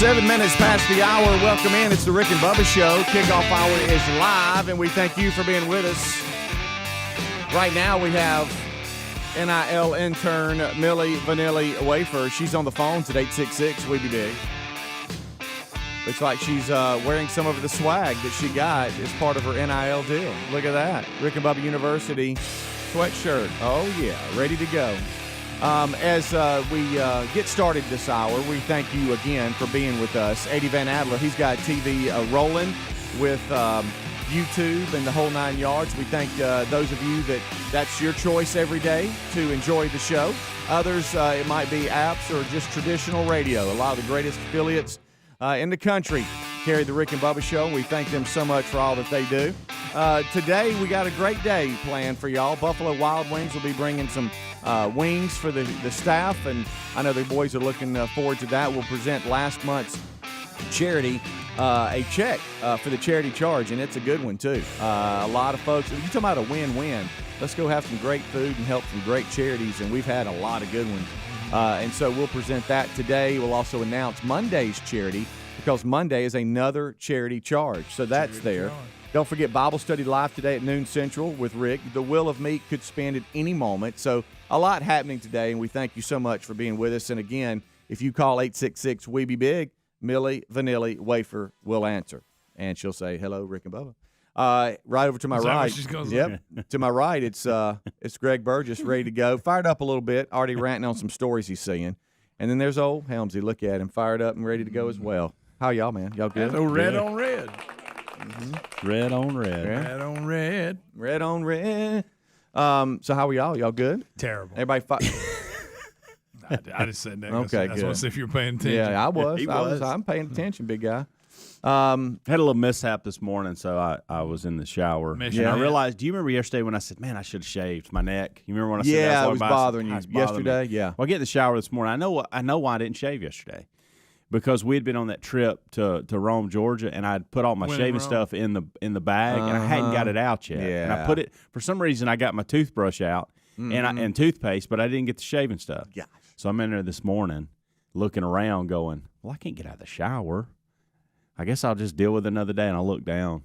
7 minutes past the hour. Welcome in. It's the Rick and Bubba Show. Kickoff hour is live, and we thank you for being with us. Right now, we have NIL intern Millie Vanilli Wafer. She's on the phones at 866 We Be Big. Looks like she's wearing some of the swag that she got as part of her NIL deal. Look at that. Rick and Bubba University sweatshirt. Oh, yeah. Ready to go. As we get started this hour, we thank you again for being with us. Eddie Van Adler, he's got TV rolling with YouTube and the whole 9 yards. We thank those of you that's your choice every day to enjoy the show. Others, it might be apps or just traditional radio. A lot of the greatest affiliates in the country carry the Rick and Bubba Show. We thank them so much for all that they do. Today, we got a great day planned for y'all. Buffalo Wild Wings will be bringing some wings for the staff, and I know the boys are looking forward to that. We'll present last month's charity a check for the charity charge, and it's a good one, too. A lot of folks, you're talking about a win-win. Let's go have some great food and help some great charities, and we've had a lot of good ones. And so we'll present that today. We'll also announce Monday's charity, because Monday is another charity charge. So that's there. Don't forget Bible Study Live today at noon Central with Rick. The Will of Meat could spend at any moment. So a lot happening today, and we thank you so much for being with us. And again, if you call 866 We Be Big, Millie Vanilli Wafer will answer. And she'll say, hello, Rick and Bubba. Right over to my right. To my right, it's Greg Burgess, ready to go. Fired up a little bit, already ranting on some stories he's seeing. And then there's old Helmsy. Look at him, fired up and ready to go as well. How y'all, man? Y'all good? So red on red. Mm-hmm. Red on red. Yeah. Red on red. Red on red. So how are y'all? Y'all good? Terrible. Everybody I just said that. Okay, I just want to see if you're paying attention. Yeah, I was. I'm paying attention, big guy. Had a little mishap this morning, so I was in the shower. And I realized, do you remember yesterday when I said, man, I should have shaved my neck? You remember when I said that? Yeah, it was bothering you yesterday. Yeah. Well, I get in the shower this morning. I know why I didn't shave yesterday. Because we had been on that trip to Rome, Georgia, and I'd put all my shaving stuff in the bag, and I hadn't got it out yet. Yeah. And I put it, for some reason, I got my toothbrush out and toothpaste, but I didn't get the shaving stuff. Gosh. So I'm in there this morning looking around going, well, I can't get out of the shower. I guess I'll just deal with it another day. And I looked down,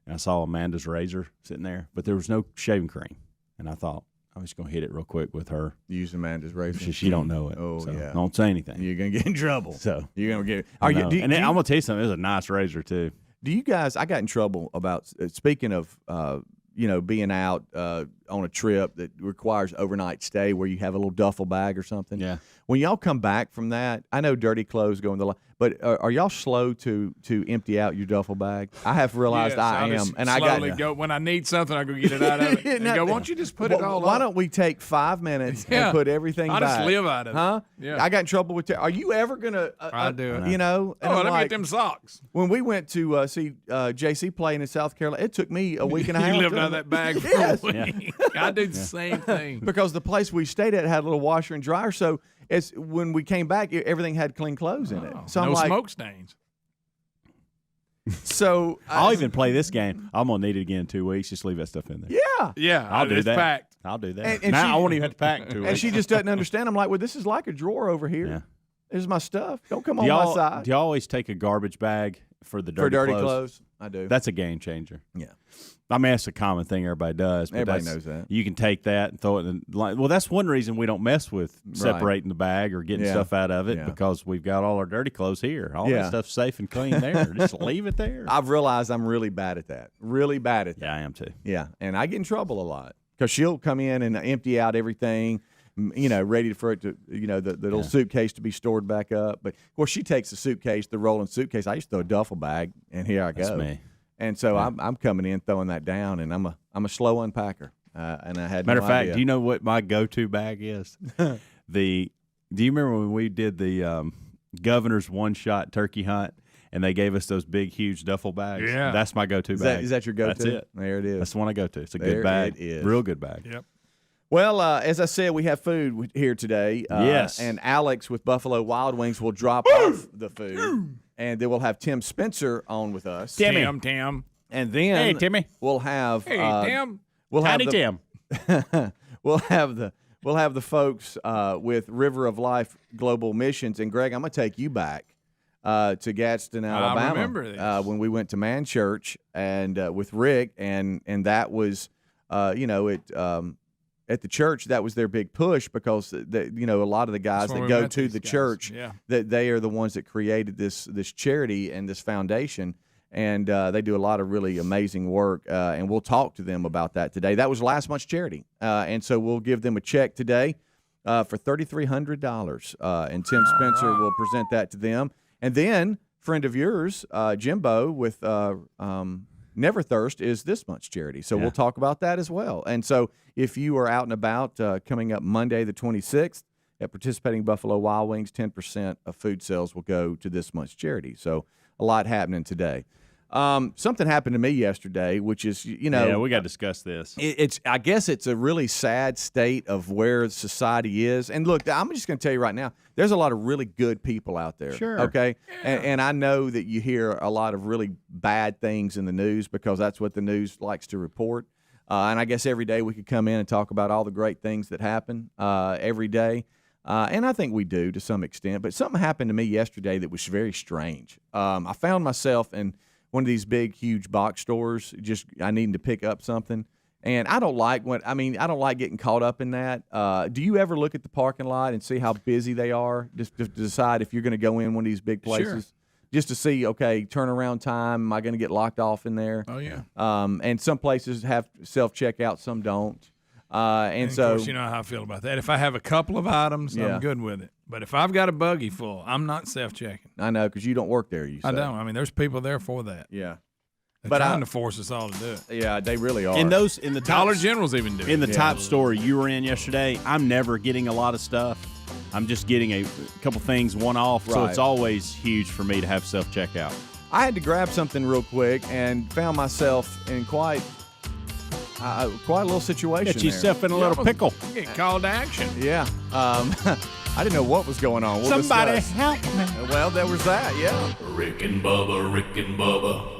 and I saw Amanda's razor sitting there, but there was no shaving cream. And I thought, I'm just going to hit it real quick with her. Use Amanda's razor. She don't know it. Oh, so yeah. Don't say anything. You're going to get in trouble. So you're going to get I'm going to tell you something. It's a nice razor, too. Do you guys, I got in trouble about, speaking of, being out on a trip that requires overnight stay where you have a little duffel bag or something. Yeah. When y'all come back from that, I know dirty clothes go in the line, but are y'all slow to empty out your duffel bag? I have realized I am. And I got go when I need something, I go get it out of it. And go, why don't you just put it all Why up? don't we take 5 minutes and put everything back? I just live out of it. Huh? Yeah. I got in trouble with are you ever going to I do it. You know? And let me get them socks. When we went to see JC playing in South Carolina, it took me a week and a half. You lived out of that bag for a week. I do the same thing. Because the place we stayed at had a little washer and dryer, so when we came back, everything had clean clothes in it. So no I'm like, smoke stains. So I'll even play this game. I'm gonna need it again in 2 weeks. Just leave that stuff in there. Yeah, I'll do that. Packed. I'll do that. And now she, I won't even have to pack in 2 weeks. And she just doesn't understand. I'm like, well, this is like a drawer over here. Yeah. There's my stuff. Don't come on my side. Do you always take a garbage bag for the dirty clothes? I do. That's a game changer. Yeah. I mean, that's a common thing everybody does. But Everybody knows that. You can take that and throw it in. Well, that's one reason we don't mess with separating the bag or getting stuff out of it because we've got all our dirty clothes here. All that stuff's safe and clean there. Just leave it there. I've realized I'm really bad at that. Really bad at that. Yeah, I am too. Yeah, and I get in trouble a lot because she'll come in and empty out everything, ready for it to, the little suitcase to be stored back up. But, of course, she takes the suitcase, the rolling suitcase. I used to throw a duffel bag, and here I go. That's me. And so I'm coming in, throwing that down, and I'm a slow unpacker. And I had Matter of fact, idea. do you know what my go-to bag is? Do you remember when we did the governor's one-shot turkey hunt, and they gave us those big, huge duffel bags? Yeah. That's my go-to bag. Is that your go-to? That's it. There it is. That's the one I go to. It's a good bag. It is. Real good bag. Yep. Well, as I said, we have food here today. Yes. And Alex with Buffalo Wild Wings will drop off the food. And then we'll have Tim Spencer on with us. Tim. And then Hey, Timmy. We'll have Tim. We'll have Tim. we'll have the folks with River of Life Global Missions. And Greg, I'm going to take you back to Gadsden, Alabama. I remember this. When we went to Man Church and with Rick, and that was, at the church, that was their big push because a lot of the guys that go to the church, that they are the ones that created this charity and this foundation, and they do a lot of really amazing work. And we'll talk to them about that today. That was last month's charity, and so we'll give them a check today for $3,300, and Tim Spencer will present that to them. And then, friend of yours, Jimbo with Never Thirst is this month's charity. So we'll talk about that as well. And so if you are out and about coming up Monday the 26th at participating Buffalo Wild Wings, 10% of food sales will go to this month's charity. So a lot happening today. Something happened to me yesterday, which is, Yeah, we got to discuss this. I guess it's a really sad state of where society is. And look, I'm just going to tell you right now, there's a lot of really good people out there. Sure. Okay. Yeah. And I know that you hear a lot of really bad things in the news because that's what the news likes to report. And I guess every day we could come in and talk about all the great things that happen every day. And I think we do to some extent. But something happened to me yesterday that was very strange. I found myself in one of these big, huge box stores. I needed to pick up something, and I don't like getting caught up in that. Do you ever look at the parking lot and see how busy they are, just to decide if you're going to go in one of these big places, Sure. just to see, okay, turnaround time, am I going to get locked off in there? Oh yeah. And some places have self checkout, some don't. And so, of course, you know how I feel about that. If I have a couple of items, I'm good with it. But if I've got a buggy full, I'm not self-checking. I know, because you don't work there. You say. I don't. I mean, there's people there for that. Yeah. They're trying to force us all to do it. Yeah, they really are. In the Dollar General's even doing it. In the top store you were in yesterday, I'm never getting a lot of stuff. I'm just getting a couple things one off, so it's always huge for me to have self-checkout. I had to grab something real quick and found myself in quite a little situation. Get yourself in a little pickle. You get called to action. Yeah. I didn't know what was going on. We'll Somebody discuss. help me. Well, there was that, yeah. Rick and Bubba, Rick and Bubba.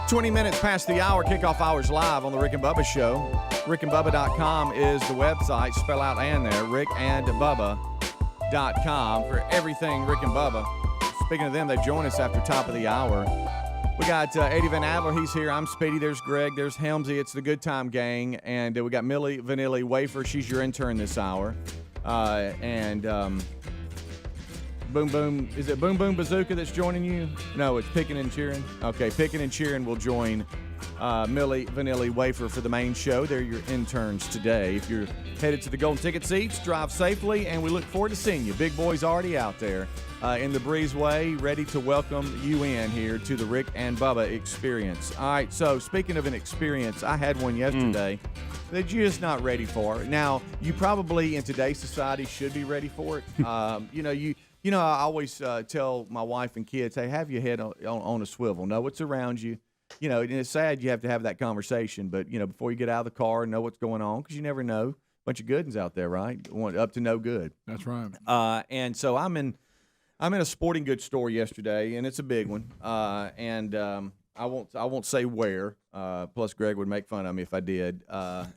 20 minutes past the hour, kickoff hours live on the Rick and Bubba Show. RickandBubba.com is the website. Spell out and there, RickandBubba.com for everything Rick and Bubba. Speaking of them, they join us after top of the hour. We got Eddie Van Adler. He's here. I'm Speedy. There's Greg. There's Helmsy. It's the Good Time Gang. And we got Millie Vanilli Wafer. She's your intern this hour. Boom Boom. Is it Boom Boom Bazooka that's joining you? No, it's Pickin' and Cheerin'. Okay, Pickin' and Cheerin' will join Millie Vanilli Wafer for the main show. They're your interns today. If you're headed to the Golden Ticket seats, drive safely, and we look forward to seeing you. Big boy's already out there in the breezeway, ready to welcome you in here to the Rick and Bubba experience. All right, so speaking of an experience, I had one yesterday that you're just not ready for. Now, you probably in today's society should be ready for it. You know, I always tell my wife and kids, hey, have your head on a swivel. Know what's around you. You know, and it's sad you have to have that conversation, but, you know, before you get out of the car, know what's going on, because you never know. Bunch of good ones out there, right? Up to no good. That's right. And so I'm in a sporting goods store yesterday, and it's a big one. I won't say where. Plus, Greg would make fun of me if I did. But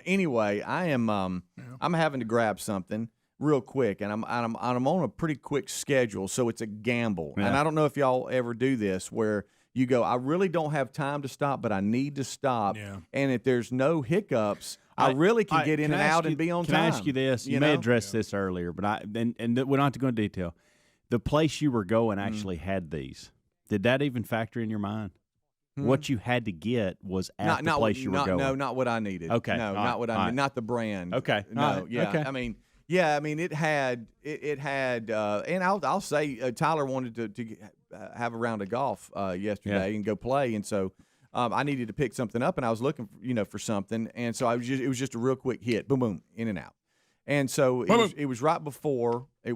anyway, I'm having to grab something real quick, and I'm on a pretty quick schedule, so it's a gamble. Yeah. And I don't know if y'all ever do this where you go, I really don't have time to stop, but I need to stop. Yeah. And if there's no hiccups, I really can get in and out and be on time. Can I ask you this? You may have addressed this earlier, but we don't have to go into detail. The place you were going actually had these. Did that even factor in your mind? What you had to get was at the place you were going. No, not what I needed. Okay. No, not what I mean. Not the brand. Okay. No, yeah. Okay. I mean, it had, and I'll say Tyler wanted to have a round of golf yesterday and go play, and so I needed to pick something up, and I was looking for something, and so it was just a real quick hit, boom, boom, in and out, and so it was right before I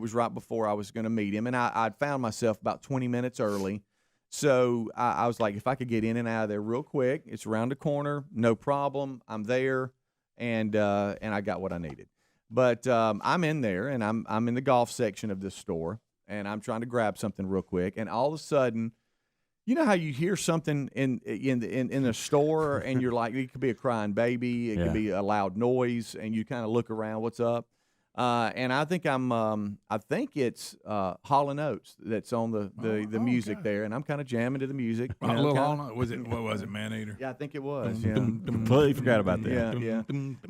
was going to meet him, and I'd found myself about 20 minutes early, so I was like, if I could get in and out of there real quick, it's around the corner, no problem, I'm there, and I got what I needed. But I'm in there, and I'm in the golf section of this store, and I'm trying to grab something real quick, and all of a sudden, you know how you hear something in the store, and you're like, it could be a crying baby, it could be a loud noise, and you kind of look around, what's up? And I think it's Hall & Oates that's on the music there, and I'm kind of jamming to the music. A little Hall & Oates. What was it, Man-Eater? Yeah, I think it was. Yeah, completely forgot about that. Yeah.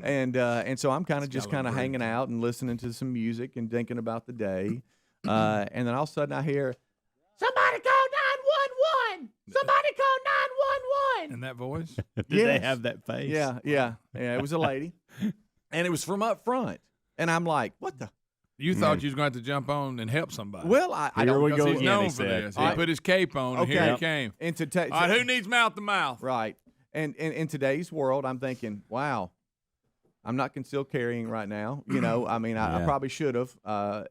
And so I'm kind of hanging out and listening to some music and thinking about the day, and then all of a sudden I hear, somebody call 911! Somebody call 911! In that voice? Did they have that face? Yeah. It was a lady, and it was from up front. And I'm like, what the? You thought you was going to have to jump on and help somebody. Well, I don't we go he's again, known for this. He put his cape on, and here he came. And all right, who needs mouth-to-mouth? Right. And in today's world, I'm thinking, wow, I'm not concealed carrying right now. You know, I mean, I probably should have,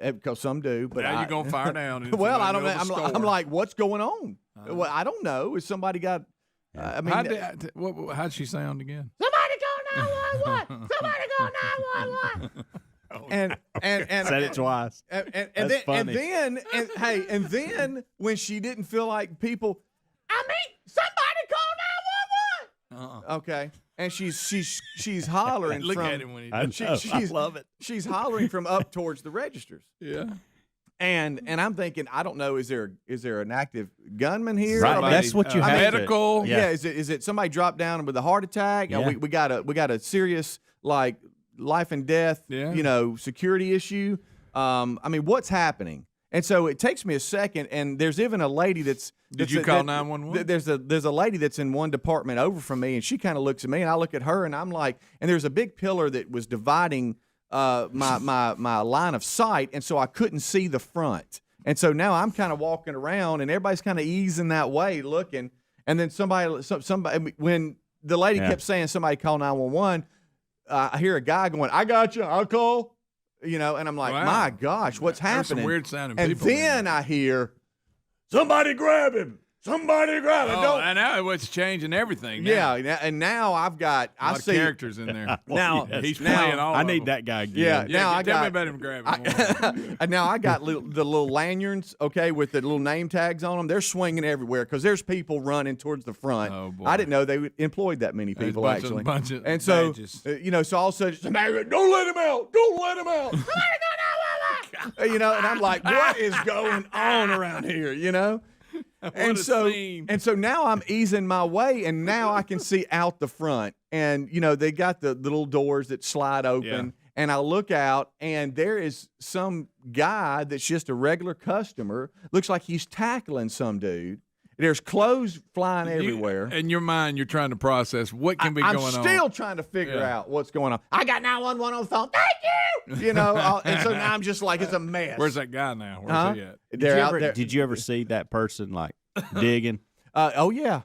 because some do. But now you're going to fire down. Well, I don't know. I'm like, what's going on? Well, I don't know. Is somebody got, I mean. How'd she sound again? Somebody call 911! Somebody call 911! And said it twice. And then when she didn't feel like people, somebody call 911. Okay, and she's hollering. Look from, at him when he. I love it. She's hollering from up towards the registers. Yeah. And I'm thinking, I don't know, is there an active gunman here? Right, that's what you have. Medical. Yeah. Is it somebody dropped down with a heart attack? Yeah. We got a serious life and death, security issue. I mean, what's happening? And so it takes me a second, and there's even a lady that's Did you call 911? There's a lady that's in one department over from me, and she kind of looks at me, and I look at her, and I'm like, and there's a big pillar that was dividing my line of sight, and so I couldn't see the front. And so now I'm kind of walking around, and everybody's kind of easing that way, looking, and then somebody when the lady kept saying somebody call 911. I hear a guy going, I got you, I'll call, and I'm like, my gosh, what's happening? Some weird sounding and people. And then I hear, somebody grab him. Somebody grab it. Oh, and now it's changing everything. Now. Yeah, and now I've got a lot of characters in there. Now he's playing all. I of need them. that guy again. Yeah, now I tell got. me about him grabbing. Now I got the little lanyards, okay, with the little name tags on them. They're swinging everywhere because there's people running towards the front. Oh, boy. I didn't know they employed that many people actually. Bunch of and so, badges. So all of a sudden, somebody, don't let him out! Don't let him out! And I'm like, what is going on around here? And so now I'm easing my way, and now I can see out the front, and they got the little doors that slide open, and I look out, and there is some guy that's just a regular customer. Looks like he's tackling some dude. There's clothes flying everywhere. In your mind, you're trying to process what can be going on. I'm still trying to figure out what's going on. I got 911 on the phone. Thank you. And so now I'm just like, it's a mess. Where's that guy now? Where's he at? They're out there. Did you ever see that person like digging? Oh yeah.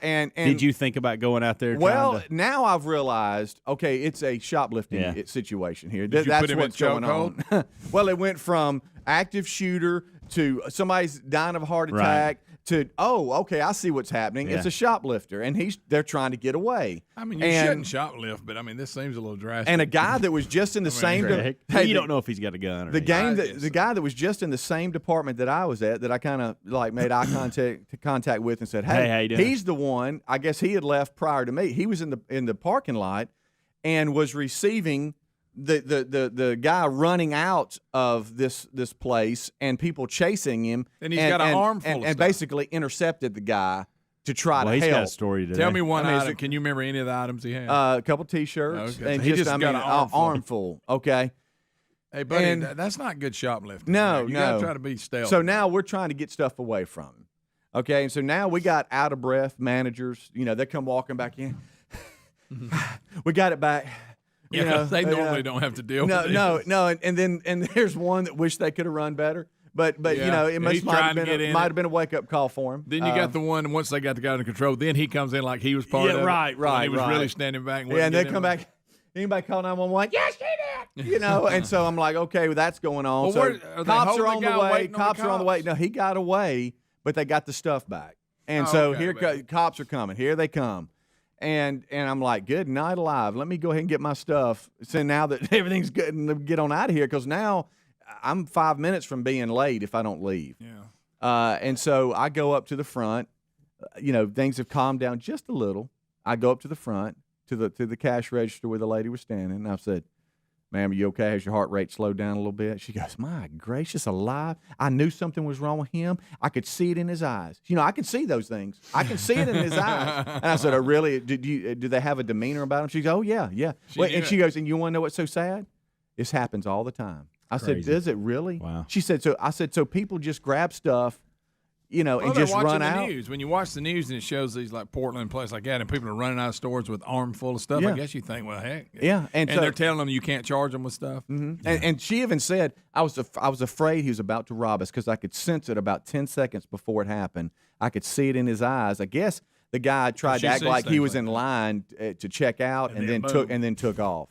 And did you think about going out there? Well, now I've realized, okay, it's a shoplifting situation here. Did you That's put him what's in going on. Well, it went from active shooter to somebody's dying of a heart attack to, okay, I see what's happening. Yeah. It's a shoplifter, and they're trying to get away. I mean, you shouldn't shoplift, but I mean, this seems a little drastic. And a guy that was just in the same. You don't know if he's got a gun or the guy that was just in the same department that I was at, that I kind of like made eye contact with and said, "Hey, how you doing?" He's the one." I guess he had left prior to me. He was in the parking lot and was receiving the guy running out of this place and people chasing him. And he's got an arm full of and stuff. Basically intercepted the guy to try to he's help. got a story today. Tell me one item. Can you remember any of the items he had? A couple T-shirts Okay. and So he just got an armful. Okay. Hey, buddy, and- that's not good shoplifting. No, You no. got to try to be stealthy. So now we're trying to get stuff away from him. Okay, and so now we got out of breath managers. They come walking back in. We got it back. They normally don't have to deal with it. No, and there's one that wished they could have run better. But it might have been a wake up call for him. Then you got the one, once they got the guy under control, then he comes in like he was part of it. Right. When he was really standing back. And they come back. Anybody call 911? Yes, he did. And so I'm like, okay, well, that's going on. Well, so are they cops are holding on the the guy way. waiting on the Cops are on the way. cops? No, he got away, but they got the stuff back. And Oh, so okay, here baby. cops are coming. Here they come. And I'm like, good night alive. Let me go ahead and get my stuff. So now that everything's good, and get on out of here, because now I'm 5 minutes from being late if I don't leave. Yeah. And so I go up to the front. Things have calmed down just a little. I go up to the front to the cash register where the lady was standing, and I said, "Ma'am, are you okay? Has your heart rate slowed down a little bit?" She goes, "My gracious alive! I knew something was wrong with him. I could see it in his eyes. I can see those things. I can see it in his eyes." And I said, "Oh, really? Do they have a demeanor about him?" She goes, "Oh, yeah. And she goes, "And you want to know what's so sad? This happens all the time." I said, "Does it really?" Wow. She said, "So people just grab stuff, and Well, just they're run watching out." the news. When you watch the news and it shows these like Portland and places like that, and people are running out of stores with arms full of stuff, Yeah. I guess you think, well, heck. Yeah, And so- they're telling them you can't charge them with stuff. Mm-hmm. And she even said, I was afraid he was about to rob us because I could sense it about 10 seconds before it happened. I could see it in his eyes. I guess the guy tried She to act sees like he things was like in that. line to check out and then took off.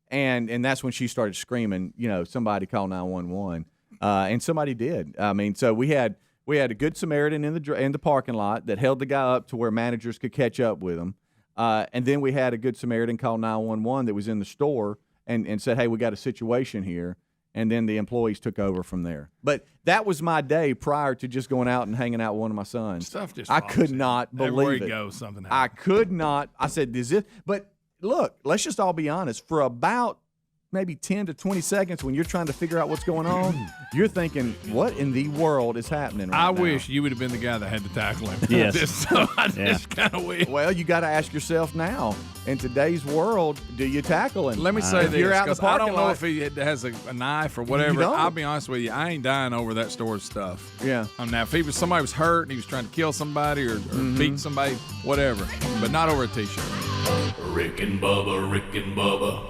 And that's when she started screaming, somebody call 911. And somebody did. I mean, so we had a good Samaritan in the parking lot that held the guy up to where managers could catch up with him. And then we had a good Samaritan call 911 that was in the store and said, "Hey, we got a situation here." And then the employees took over from there. But that was my day prior to just going out and hanging out with one of my sons. Stuff just I follows could you. not believe Everywhere it. he goes, something I happens. could not. I said, "Is it?" But look, let's just all be honest. For about maybe 10 to 20 seconds when you're trying to figure out what's going on, you're thinking, what in the world is happening right I now? wish you would have been the guy that had to tackle him. Yes. Just kind of weird. Well, you got to ask yourself now, in today's world, do you tackle him? Let me say If this, you're out in the 'cause I don't parking know lot- if he has a knife or whatever. don't. I'll be honest with you, I ain't dying over that store's stuff. Yeah. Now, if somebody was hurt and he was trying to kill somebody or Mm-hmm. beat somebody, whatever, but not over a T-shirt. Rick and Bubba, Rick and Bubba.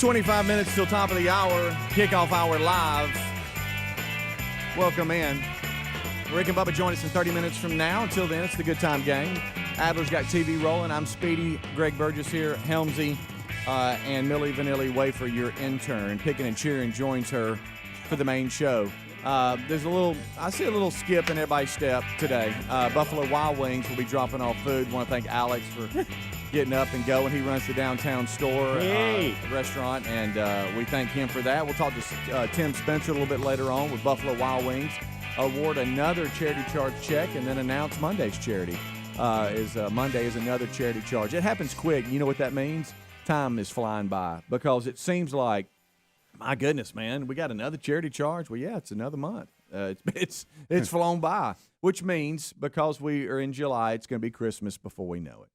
25 minutes till top of the hour. Kickoff hour live. Welcome in. Rick and Bubba join us in 30 minutes from now. Until then, it's the Good Time Gang. Adler's got TV rolling. I'm Speedy. Greg Burgess here. Helmsy and Millie Vanilli Wafer, your intern. Picking and cheering joins her for the main show. There's I see a little skip in everybody's step today. Buffalo Wild Wings will be dropping off food. Want to thank Alex for getting up and going. He runs the downtown store restaurant, and we thank him for that. We'll talk to Tim Spencer a little bit later on with Buffalo Wild Wings. Award another charity charge check, and then announce Monday's charity. Monday is another charity charge. It happens quick. You know what that means? Time is flying by because it seems like, my goodness, man, we got another charity charge. Well, yeah, it's another month. It's flown by, which means because we are in July, it's going to be Christmas before we know it.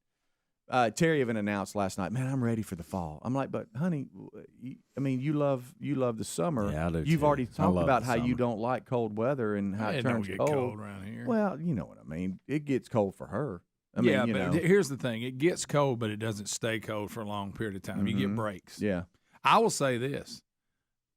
Terry even announced last night, man, I'm ready for the fall. I'm like, but honey, you love the summer. Yeah, I do. You've already talked about how summer. you don't like cold weather and how it turns cold around here. Well, you know what I mean. It gets cold for her. But here's the thing: it gets cold, but it doesn't stay cold for a long period of time. You get breaks. Yeah, I will say this: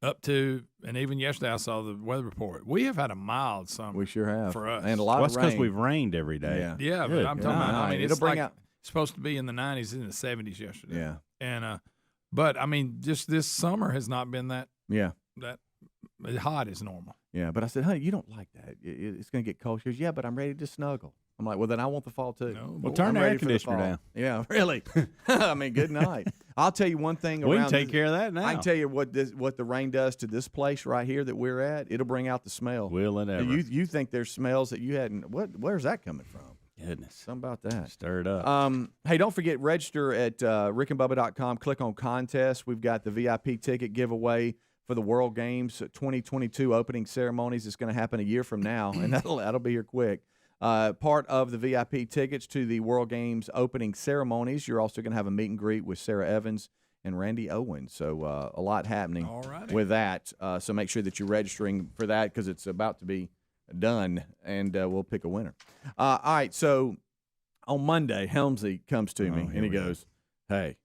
up to and even yesterday, I saw the weather report. We have had a mild summer. We sure have for us, and a lot of rain. That's because we've rained every day. Yeah, but I'm talking about. I mean, it'll bring out. It's supposed to be in the 90s, in the 70s yesterday. Yeah, and but I mean, just this summer has not been that hot as normal. Yeah, but I said, honey, you don't like that. It's going to get cold. She goes, yeah, but I'm ready to snuggle. I'm like, well, then I want the fall too. No, well, turn the air conditioner down. Yeah, really. I mean, good night. I'll tell you one thing. We can take care of that now. I can tell you what the rain does to this place right here that we're at. It'll bring out the smell. Will it ever? You think there's smells that you hadn't. Where's that coming from? Goodness. Something about that. Stir it up. Hey, don't forget, register at rickandbubba.com. Click on contest. We've got the VIP ticket giveaway for the World Games 2022 opening ceremonies. It's going to happen a year from now, and that'll be here quick. Part of the VIP tickets to the World Games opening ceremonies, you're also going to have a meet and greet with Sarah Evans and Randy Owens. So a lot happening with that. So make sure that you're registering for that because it's about to be done, and we'll pick a winner. All right, so on Monday, Helmsy comes to me, and he goes, hey,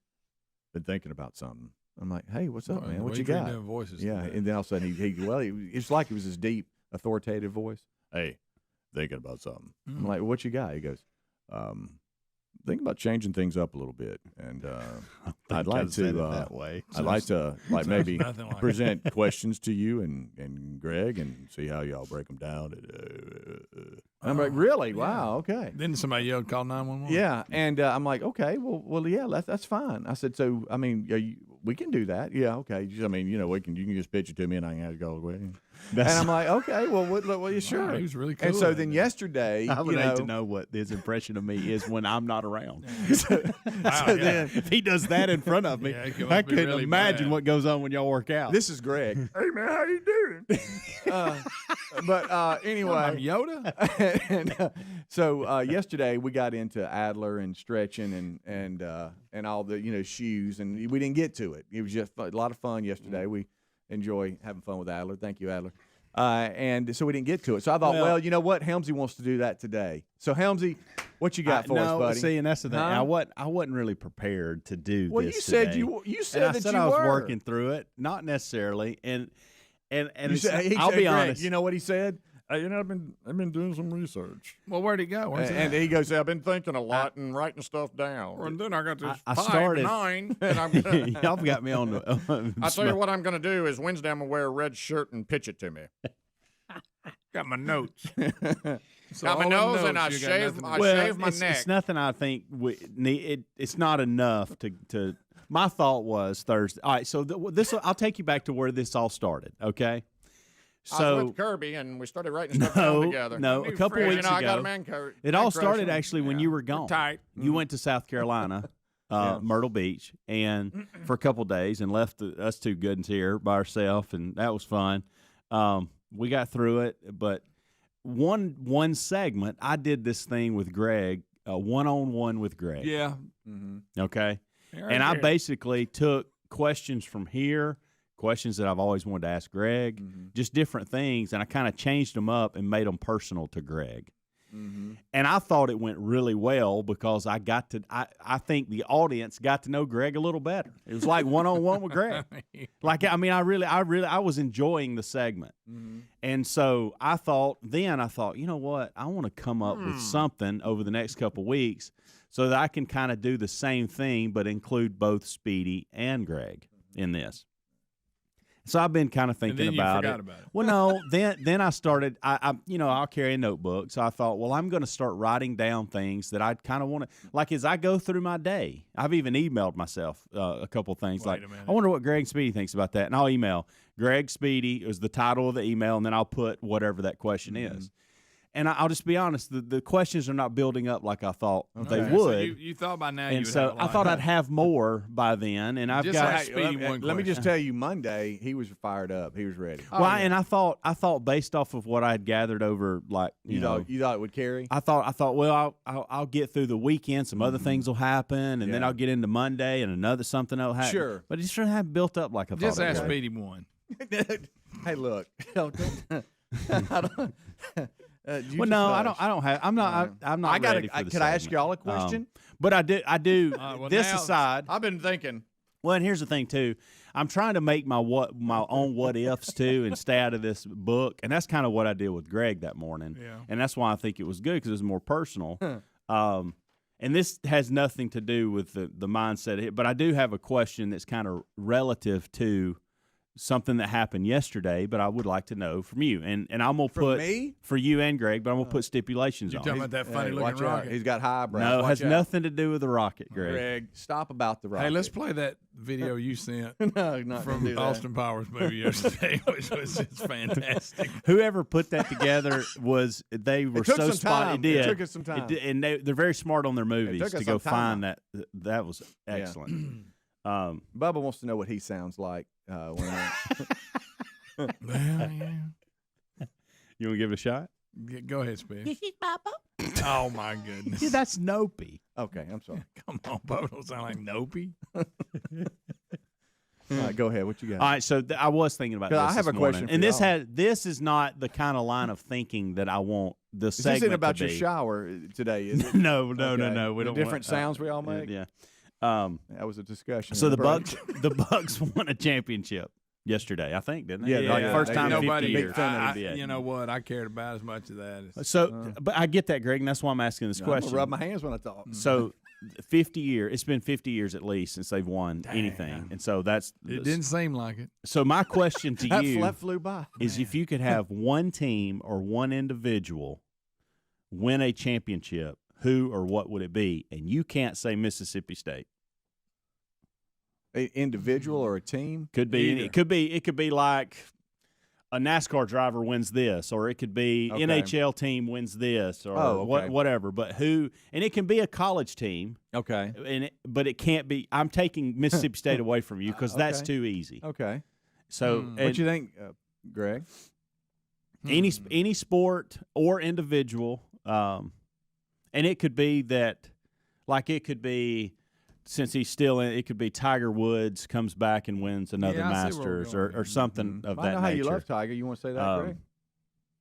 been thinking about something. I'm like, hey, what's up, man? What you got? Voices and then all of a sudden, it's like it was his deep, authoritative voice. Hey, thinking about something. I'm like, what you got? He goes, thinking about changing things up a little bit, and I'd like to that way. I'd like to maybe present questions to you and Greg and see how y'all break them down. I'm like, really? Wow, okay. Then somebody yelled, call 911. Yeah, and I'm like, okay, well, yeah, that's fine. I said, so I mean, we can do that. Yeah, okay. I mean, you can just pitch it to me and I can have to go away. And I'm like, okay, well, you sure? He was really cool. And so then yesterday, I would hate to know what his impression of me is when I'm not around. Then if he does that in front of me, I couldn't really imagine what goes on when y'all work out. This is Greg. Hey man, how you doing? But anyway, I'm Yoda. And so yesterday we got into Adler and stretching and all the shoes, and we didn't get to it. It was just a lot of fun yesterday. We enjoy having fun with Adler. Thank you, Adler. And so we didn't get to it. So I thought, well, you know what? Helmsy wants to do that today. So Helmsy, what you got for us, buddy? See, and that's the thing. Huh? I wasn't really prepared to do this. You said today. you said that I said you I was were working through it, not necessarily. And I'll be honest. You know what he said? I've been doing some research. Well, where'd he go? And he goes, I've been thinking a lot and writing stuff down. And then I got this I 5, started, 9. And y'all got me on the. I'll tell you what I'm going to do is Wednesday I'm going to wear a red shirt and pitch it to me. Got my notes. Got my nose and I shave my neck. It's nothing I think it's not enough to. My thought was Thursday. All right, so this I'll take you back to where this all started. Okay. So I was with Kirby and we started writing stuff down together. No, a couple weeks ago. I got a man crush. It all started actually when you were gone. Tight. You went to South Carolina, Myrtle Beach, and for a couple days, and left us two good ones here by ourselves, and that was fun. We got through it, but one segment I did this thing with Greg, one-on-one with Greg. Yeah. Mm-hmm. Okay, and I basically took questions from here. Questions that I've always wanted to ask Greg, just different things, and I kind of changed them up and made them personal to Greg. And I thought it went really well because I think the audience got to know Greg a little better. It was like one-on-one with Greg. Like, I mean, I was enjoying the segment. And so I thought, you know what? I want to come up with something over the next couple of weeks so that I can kind of do the same thing but include both Speedy and Greg in this. So I've been kind of thinking about it. Well, no, then I started. I'll carry a notebook. So I thought, well, I'm going to start writing down things that I kind of want to. Like as I go through my day, I've even emailed myself a couple of things. I wonder what Greg Speedy thinks about that, and I'll email Greg Speedy is the title of the email, and then I'll put whatever that question is. And I'll just be honest, the questions are not building up like I thought they would. So you thought by now you would have I thought I'd have more by then, and I've just got. like Speedy let me just tell you, Monday he was fired up. He was ready. And I thought based off of what I had gathered over, like you thought it would carry. I thought, well, I'll get through the weekend. Some other things will happen, and then I'll get into Monday, and something will happen. Sure, but it just shouldn't have built up like I thought. Just ask Speedy one. Hey, look. Well, no, I don't have. I'm not. I'm not. Ready for the Could I ask y'all a question? But I do. This aside, I've been thinking. Well, and here's the thing too. I'm trying to make my own what ifs too, and stay out of this book. And that's kind of what I did with Greg that morning. Yeah. And that's why I think it was good because it was more personal. And this has nothing to do with the mindset. But I do have a question that's kind of relative to something that happened yesterday, but I would like to know from you. And I'm going to put me? For you and Greg, but I'm going to put stipulations on. You talking about that funny looking rocket? He's got high eyebrows. No, it has nothing to do with the rocket, Greg. Greg, stop about the rocket. Hey, let's play that video you sent not from Austin Powers movie yesterday, which was just fantastic. Whoever put that together they were so spot. It took us some time. And they're very smart on their movies to go find that. That was excellent. Bubba wants to know what he sounds like when Well, yeah. You want to give it a shot? Go ahead, Speedy. This is Bubba. Oh my goodness. Yeah, that's Nopey. Okay, I'm sorry. Come on, Bubba don't sound like Nopey. All right, go ahead. What you got? All right, so I was thinking about this. I have a question, and y'all. this is not the kind of line of thinking that I want the segment This isn't about to your be. shower today, is it? No. Okay. We don't different want, sounds we all make. Yeah. That was a discussion. So in the break. Bucks won a championship yesterday, I think, didn't they? Yeah, like first time in 50 years. You know what? I cared about as much of that. So, but I get that, Greg, and that's why I'm asking this question. I'm gonna rub my hands when I talk. So, 50 years. It's been 50 years at least since they've won anything, and so it didn't seem like it. So my question to you that flew by. is: if you could have one team or one individual win a championship, who or what would it be? And you can't say Mississippi State. An individual or a team? Could be. It could be like a NASCAR driver wins this, or it could be NHL team wins this, or whatever. But who? And it can be a college team. Okay. But it can't be. I'm taking Mississippi State away from you because that's too easy. Okay. So, what you think, Greg? Any sport or individual, and it could be that, like it could be. Since he's still in, it could be Tiger Woods comes back and wins another Masters or something of that nature. I know how you love Tiger. You want to say that, Greg?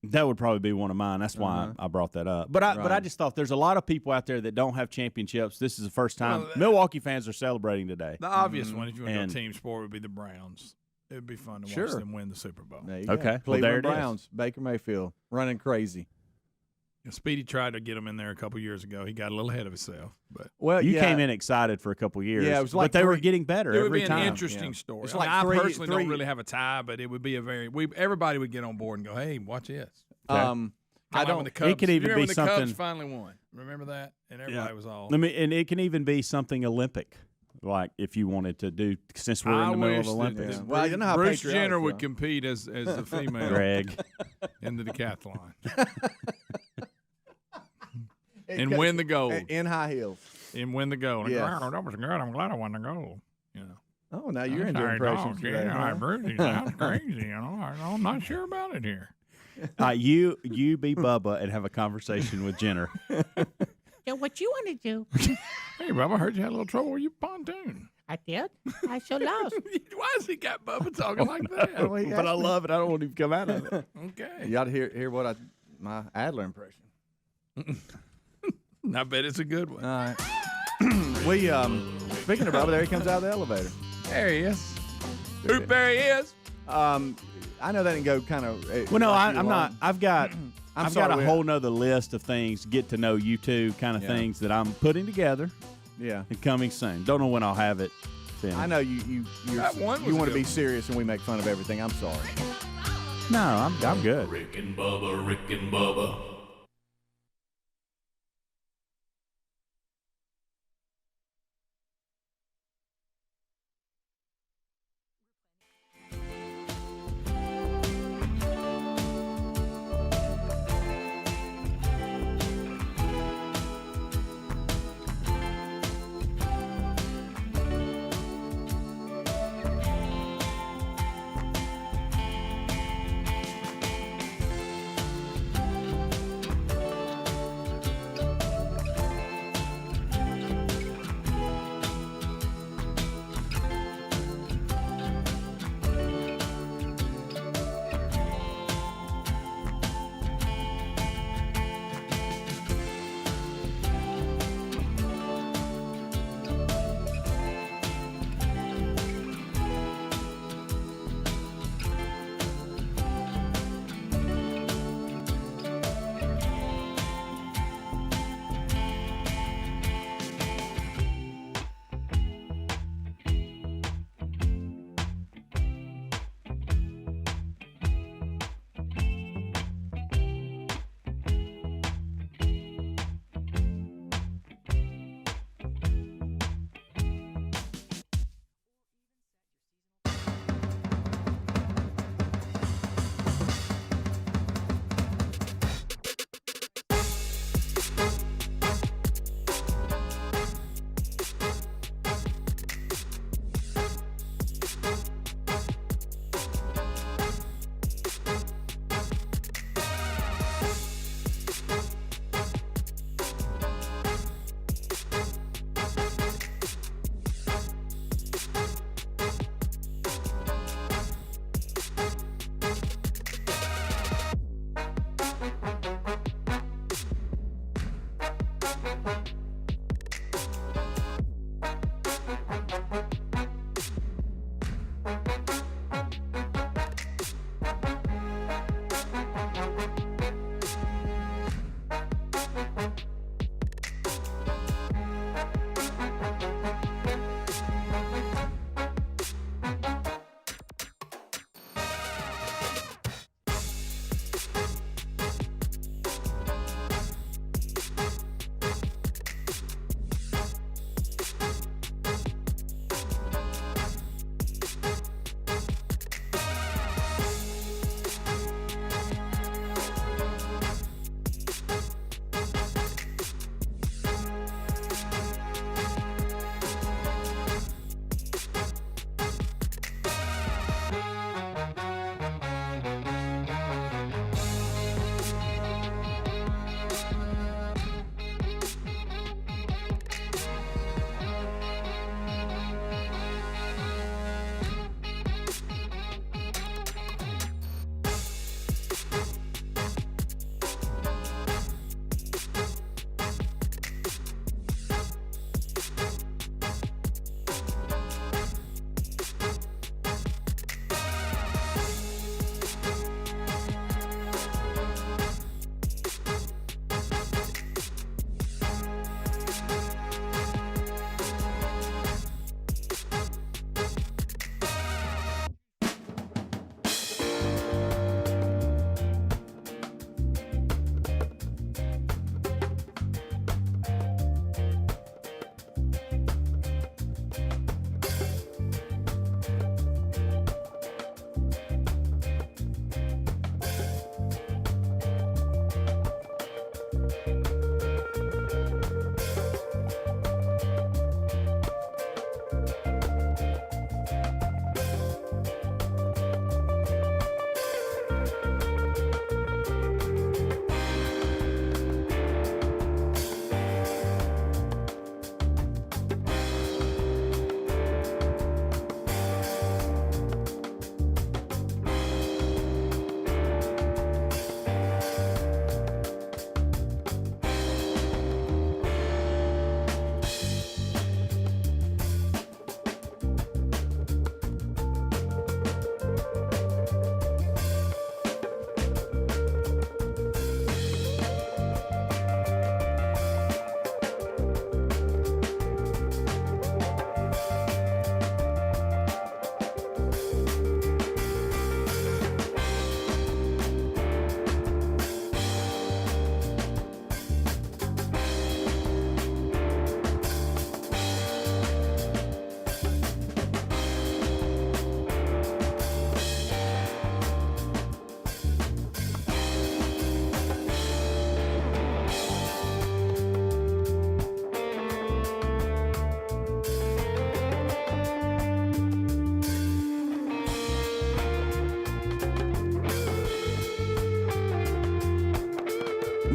That would probably be one of mine. That's why I brought that up. But I just thought there's a lot of people out there that don't have championships. This is the first time. Well, Milwaukee fans are celebrating today. The obvious one, if you want to go team sport, would be the Browns. It would be fun to watch them win the Super Bowl. There you go. Cleveland well, there it Browns, is. Baker Mayfield, running crazy. Speedy tried to get him in there a couple years ago. He got a little ahead of himself, but you came in excited for a couple years. Yeah, it was like but they were getting better every time. It would be an interesting story. It's I personally don't really have a tie, but it would be everybody would get on board and go, "Hey, watch this." Okay. I don't. The Cubs, it could even be the something. Cubs finally won. Remember that? And everybody was all. And it can even be something Olympic. Like if you wanted to do, since we're in the middle of Olympics. Well, I don't know how Bruce Jenner would compete as the female Greg in the decathlon. And win the gold. In high heels. And win the gold. Yes. Oh, that was good. I'm glad I won the gold. You know. Oh, now you're into impressions today. Yeah, Bruce, sounds crazy. You know, I'm not sure about it here. You be Bubba and have a conversation with Jenner. So what you want to do? Hey, Bubba, I heard you had a little trouble with your pontoon. I did. I so lost. Why has he got Bubba talking like that? But I love it. I don't want him to come out of it. Okay. You ought to hear what my Adler impression. I bet it's a good one. All right. We speaking of Bubba, there he comes out of the elevator. There he is. Oop, there he is. I know that didn't go kind of. Well, no, I'm not. I've got I've got sorry, a whole nother list of things, get to know you two kind of Yeah. things that I'm putting together Yeah. and coming soon. Don't know when I'll have it finished. I know you That one was you want good. to be serious and we make fun of everything. I'm sorry. No, I'm good. Rick and Bubba, Rick and Bubba.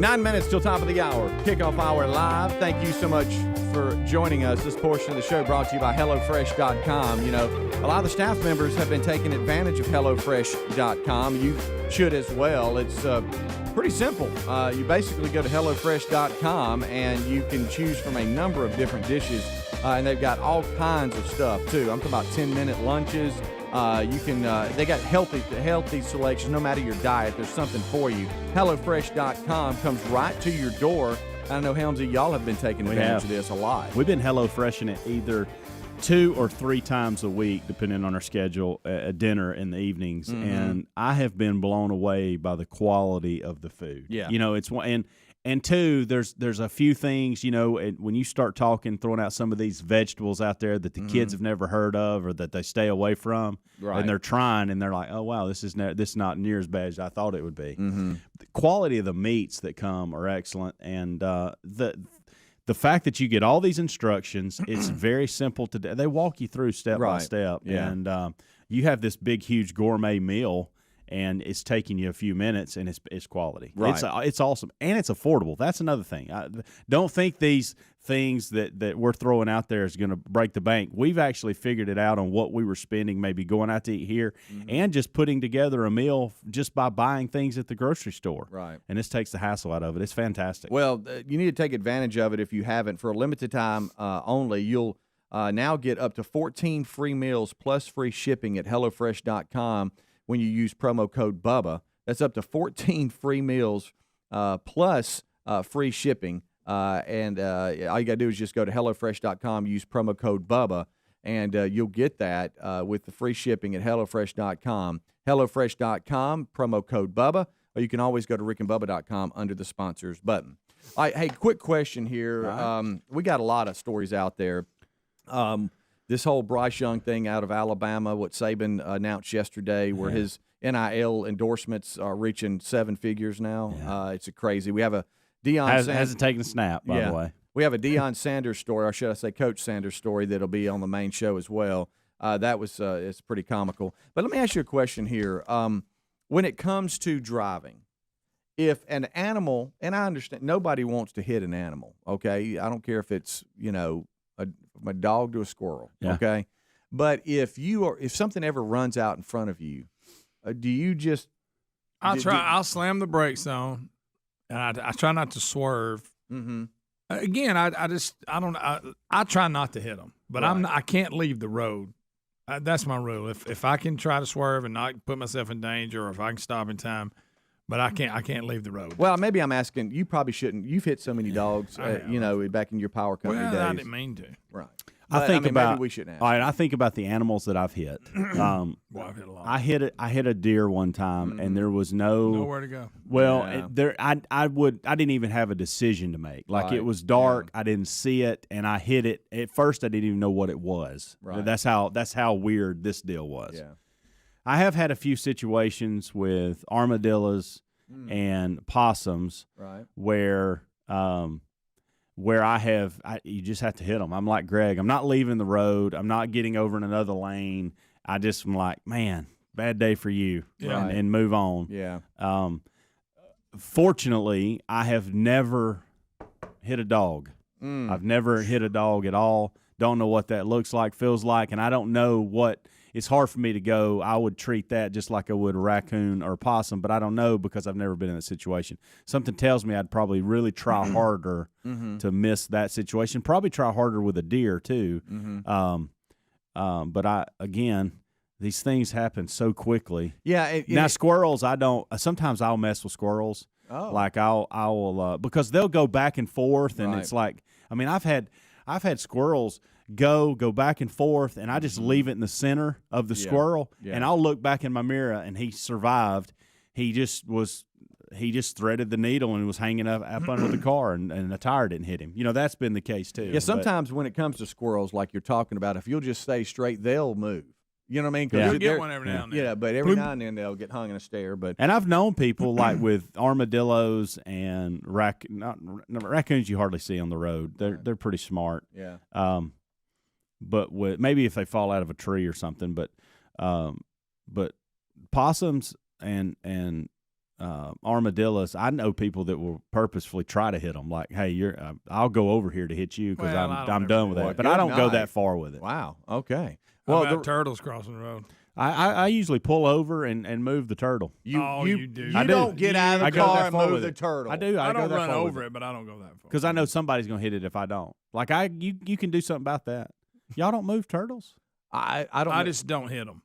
9 minutes till top of the hour. Kickoff hour live. Thank you so much for joining us. This portion of the show brought to you by HelloFresh.com. You know, a lot of the staff members have been taking advantage of HelloFresh.com. You should as well. It's pretty simple. You basically go to HelloFresh.com and you can choose from a number of different dishes. And they've got all kinds of stuff, too. I'm talking about 10-minute lunches. They got healthy selections. No matter your diet, there's something for you. HelloFresh.com comes right to your door. I know, Helmsy, y'all have been taking advantage of this a lot. We've been HelloFreshing it either 2 or 3 times a week, depending on our schedule, at dinner in the evenings. And I have been blown away by the quality of the food. Yeah. You know, it's one. And 2, there's a few things, you know, when you start talking, throwing out some of these vegetables out there that the kids have never heard of or that they stay away from, and they're trying, and they're like, oh, wow, this is not near as bad as I thought it would be. The quality of the meats that come are excellent, and the fact that you get all these instructions, it's very simple to do. They walk you through step by step, and you have this big, huge gourmet meal, and it's taking you a few minutes, and it's quality. Right. It's awesome, and it's affordable. That's another thing. Don't think these things that we're throwing out there is going to break the bank. We've actually figured it out on what we were spending, maybe going out to eat here, and just putting together a meal just by buying things at the grocery store. Right. And this takes the hassle out of it. It's fantastic. Well, you need to take advantage of it if you haven't. For a limited time only, you'll now get up to 14 free meals plus free shipping at HelloFresh.com when you use promo code Bubba. That's up to 14 free meals plus free shipping. And all you got to do is just go to HelloFresh.com, use promo code Bubba, and you'll get that with the free shipping at HelloFresh.com. HelloFresh.com, promo code Bubba, or you can always go to RickandBubba.com under the sponsors button. All right, hey, quick question here. We got a lot of stories out there. This whole Bryce Young thing out of Alabama, what Saban announced yesterday, where his NIL endorsements are reaching 7 figures now. It's a crazy. We have a Deion hasn't taken a snap, by the way. We have a Deion Sanders story, or should I say Coach Sanders story, that'll be on the main show as well. That was it's pretty comical. But let me ask you a question here. When it comes to driving, if an animal, and I understand nobody wants to hit an animal, okay? I don't care if it's, you know, from a dog to a squirrel, okay? But if something ever runs out in front of you, do you just? I'll slam the brakes on, and I try not to swerve. Again, I try not to hit them, but I can't leave the road. That's my rule. If I can try to swerve and not put myself in danger, or if I can stop in time. But I can't leave the road. Well, maybe I'm asking. You probably shouldn't. You've hit so many dogs, you know, back in your power company days. I didn't mean to. Right. I think about. Maybe we shouldn't ask. All right, I think about the animals that I've hit. Well, I've hit a lot. I hit a deer one time, and there was nowhere to go. Well, I didn't even have a decision to make. Like it was dark, I didn't see it, and I hit it. At first, I didn't even know what it was. Right. That's how weird this deal was. Yeah. I have had a few situations with armadillos and possums, where you just have to hit them. I'm like Greg. I'm not leaving the road. I'm not getting over in another lane. I just am like, man, bad day for you, and move on. Yeah. Fortunately, I have never hit a dog. I've never hit a dog at all. Don't know what that looks like, feels like, and I don't know what. It's hard for me to go, I would treat that just like I would a raccoon or a possum, but I don't know because I've never been in that situation. Something tells me I'd probably really try harder to miss that situation. Probably try harder with a deer too. But these things happen so quickly. Yeah. Now squirrels, I don't. Sometimes I'll mess with squirrels. Oh. Like I'll because they'll go back and forth, and it's like, I mean, I've had squirrels go back and forth, and I just leave it in the center of the squirrel, and I'll look back in my mirror, and he survived. He just threaded the needle and was hanging up under the car, and the tire didn't hit him. You know, that's been the case too. Yeah, sometimes when it comes to squirrels, like you're talking about, if you'll just stay straight, they'll move. You know what I mean? You'll get one every now and then. Yeah, but every now and then they'll get hung in a stare. But I've known people like with armadillos and raccoons you hardly see on the road. They're pretty smart. Yeah. But maybe if they fall out of a tree or something. But possums and armadillos, I know people that will purposefully try to hit them. Like, hey, I'll go over here to hit you because I'm done with that. But I don't go that far with it. Wow. Okay. Well, the turtles crossing the road. I usually pull over and move the turtle. You do. You don't get out of the car and move the turtle. I do. I don't go that run far over it, but I don't go that far. because I know somebody's going to hit it if I don't. Like you can do something about that. Y'all don't move turtles. I don't. I just don't hit them.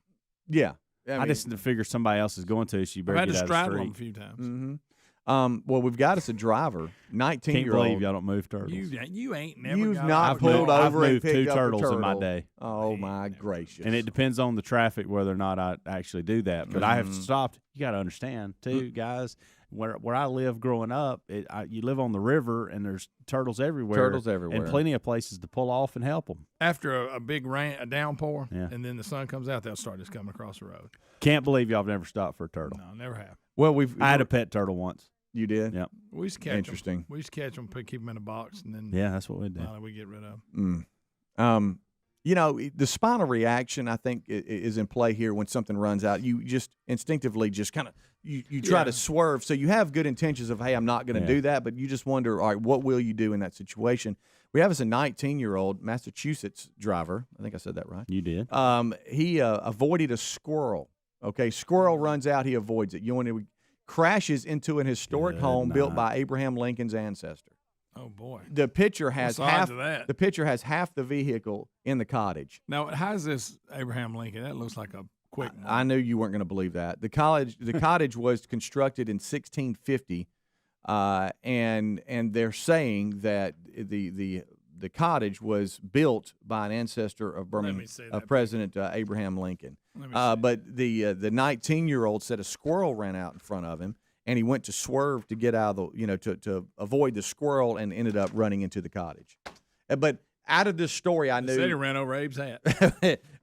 Yeah. I just figure somebody else is going to. So you better I've had get to out straddle of the them street. a few times. Mm-hmm. Well, we've got us a driver, 19-year-old. Can't believe y'all don't move turtles. You ain't never. You've got not out. pulled I've over and moved picked two up turtles a turtle in my day. Oh my gracious! And it depends on the traffic whether or not I actually do that. But I have stopped. You got to understand too, guys. Where I live growing up, you live on the river and there's turtles everywhere. And plenty of places to pull off and help them. After a big rain, a downpour, Yeah. and then the sun comes out, they'll start just coming across the road. Can't believe y'all have never stopped for a turtle. No, never have. Well, I had a pet turtle once. You did? Yep. We used to catch Interesting. them. We used to catch them, keep them in a box, and then Yeah, that's what we did. we get rid of them. The spinal reaction, I think, is in play here when something runs out. You just instinctively just kind of you try to swerve. So you have good intentions of, hey, I'm not going to do that, but you just wonder, all right, what will you do in that situation? We have as a 19-year-old Massachusetts driver. I think I said that right. You did. He avoided a squirrel. Okay, squirrel runs out, he avoids it. Crashes into an historic home built by Abraham Lincoln's ancestor. Oh boy! The picture has half. That? The picture has half the vehicle in the cottage. Now, how's this Abraham Lincoln? That looks like a quick one. I knew you weren't going to believe that. The cottage was constructed in 1650, and they're saying that the cottage was built by an ancestor of President Abraham Lincoln. But the 19-year-old said a squirrel ran out in front of him, and he went to swerve to get out of to avoid the squirrel, and ended up running into the cottage. But out of this story, I knew said he ran over Abe's hat.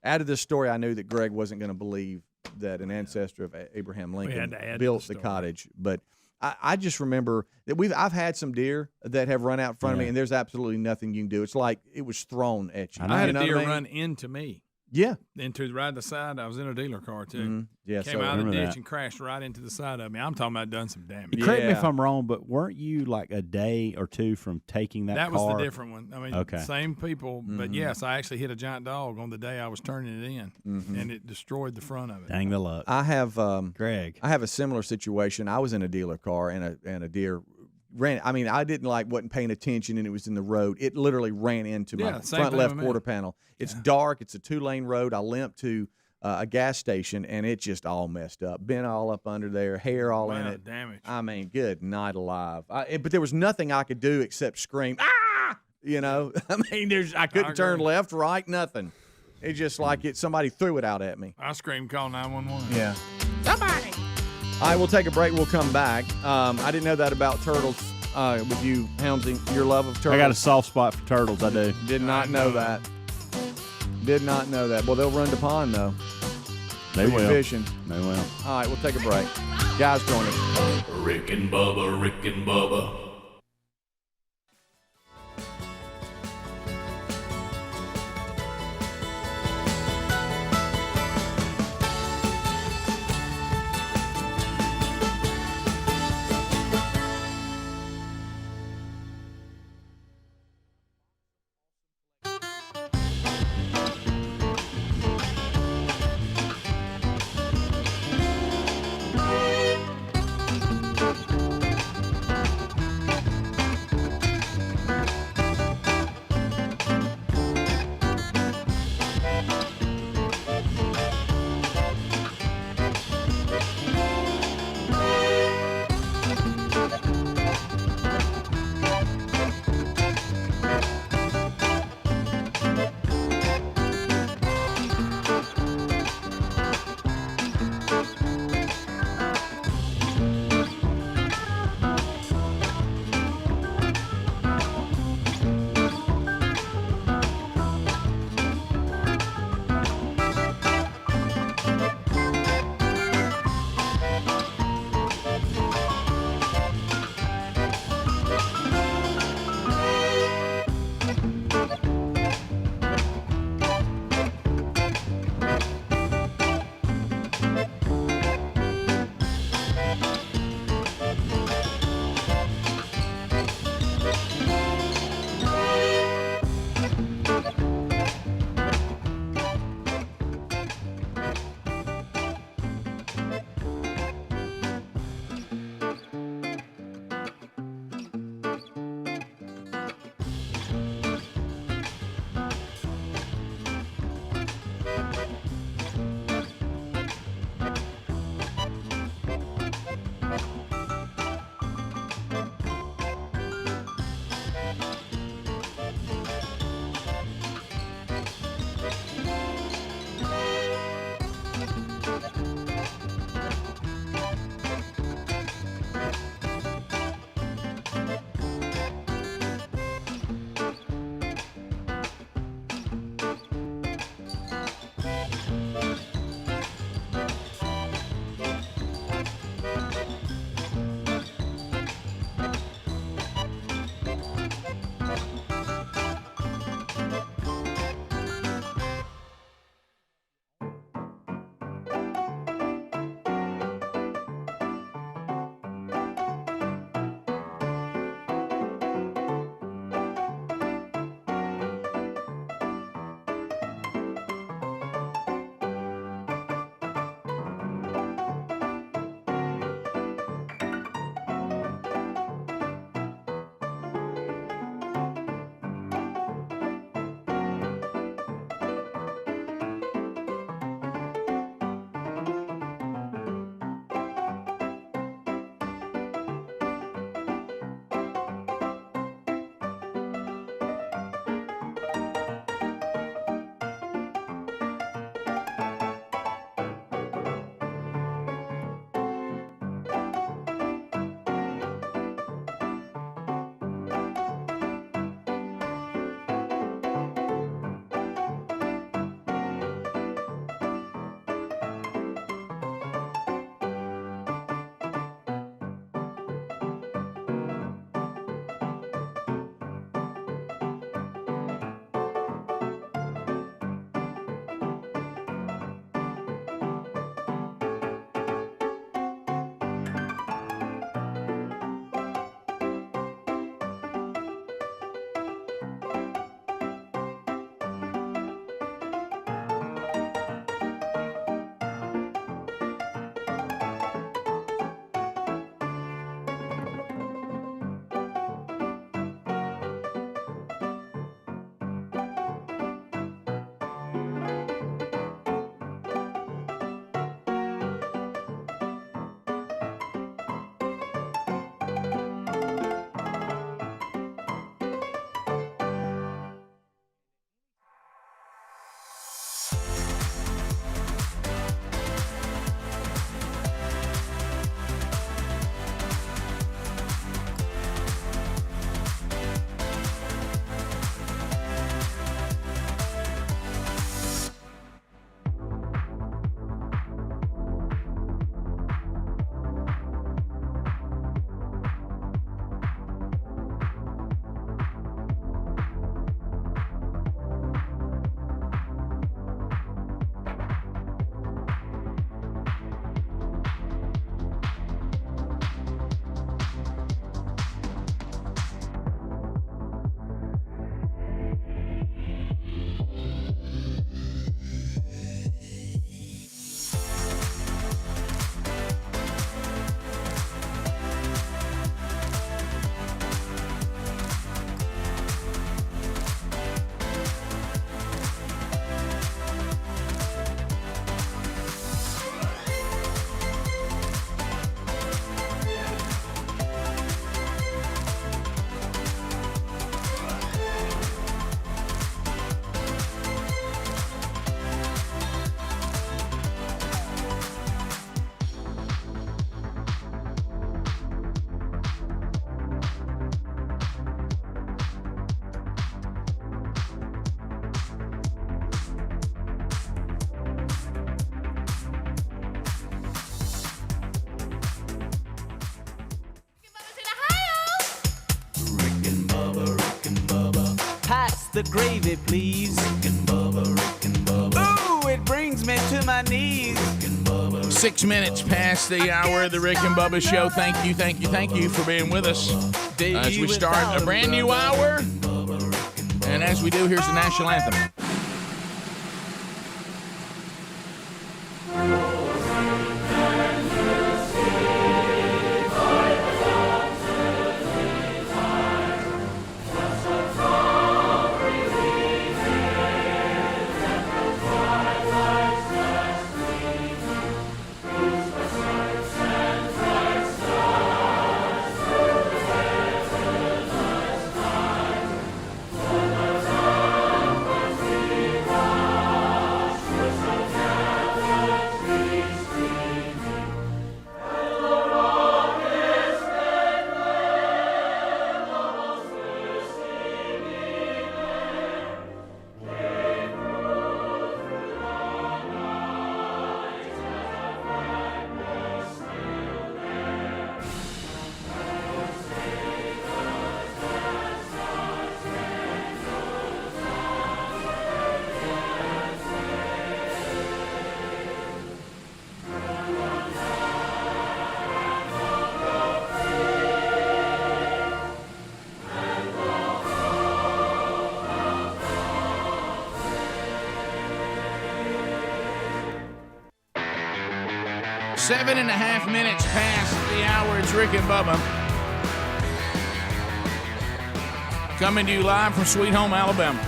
Out of this story, I knew that Greg wasn't going to believe that an ancestor of Abraham Lincoln built the cottage. But I just remember that I've had some deer that have run out in front of me, and there's absolutely nothing you can do. It's like it was thrown at you. I had a deer run into me. Yeah. Into the side. I was in a dealer car, too. Mm-hmm. Yeah, Came out of the ditch and crashed right into the side of me. I'm talking about done some damage. Correct me if I'm wrong, but weren't you like a day or two from taking that car? That was the different one. I mean, same people, but yes, I actually hit a giant dog on the day I was turning it in, and it destroyed the front of it. Dang the luck. I have Greg. I have a similar situation. I was in a dealer car, and a deer ran. I mean, I wasn't paying attention, and it was in the road. It literally ran into my front left quarter panel. It's dark. It's a 2-lane road. I limped to a gas station, and it just all messed up. Bent all up under there, hair all in it. Damage. I mean, good night alive. But there was nothing I could do except scream, ah! You know, I mean, I couldn't turn left, right, nothing. It's just like somebody threw it out at me. I screamed, call 911. Yeah. Somebody. All right, we'll take a break. We'll come back. I didn't know that about turtles with you, Helmsy, your love of turtles. I got a soft spot for turtles, I do. Did not know that. Did not know that. Well, they'll run to pond, though. They will. Fishing. They will. All right, we'll take a break. Guys, join us. Rick and Bubba, Rick and Bubba. the gravy, please. Rick and Bubba. Ooh, it brings me to my knees. 6 minutes past the hour of the Rick and Bubba Show. Thank you for being with us as we start a brand new hour. And as we do, here's the national anthem. Seven and a half minutes past the hour. It's Rick and Bubba. Coming to you live from Sweet Home, Alabama.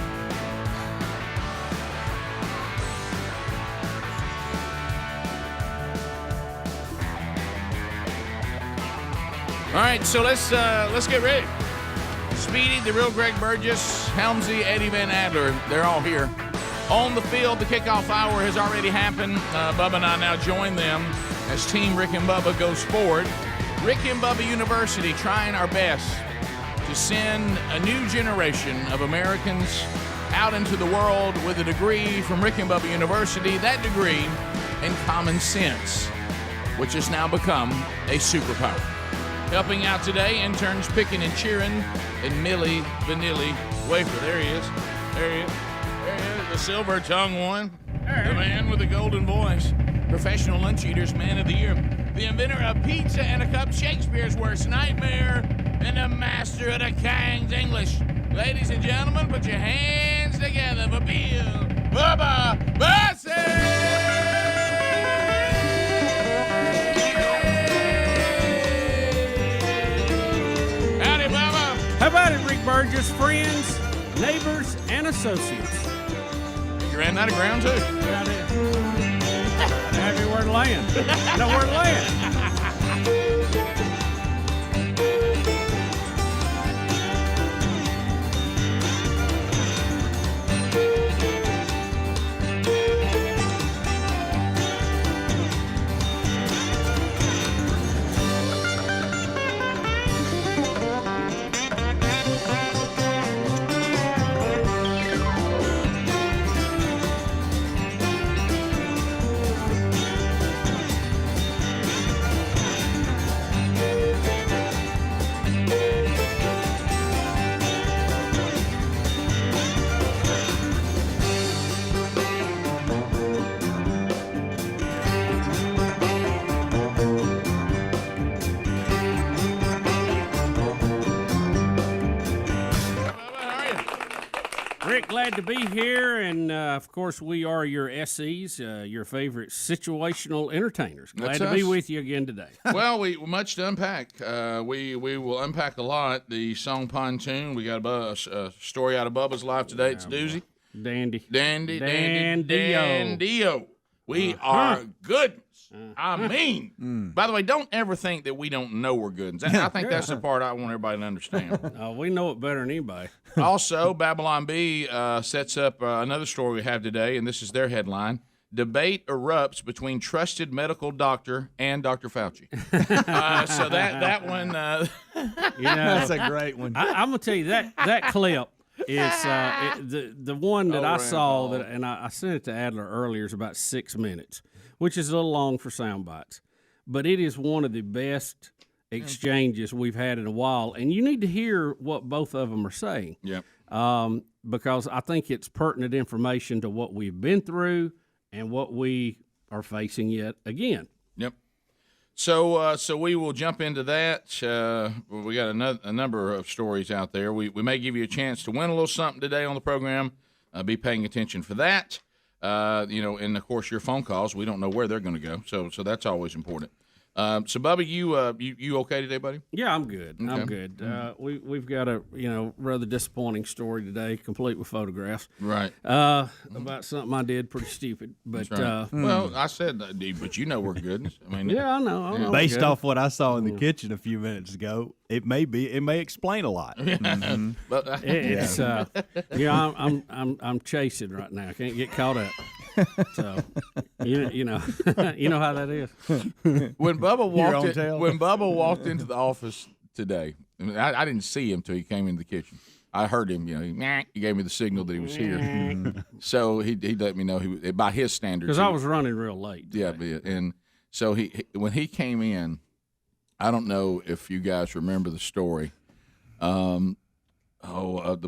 All right, so let's get ready. Speedy, the real Greg Burgess, Helmsy, Eddie Van Adler, they're all here. On the field, the kickoff hour has already happened. Bubba and I now join them as Team Rick and Bubba goes forward. Rick and Bubba University trying our best to send a new generation of Americans out into the world with a degree from Rick and Bubba University, that degree in common sense, which has now become a superpower. Helping out today, interns picking and cheering, and Millie Vanilli Wafer. There he is. There he is. There he is, the silver-tongued one, the man with the golden voice. Professional lunch eaters, man of the year, the inventor of pizza and a cup, Shakespeare's worst nightmare, and the master of the King's English. Ladies and gentlemen, put your hands together for Bill Bubba Bussey! Howdy, Bubba. How about it, Rick Burgess? Friends, neighbors, and associates. You ran out of ground, too? Got it. Everywhere to land. Nowhere to land. Glad to be here, and of course, we are your SEs, your favorite situational entertainers. Glad to be with you again today. Well, we much to unpack. We will unpack a lot. The song "Pontoon." We got a story out of Bubba's life today. It's a doozy. Dandy-o. We are good. I mean, by the way, don't ever think that we don't know we're good. I think that's the part I want everybody to understand. We know it better than anybody. Also, Babylon Bee sets up another story we have today, and this is their headline. Debate erupts between trusted medical doctor and Dr. Fauci. So that one... that's a great one. I'm going to tell you, that clip is the one that I saw, and I sent it to Adler earlier, is about 6 minutes, which is a little long for sound bites. But it is one of the best exchanges we've had in a while, and you need to hear what both of them are saying. Yep. because I think it's pertinent information to what we've been through and what we are facing yet again. Yep. So we will jump into that. We got a number of stories out there. We may give you a chance to win a little something today on the program. Be paying attention for that. And of course your phone calls. We don't know where they're going to go, so that's always important. So Bubba, you okay today, buddy? Yeah, I'm good. Okay. I'm good. We've got a rather disappointing story today, complete with photographs. Right. About something I did pretty stupid. But right. Well, I said that, but we're good. I mean, yeah, I know. Based off what I saw in the kitchen a few minutes ago, it may explain a lot. Mm-hmm. But it's I'm chasing right now. I can't get caught up. So you know how that is. When Bubba walked into the office today, I didn't see him till he came into the kitchen. I heard him. He gave me the signal that he was here. So he let me know by his standards. Because I was running real late today. Yeah, and so he when he came in, I don't know if you guys remember the story. The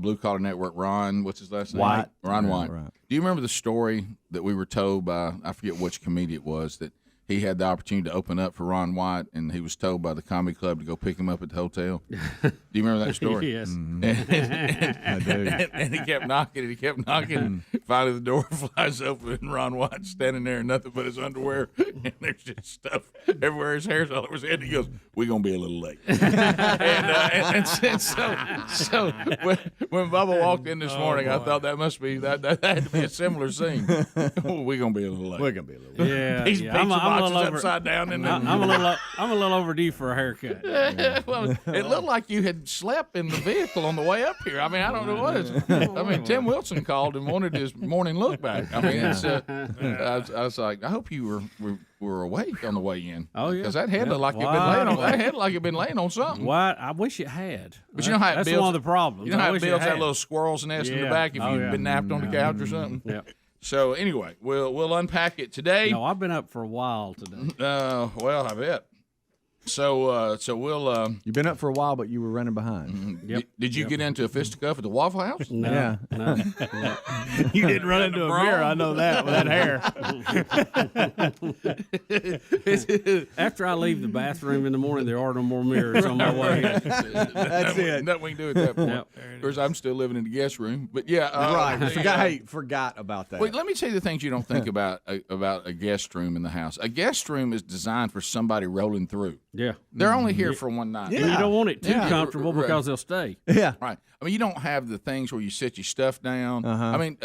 Blue Collar Network, Ron, what's his last name? White. Ron White. Right. Do you remember the story that we were told by, I forget which comedian it was, that he had the opportunity to open up for Ron White, and he was told by the comedy club to go pick him up at the hotel? Do you remember that story? Yes. I do. And he kept knocking, and finally the door flies open, and Ron White's standing there in nothing but his underwear, and there's just stuff everywhere. His hair's all over his head. He goes, "We're going to be a little late." So when Bubba walked in this morning, I thought that had to be a similar scene. We're going to be a little late. We're gonna be a little late. Yeah, These yeah. pizza boxes upside down in there. I'm a little overdue for a haircut. Well, it looked like you had slept in the vehicle on the way up here. I mean, I don't know what it's. I mean, Tim Wilson called and wanted his morning look back. I mean, it's. I was like, I hope you were awake on the way in. Oh yeah, because that head looked like you'd been laying on. That head like you'd been laying on something. What? I wish it had. But you know how it that's builds, one of the problems. You know how it builds that had. little squirrel's nest in the back if you've been napped on the couch or something. Yeah. So anyway, we'll unpack it today. No, I've been up for a while today. Well, I bet. So we'll. You've been up for a while, but you were running behind. Yep. Did you get into a fisticuff at the Waffle House? No, Yeah. no. You didn't run into a mirror. I know that with that hair. After I leave the bathroom in the morning, there are no more mirrors on my way. That's it. Nothing we can do at that point. Yep. Of course, I'm still living in the guest room, but yeah, Right. Forgot about that. Wait, let me tell you the things you don't think about a guest room in the house. A guest room is designed for somebody rolling through. Yeah. They're only here for one night. Yeah. You don't want it too comfortable Right. because they'll stay. Yeah. Right. I mean, you don't have the things where you sit your stuff down. I mean,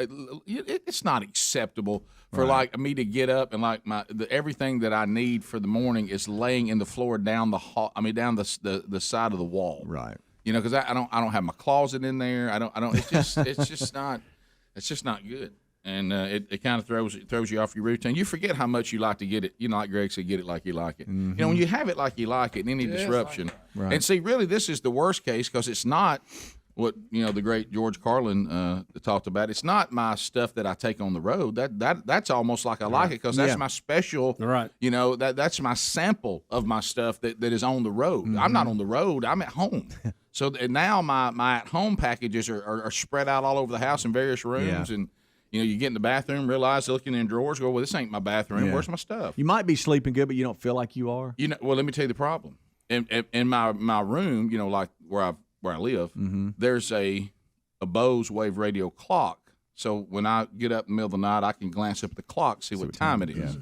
it's not acceptable for like me to get up and like everything that I need for the morning is laying in the floor down the hall. I mean, down the side of the wall. Right. You know, because I don't have my closet in there. I don't. It's just not good. And it kind of throws you off your routine. You forget how much you like to get it. You know, like Greg said, get it like you like it. Mm-hmm. You know, when you have it like you like it, and any disruption. Right. And see, really, this is the worst case because it's not what the great George Carlin talked about. It's not my stuff that I take on the road. That's almost like I like it because that's my special. Right. You know, that's my sample of my stuff that is on the road. Mm-hmm. I'm not on the road. I'm at home. So now my at home packages are spread out all over the house in various rooms and. You get in the bathroom, realize, looking in drawers, go, well, this ain't my bathroom. Yeah. Where's my stuff? You might be sleeping good, but you don't feel like you are. Well, let me tell you the problem. In my room, like where I live, there's a Bose wave radio clock. So when I get up in the middle of the night, I can glance up at the clock, see what time it is. Yeah.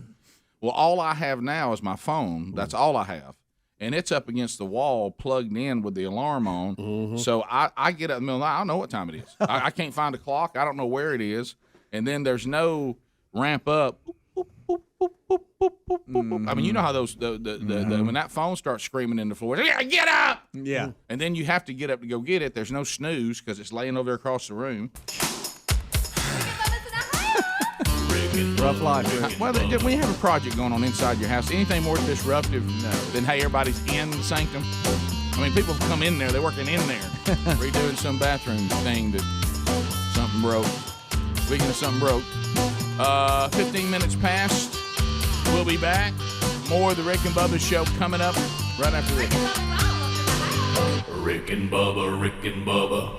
Well, all I have now is my phone. That's all I have. And it's up against the wall, plugged in with the alarm on. Mm-hmm. So I get up in the middle of the night. I don't know what time it is. I can't find the clock. I don't know where it is. And then there's no ramp up. Boop, boop, boop, boop, boop, boop, boop. I mean, you know how those when that phone starts screaming in the floor, yeah, get up! Yeah. And then you have to get up to go get it. There's no snooze because it's laying over there across the room. Rough life. Well, when you have a project going on inside your house, anything more disruptive than, hey, everybody's in the sanctum? I mean, people come in there, they're working in there, redoing some bathroom thing that something broke. Speaking of something broke, 15 minutes past. We'll be back. More of the Rick and Bubba show coming up right after this. Rick and Bubba, Rick and Bubba.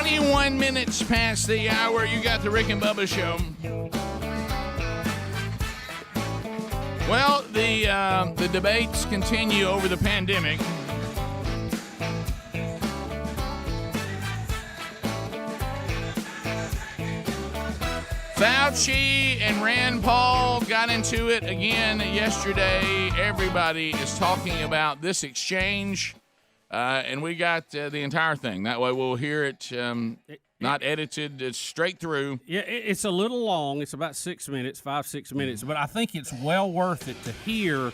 21 minutes past the hour. You got the Rick and Bubba Show. Well, the debates continue over the pandemic. Fauci and Rand Paul got into it again yesterday. Everybody is talking about this exchange, and we got the entire thing. That way we'll hear it not edited, it's straight through. Yeah, it's a little long. It's about 6 minutes, 5-6 minutes, but I think it's well worth it to hear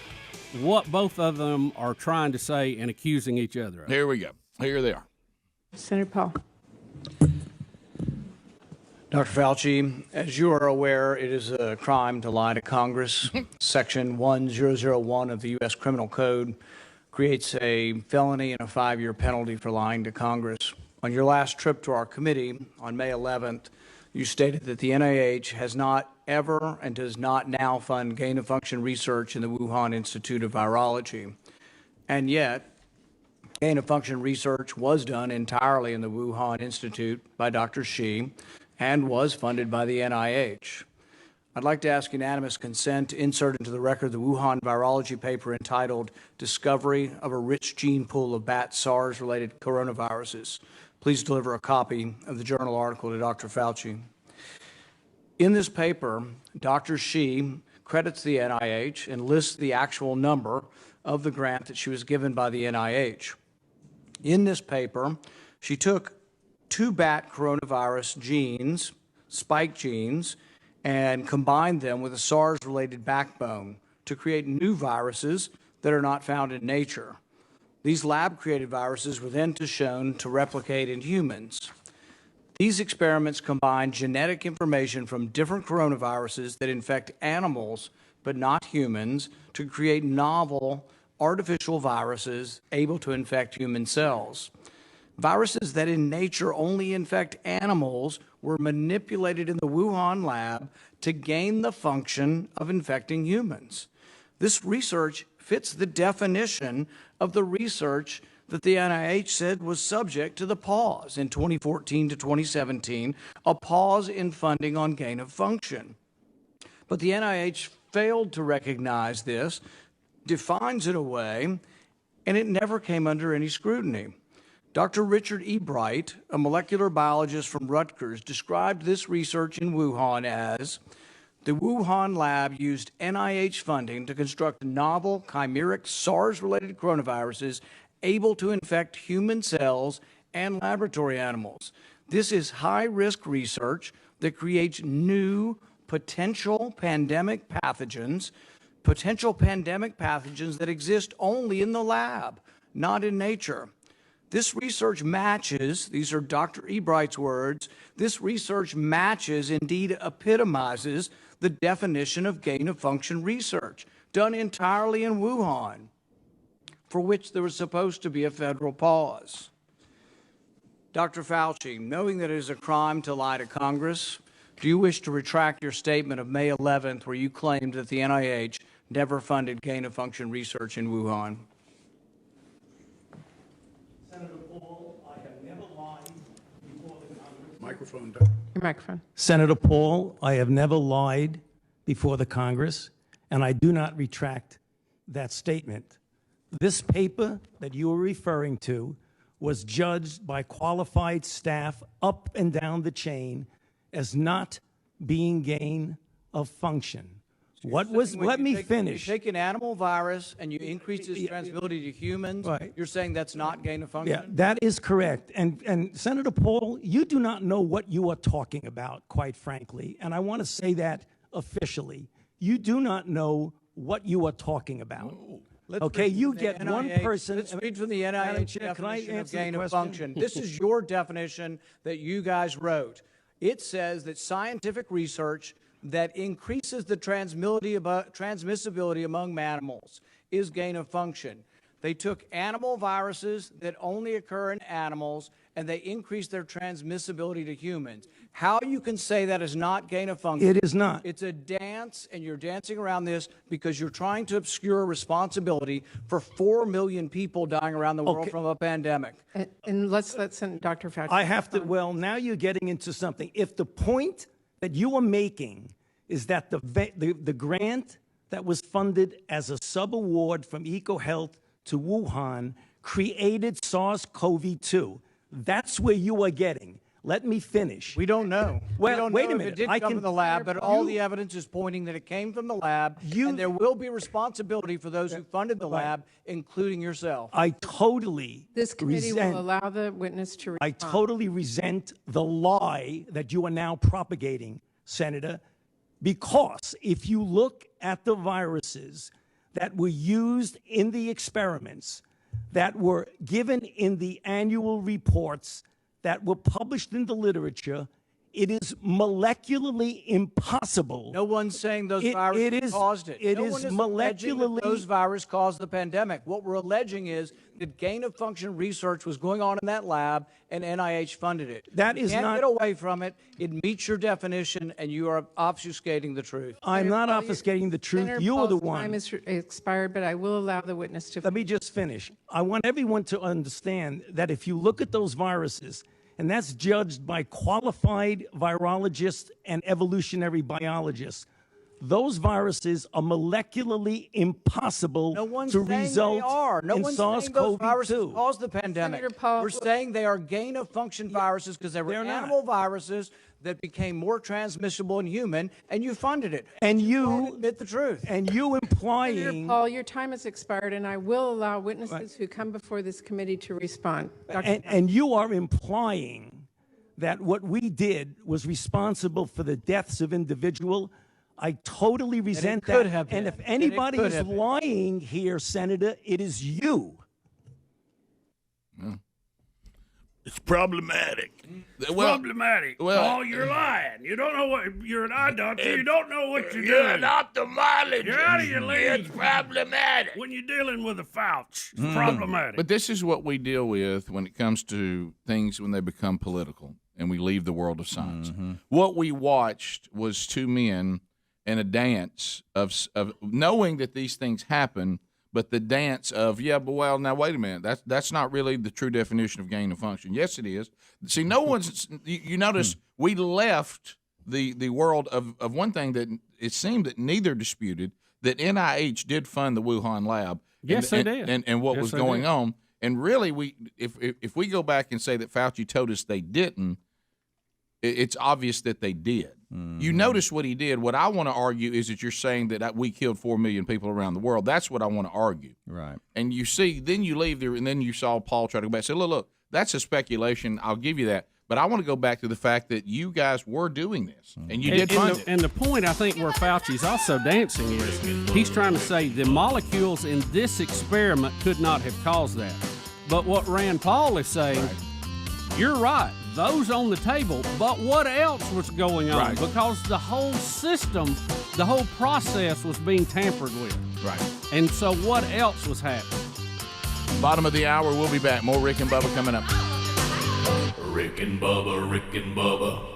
what both of them are trying to say and accusing each other of. Here we go. Here they are. Senator Paul. Dr. Fauci, as you are aware, it is a crime to lie to Congress. Section 1001 of the U.S. Criminal Code creates a felony and a 5-year penalty for lying to Congress. On your last trip to our committee on May 11th, you stated that the NIH has not ever and does not now fund gain-of-function research in the Wuhan Institute of Virology. And yet, gain-of-function research was done entirely in the Wuhan Institute by Dr. Shi, and was funded by the NIH. I'd like to ask unanimous consent to insert into the record the Wuhan virology paper entitled Discovery of a Rich Gene Pool of Bat SARS-Related Coronaviruses. Please deliver a copy of the journal article to Dr. Fauci. In this paper, Dr. Shi credits the NIH and lists the actual number of the grant that she was given by the NIH. In this paper, she took 2 bat coronavirus genes, spike genes, and combined them with a SARS-related backbone to create new viruses that are not found in nature. These lab-created viruses were then shown to replicate in humans. These experiments combine genetic information from different coronaviruses that infect animals but not humans to create novel artificial viruses able to infect human cells. Viruses that in nature only infect animals were manipulated in the Wuhan lab to gain the function of infecting humans. This research fits the definition of the research that the NIH said was subject to the pause in 2014 to 2017, a pause in funding on gain of function. But the NIH failed to recognize this, defines it away, and it never came under any scrutiny. Dr. Richard E. Bright, a molecular biologist from Rutgers, described this research in Wuhan as the Wuhan lab used NIH funding to construct novel chimeric SARS-related coronaviruses able to infect human cells and laboratory animals. This is high-risk research that creates new potential pandemic pathogens that exist only in the lab, not in nature. This research matches, these are Dr. E. Bright's words, this research matches, indeed epitomizes, the definition of gain-of-function research done entirely in Wuhan, for which there was supposed to be a federal pause. Dr. Fauci, knowing that it is a crime to lie to Congress, do you wish to retract your statement of May 11th where you claimed that the NIH never funded gain-of-function research in Wuhan? Senator Paul, I have never lied before the Congress. Microphone, Doug. Your microphone. Senator Paul, I have never lied before the Congress, and I do not retract that statement. This paper that you are referring to was judged by qualified staff up and down the chain as not being gain of function. What was, let me finish. You take an animal virus and you increase its transmissibility to humans, right. You're saying that's not gain of function? Yeah, that is correct. And Senator Paul, you do not know what you are talking about, quite frankly. And I want to say that officially. You do not know what you are talking about. Okay, you get one person. Let's read from the NIH definition of gain of function. This is your definition that you guys wrote. It says that scientific research that increases the transmissibility among mammals is gain of function. They took animal viruses that only occur in animals, and they increased their transmissibility to humans. How you can say that is not gain of function? It is not. It's a dance, and you're dancing around this because you're trying to obscure responsibility for 4 million people dying around the world from a pandemic. And let's let Dr. Fauci. I have to, well, now you're getting into something. If the point that you are making is that the grant that was funded as a sub-award from EcoHealth to Wuhan created SARS-CoV-2, that's where you are getting. Let me finish. We don't know. Well, we don't wait know a minute. If it did come from the lab, but all the evidence is pointing that it came from the lab, and there will be responsibility for those who funded the lab, including yourself. I totally This committee will allow the witness to respond. I totally resent the lie that you are now propagating, Senator, because if you look at the viruses that were used in the experiments, that were given in the annual reports, that were published in the literature, it is molecularly impossible. No one's saying those viruses caused it. It No is one is alleging that molecularly. those viruses caused the pandemic. What we're alleging is that gain-of-function research was going on in that lab, and NIH funded it. That is you can't not- get away from it. It meets your definition, and you are obfuscating the truth. I'm not obfuscating the truth. Senator You are the Paul's one. time is expired, but I will allow the witness to. Let me just finish. I want everyone to understand that if you look at those viruses, and that's judged by qualified virologists and evolutionary biologists, those viruses are molecularly impossible No one's to saying result they are. No in one's saying those viruses SARS-CoV-2. caused the pandemic. Senator Paul, We're saying they are gain-of-function viruses because they were They're not. animal viruses that became more transmissible in human, and you funded it. And won't you admit the truth. and you Senator implying Paul, your time has expired, and I will allow witnesses who come before this committee to respond. Dr. and you are implying that what we did was responsible for the deaths of individual. I totally resent that. could have And been. if And it anybody could is have been. lying here, Senator, it is you. It's problematic. Problematic. Well, you're lying. You don't know what you're an eye doctor. You don't know what you're doing. an ophthalmologist. You're out of your league. It's problematic. When you're dealing with a Fauci, it's problematic. But this is what we deal with when it comes to things when they become political and we leave the world of science. What we watched was two men in a dance of knowing that these things happen, but the dance of, yeah, but well, now wait a minute, that's not really the true definition of gain of function. Yes, it is. See, no one's. You notice we left the world of one thing that it seemed that neither disputed, that NIH did fund the Wuhan lab. Yes, they did. And what Yes, was they going did. on. And really, if we go back and say that Fauci told us they didn't, it's obvious that they did. You notice what he did. What I want to argue is that you're saying that we killed 4 million people around the world. That's what I want to argue. Right. And you see, then you leave there, and then you saw Paul try to go back and say, look, that's a speculation. I'll give you that. But I want to go back to the fact that you guys were doing this, and you did fund it. And the point I think where Fauci's also dancing is he's trying to say the molecules in this experiment could not have caused that. But what Rand Paul is saying, you're right, those on the table, but what else was going on? Right. Because the whole system, the whole process was being tampered with. Right. And so what else was happening? Bottom of the hour, we'll be back. More Rick and Bubba coming up. Rick and Bubba, Rick and Bubba.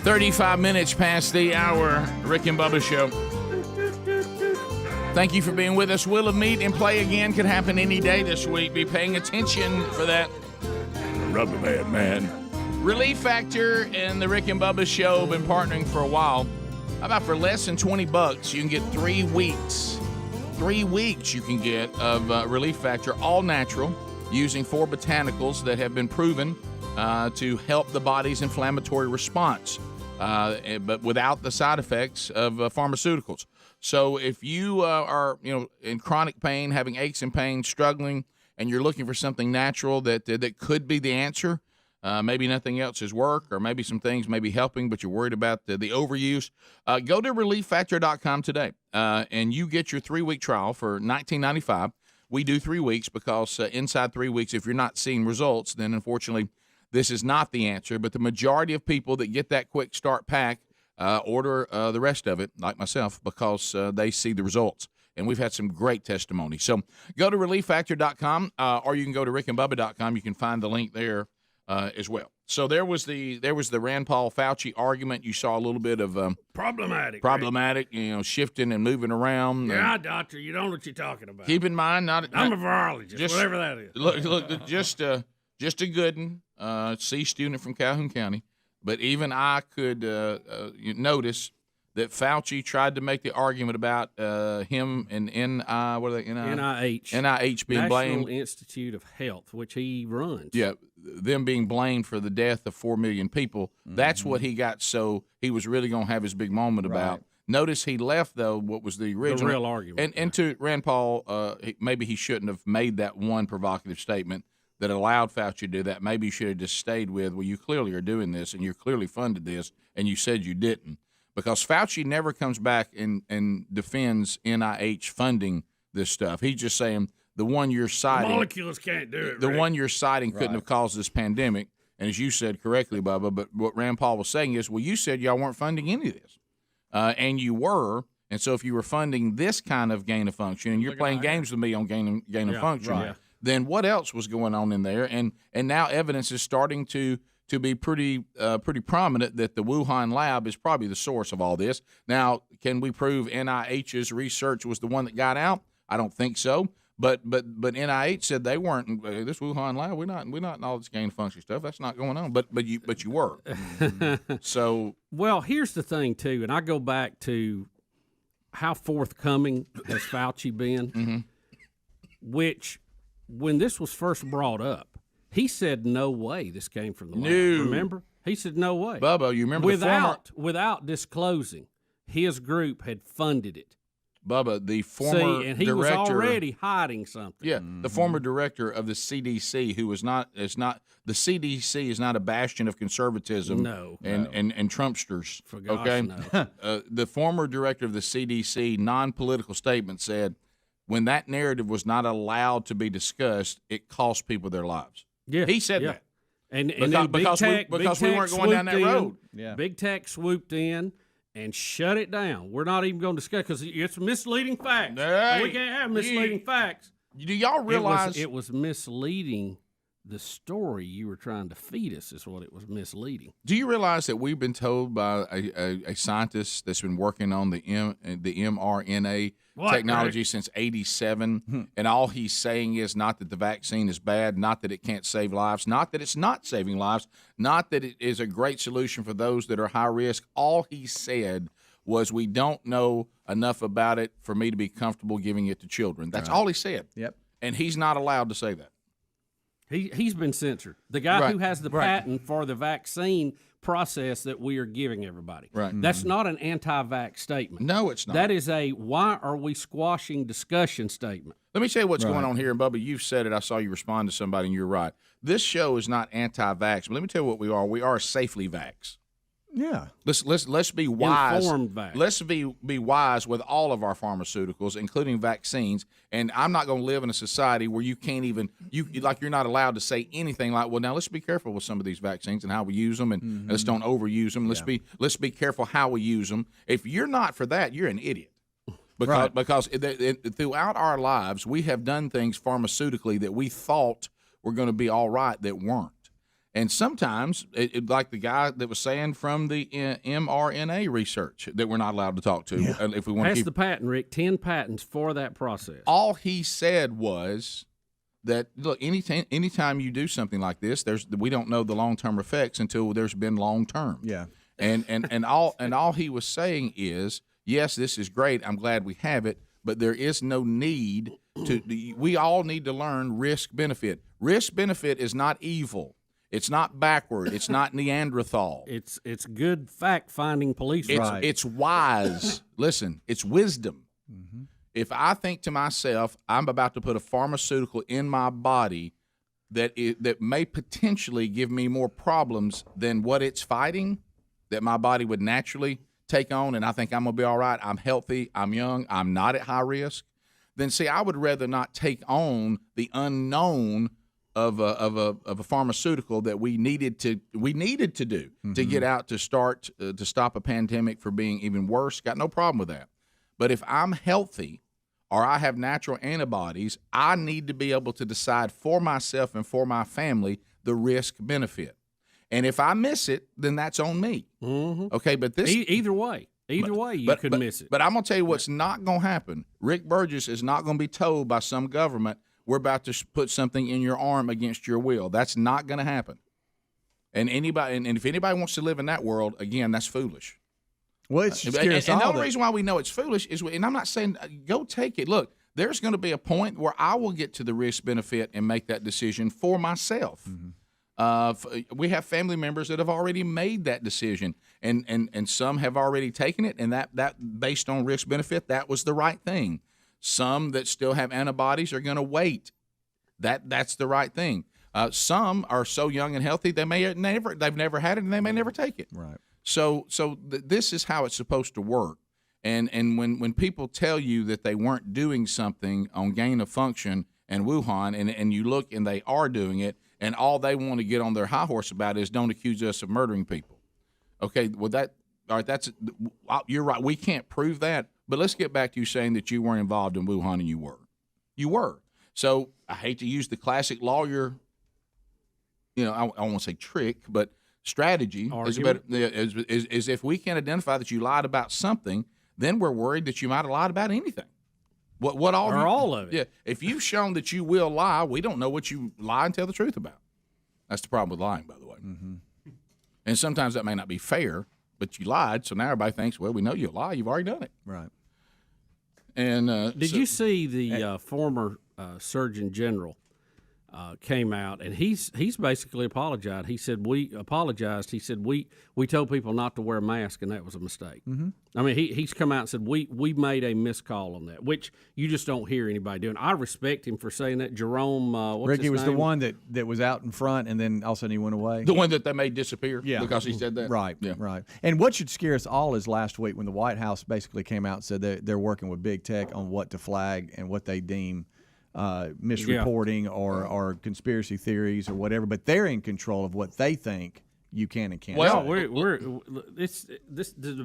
35 minutes past the hour, Rick and Bubba Show. Thank you for being with us. Will of Meat and Play Again could happen any day this week. Be paying attention for that. Rubber Band Man. Relief Factor and the Rick and Bubba Show have been partnering for a while. How about for less than $20, you can get 3 weeks. 3 weeks you can get of Relief Factor, all natural, using 4 botanicals that have been proven to help the body's inflammatory response, but without the side effects of pharmaceuticals. So if you are in chronic pain, having aches and pains, struggling, and you're looking for something natural that could be the answer, maybe nothing else has worked, or maybe some things may be helping, but you're worried about the overuse, go to ReliefFactor.com today, and you get your 3-week trial for $19.95. We do 3 weeks because inside 3 weeks, if you're not seeing results, then unfortunately this is not the answer. But the majority of people that get that quick start pack order the rest of it, like myself, because they see the results. And we've had some great testimony. So go to ReliefFactor.com, or you can go to RickandBubba.com. You can find the link there as well. So there was the Rand Paul Fauci argument. You saw a little bit of problematic, shifting and moving around. Yeah, doctor, you don't know what you're talking about. Keep in mind, I'm a virologist, whatever that is. Look, just a good one, C student from Calhoun County. But even I could notice that Fauci tried to make the argument about him and NIH being blamed. National Institute of Health, which he runs. Yeah, them being blamed for the death of 4 million people. Mm-hmm. That's what he got. So he was really going to have his big moment about. Right. Notice he left, though, what was the original. The real argument. And to Rand Paul, maybe he shouldn't have made that one provocative statement that allowed Fauci to do that. Maybe you should have just stayed with, well, you clearly are doing this, and you clearly funded this, and you said you didn't. Because Fauci never comes back and defends NIH funding this stuff. He's just saying the one you're citing. The molecules can't do it. The one you're citing couldn't have caused this pandemic. And as you said correctly, Bubba, but what Rand Paul was saying is, well, you said y'all weren't funding any of this. And you were. And so if you were funding this kind of gain of function, and you're playing games with me on gain of function, then what else was going on in there? And now evidence is starting to be pretty prominent that the Wuhan lab is probably the source of all this. Now, can we prove NIH's research was the one that got out? I don't think so. But NIH said they weren't this Wuhan lab. We're not in all this gain of function stuff. That's not going on. But you were. So well, here's the thing too, and I go back to how forthcoming has Fauci been, which when this was first brought up, he said, "No way, this came from the lab." No. Remember? He said, "No way." Bubba, you remember without disclosing, his group had funded it. Bubba, the former and he director, was already hiding something. Yeah, the former director of the CDC, who is not the CDC is not a bastion of conservatism. And Trumpsters. For gosh, no. The former director of the CDC, non-political statement said, when that narrative was not allowed to be discussed, it cost people their lives. Yeah, he said that, and because we weren't going down that road. Yeah, Big Tech swooped in and shut it down. We're not even going to discuss because it's misleading facts. Hey, we can't have misleading facts. Do y'all realize it was misleading? The story you were trying to feed us is what it was misleading. Do you realize that we've been told by a scientist that's been working on the mRNA technology since '87, and all he's saying is not that the vaccine is bad, not that it can't save lives, not that it's not saving lives, not that it is a great solution for those that are high risk. All he said was we don't know enough about it for me to be comfortable giving it to children. That's all he said. Yep. And he's not allowed to say that. He's been censored. The guy who has the patent for the vaccine process that we are giving everybody. Right. That's not an anti-vax statement. No, it's not. That is a why are we squashing discussion statement. Let me tell you what's going on here. And, Bubba, you've said it. I saw you respond to somebody, and you're right. This show is not anti-vax, but let me tell you what we are. We are safely vax. Yeah. Let's be wise. Informed vax. Let's be wise with all of our pharmaceuticals, including vaccines. And I'm not going to live in a society where you can't even you're not allowed to say anything like, well, now let's be careful with some of these vaccines and how we use them, and let's don't overuse them. Let's be careful how we use them. If you're not for that, you're an idiot. Because throughout our lives, we have done things pharmaceutically that we thought were going to be all right that weren't. And sometimes, like the guy that was saying from the mRNA research that we're not allowed to talk to, if we want to Pass keep the patent, Rick. 10 patents for that process. All he said was that, look, anytime you do something like this, we don't know the long-term effects until there's been long-term. Yeah. And all he was saying is, yes, this is great. I'm glad we have it, but there is no need to. We all need to learn risk benefit. Risk benefit is not evil. It's not backward. It's not Neanderthal. It's good fact-finding police. It's wise. Listen, it's wisdom. Mm-hmm. If I think to myself, I'm about to put a pharmaceutical in my body that may potentially give me more problems than what it's fighting, that my body would naturally take on, and I think I'm going to be all right, I'm healthy, I'm young, I'm not at high risk, then see, I would rather not take on the unknown of a pharmaceutical that we needed to do mm-hmm. to get out to start to stop a pandemic from being even worse. Got no problem with that. But if I'm healthy or I have natural antibodies, I need to be able to decide for myself and for my family the risk benefit. And if I miss it, then that's on me. Mm-hmm. Okay, but this either way you could miss it. But I'm gonna tell you what's not gonna happen. Rick Burgess is not gonna be told by some government, we're about to put something in your arm against your will. That's not going to happen. And if anybody wants to live in that world, again, that's foolish. Well, it's and the only reason why we know it's foolish is, and I'm not saying go take it. Look, there's going to be a point where I will get to the risk benefit and make that decision for myself. Mm-hmm. We have family members that have already made that decision, and some have already taken it, and that based on risk benefit, that was the right thing. Some that still have antibodies are going to wait. That's the right thing. Some are so young and healthy they've never had it and they may never take it. Right. So this is how it's supposed to work. And when people tell you that they weren't doing something on gain of function and Wuhan, and you look and they are doing it, and all they want to get on their high horse about is don't accuse us of murdering people. Okay, well you're right. We can't prove that. But let's get back to you saying that you weren't involved in Wuhan, and you were. You were. So I hate to use the classic lawyer, I won't say trick, but strategy is if we can identify that you lied about something, then we're worried that you might have lied about anything. All of it. Yeah. If you've shown that you will lie, we don't know what you lie and tell the truth about. That's the problem with lying, by the way. Mm-hmm. And sometimes that may not be fair, but you lied, so now everybody thinks, well, we know you lie. You've already done it. Right. And did you see the former Surgeon General came out, and he's basically apologized. He said we apologized. He said we told people not to wear a mask, and that was a mistake. Mm-hmm. I mean, he's come out and said we made a miscall on that, which you just don't hear anybody doing. I respect him for saying that. Jerome, Ricky was the one that was out in front, and then all of a sudden he went away. The one that they made disappear, because he said that. Right, yeah. Right. And what should scare us all is last week when the White House basically came out and said they're working with big tech on what to flag and what they deem misreporting or conspiracy theories or whatever, but they're in control of what they think you can and can't. Well, the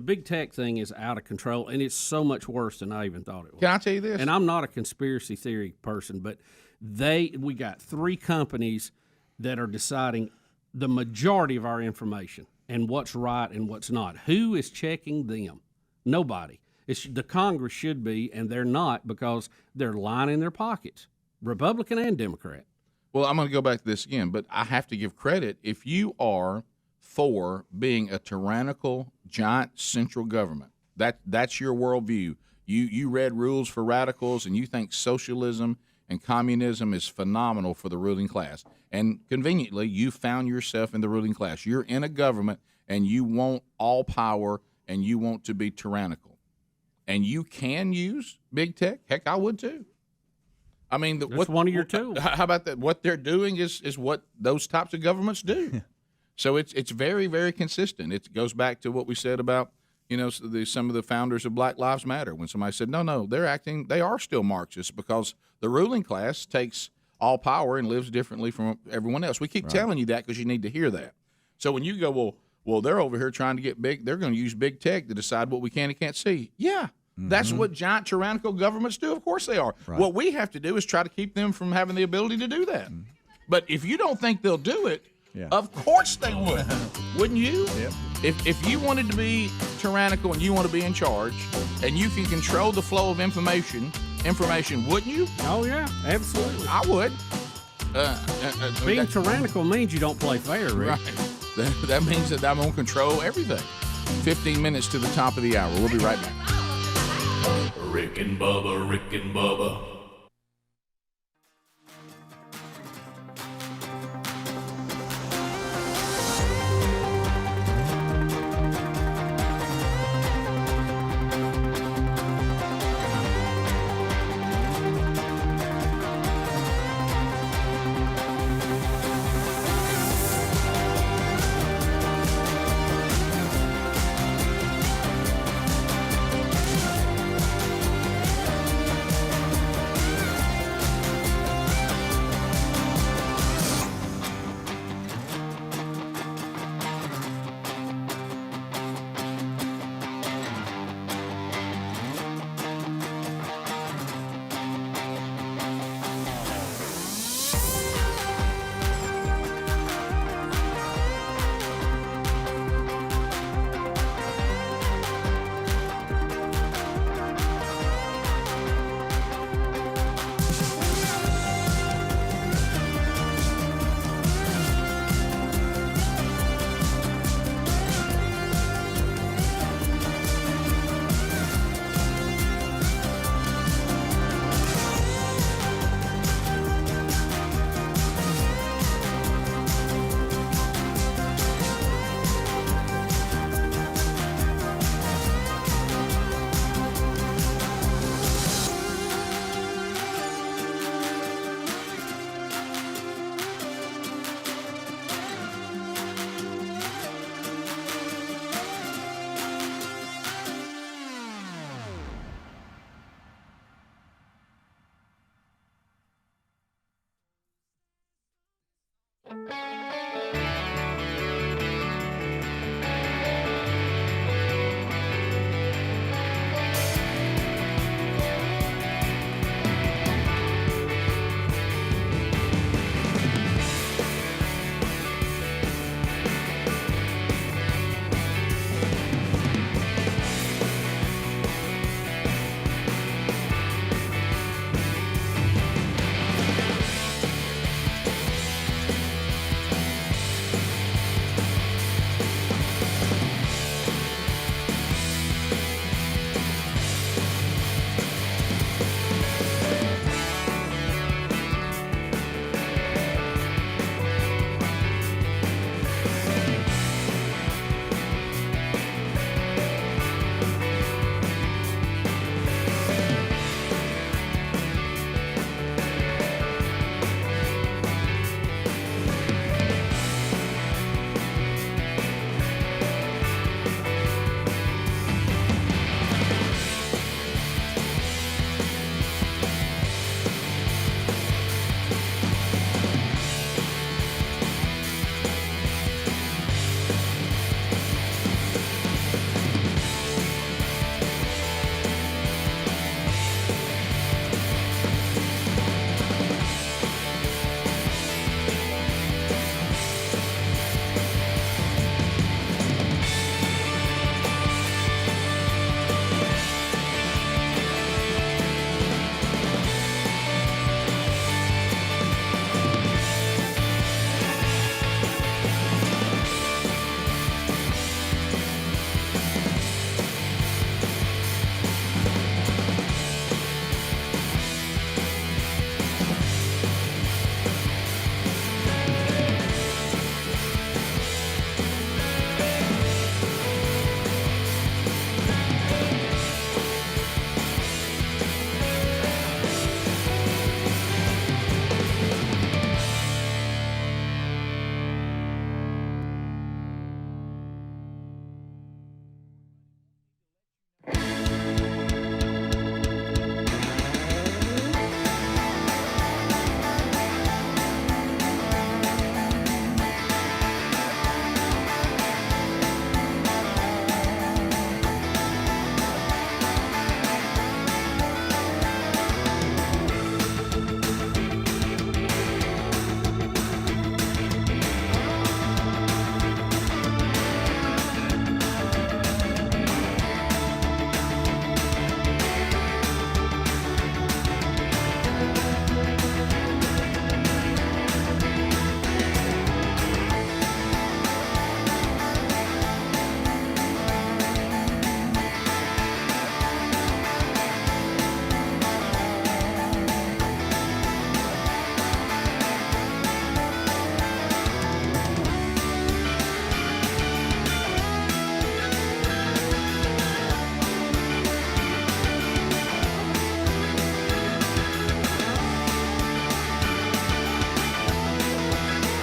big tech thing is out of control, and it's so much worse than I even thought it was. Can I tell you this? And I'm not a conspiracy theory person, but we got 3 companies that are deciding the majority of our information and what's right and what's not. Who is checking them? Nobody. The Congress should be, and they're not because they're lining their pockets, Republican and Democrat. Well, I'm going to go back to this again, but I have to give credit. If you are for being a tyrannical, giant central government, that's your worldview. You read Rules for Radicals, and you think socialism and communism is phenomenal for the ruling class. And conveniently, you found yourself in the ruling class. You're in a government, and you want all power, and you want to be tyrannical. And you can use big tech. Heck, I would too. I mean, that's one of your tools. How about that? What they're doing is what those types of governments do. So it's very, very consistent. It goes back to what we said about some of the founders of Black Lives Matter. When somebody said, no, they are still Marxists because the ruling class takes all power and lives differently from everyone else. We keep telling you that because you need to hear that. So when you go, well, they're over here trying to get big. They're going to use big tech to decide what we can and can't see. Yeah, that's what giant tyrannical governments do. Of course they are. Right. What we have to do is try to keep them from having the ability to do that. But if you don't think they'll do it, Yeah. Of course they would. Wouldn't you? Yep. If you wanted to be tyrannical and you want to be in charge and you can control the flow of information, wouldn't you? Oh, yeah, absolutely. I would. Being tyrannical means you don't play fair, Rick. Right. That means that I'm going to control everything. 15 minutes to the top of the hour. We'll be right back. Rick and Bubba, Rick and Bubba.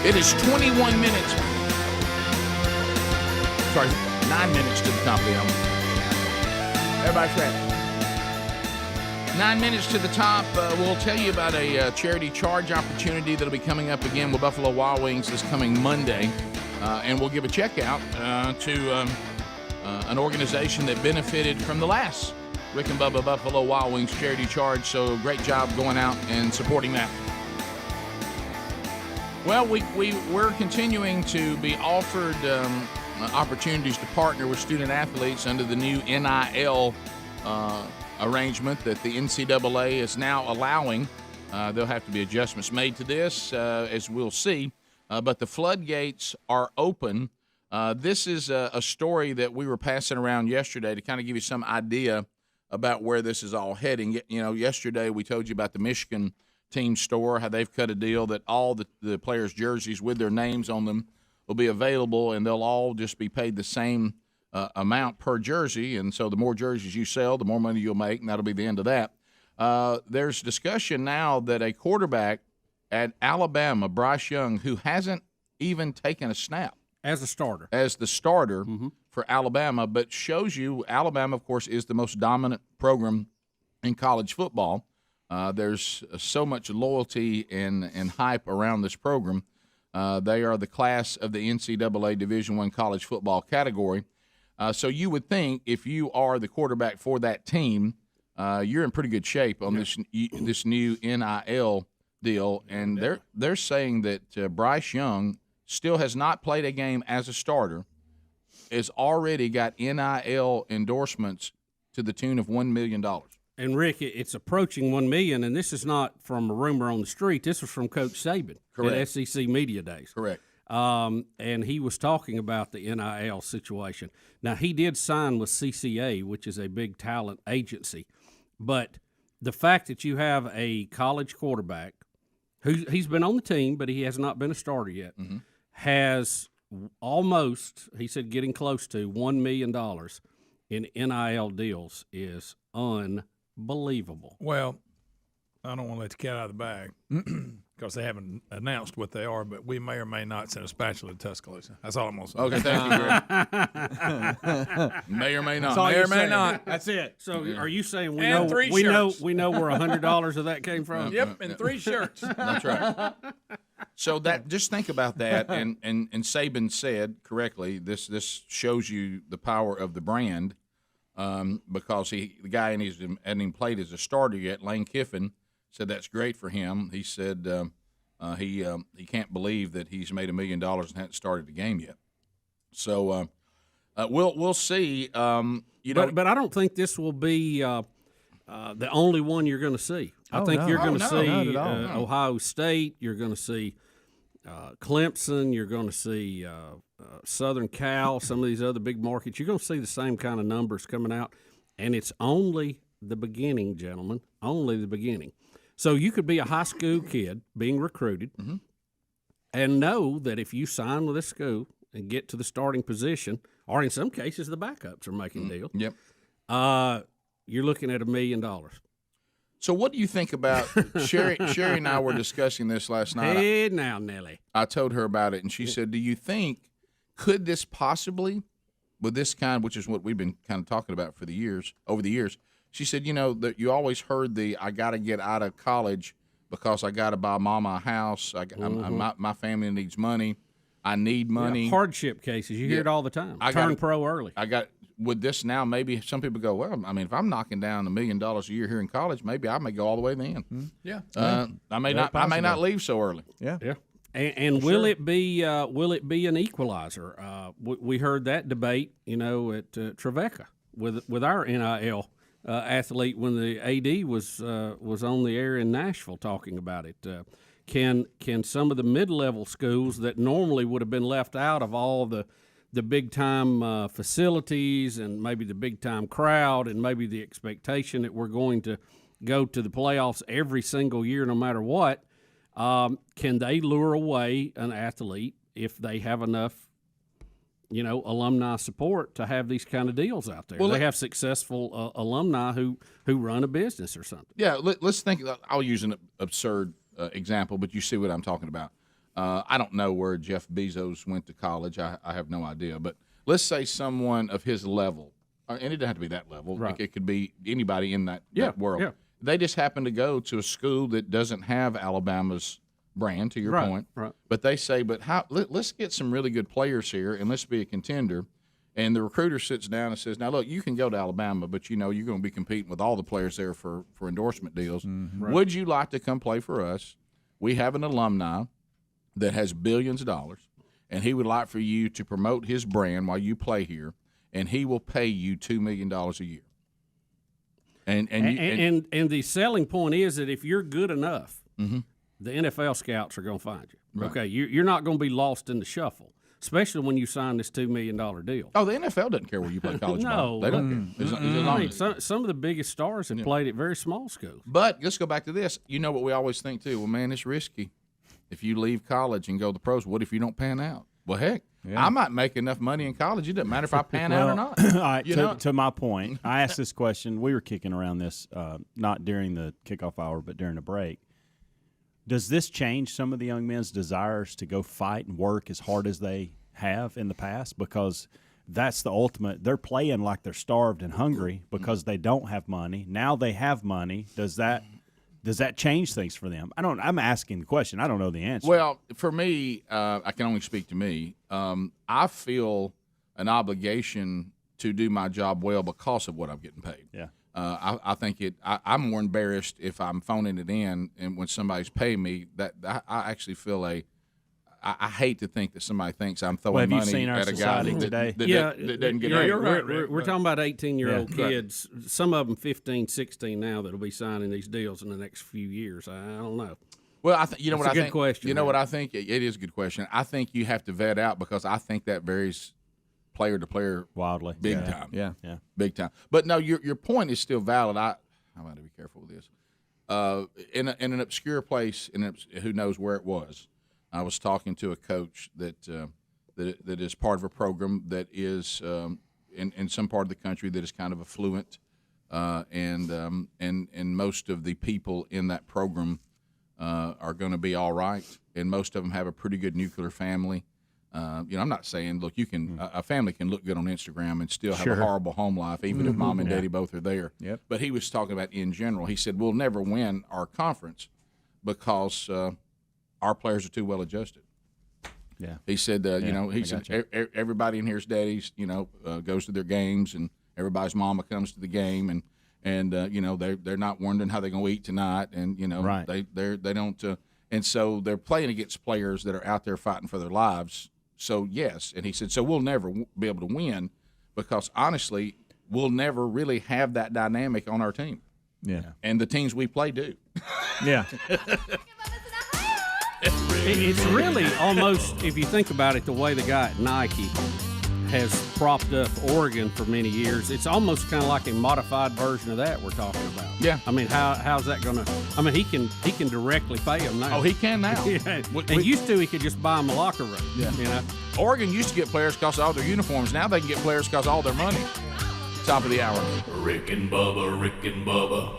It is 21 minutes. Sorry, 9 minutes to the top of the hour. Everybody's ready. 9 minutes to the top. We'll tell you about a charity charge opportunity that'll be coming up again with Buffalo Wild Wings this coming Monday. And we'll give a check out to an organization that benefited from the last Rick and Bubba Buffalo Wild Wings charity charge. So great job going out and supporting that. Well, we're continuing to be offered opportunities to partner with student athletes under the new NIL arrangement that the NCAA is now allowing. There'll have to be adjustments made to this, as we'll see. But the floodgates are open. This is a story that we were passing around yesterday to kind of give you some idea about where this is all heading. You know, yesterday we told you about the Michigan team store, how they've cut a deal that all the players' jerseys with their names on them will be available, and they'll all just be paid the same amount per jersey. And so the more jerseys you sell, the more money you'll make, and that'll be the end of that. There's discussion now that a quarterback at Alabama, Bryce Young, who hasn't even taken a snap as the starter for Alabama, but shows you Alabama, of course, is the most dominant program in college football. There's so much loyalty and hype around this program. They are the class of the NCAA Division I college football category. So you would think if you are the quarterback for that team, you're in pretty good shape on this new NIL deal. And they're saying that Bryce Young still has not played a game as a starter, has already got NIL endorsements to the tune of $1 million. And, Rick, it's approaching $1 million, and this is not from a rumor on the street. This was from Coach Saban at SEC Media Days. Correct. And he was talking about the NIL situation. Now, he did sign with CCA, which is a big talent agency. But the fact that you have a college quarterback he's been on the team, but he has not been a starter yet, has almost, he said, getting close to $1 million in NIL deals is unbelievable. Well, I don't want to let the cat out of the bag because they haven't announced what they are, but we may or may not send a spatula to Tuscaloosa. That's all I'm going to say. Okay, thank you, Greg. May or may not. May or may not. That's it. So are you saying we And know three we shirts. know where $100 of that came from? Yep, and 3 shirts. That's right. So that just think about that, and Saban said correctly. This shows you the power of the brand, because the guy hadn't even played as a starter yet. Lane Kiffin said that's great for him. He said he can't believe that he's made $1 million and hasn't started the game yet. So we'll see. But I don't think this will be the only one you're going to see. I think you're going to see Ohio State. You're going to see Clemson. You're going to see Southern Cal. Some of these other big markets. You're going to see the same kind of numbers coming out, and it's only the beginning, gentlemen. Only the beginning. So you could be a high school kid being recruited and know that if you sign with this school and get to the starting position, or in some cases the backups are making deals, you're looking at $1 million. So what do you think about Sherry and I were discussing this last night. Hey, now, Nelly. I told her about it, and she said, do you think, could this possibly, with this kind, which is what we've been kind of talking about over the years, she said, that you always heard I got to get out of college because I got to buy mama a house. My family needs money. I need money. Yeah, hardship cases. You hear it all the time. Turn pro early. With this now, maybe some people go, well, I mean, if I'm knocking down $1 million a year here in college, maybe I may go all the way to the end. Yeah. I may not leave so early. Yeah. And will it be an equalizer? We heard that debate, at Trevecca with our NIL athlete when the AD was on the air in Nashville talking about it. Can some of the mid-level schools that normally would have been left out of all the big-time facilities and maybe the big-time crowd and maybe the expectation that we're going to go to the playoffs every single year no matter what, can they lure away an athlete if they have enough alumni support to have these kind of deals out there? Well, they have successful alumni who run a business or something. Yeah, let's think. I'll use an absurd example, but you see what I'm talking about. I don't know where Jeff Bezos went to college. I have no idea. But let's say someone of his level, and it doesn't have to be that level. Right. It could be anybody in that world. Yeah. They just happen to go to a school that doesn't have Alabama's brand, to your point. Right. But they say, let's get some really good players here, and let's be a contender. And the recruiter sits down and says, now, look, you can go to Alabama, but, you're going to be competing with all the players there for endorsement deals. Mm-hmm. Right. Would you like to come play for us? We have an alumni that has billions of dollars, and he would like for you to promote his brand while you play here, and he will pay you $2 million a year. And the selling point is that if you're good enough, mm-hmm. the NFL scouts are going to find you. Right. Okay, you're not going to be lost in the shuffle, especially when you sign this $2 million deal. Oh, the NFL doesn't care where you play college ball. They don't care. Some of the biggest stars have played at very small schools. But let's go back to this. You know what we always think, too? Well, man, it's risky. If you leave college and go to the pros, what if you don't pan out? Well, heck, I might make enough money in college. It doesn't matter if I pan out or not. All right, to my point, I asked this question. We were kicking around this, not during the kickoff hour, but during the break. Does this change some of the young men's desires to go fight and work as hard as they have in the past? Because that's the ultimate. They're playing like they're starved and hungry because they don't have money. Now they have money. Does that change things for them? I'm asking the question. I don't know the answer. Well, for me, I can only speak to me. I feel an obligation to do my job well because of what I'm getting paid. Yeah. I think I'm more embarrassed if I'm phoning it in, and when somebody's paying me, that I actually feel I hate to think that somebody thinks I'm throwing money at a guy that doesn't get paid. You're right. We're talking about 18-year-old kids. Right. Some of them 15, 16 now that will be signing these deals in the next few years. I don't know. Well, I think what I think. Question, you know what I think? It is a good question. I think you have to vet out because I think that varies player to player wildly, big time. Yeah, big time. But no, your point is still valid. I got to be careful with this. In an obscure place, who knows where it was. I was talking to a coach that is part of a program that is in some part of the country that is kind of affluent, and most of the people in that program are going to be all right, and most of them have a pretty good nuclear family. I'm not saying, look, you can a family can look good on Instagram and still have a horrible home life, even if mom and daddy both are there. Yep. But he was talking about in general. He said we'll never win our conference because our players are too well adjusted. Yeah. He said, everybody in here's daddies, goes to their games, and everybody's mama comes to the game, and they're not wondering how they're going to eat tonight, and right. they don't, and so they're playing against players that are out there fighting for their lives. So yes, and he said, so we'll never be able to win because honestly, we'll never really have that dynamic on our team. Yeah, and the teams we play do. Yeah. It's really almost, if you think about it, the way the guy at Nike has propped up Oregon for many years. It's almost kind of like a modified version of that we're talking about. Yeah. I mean, how's that going to? I mean, he can directly pay them now. Oh, he can now. Yeah. And used to, he could just buy them a locker room. Yeah. Oregon used to get players because of all their uniforms. Now they can get players because of all their money. Top of the hour. Rick and Bubba, Rick and Bubba.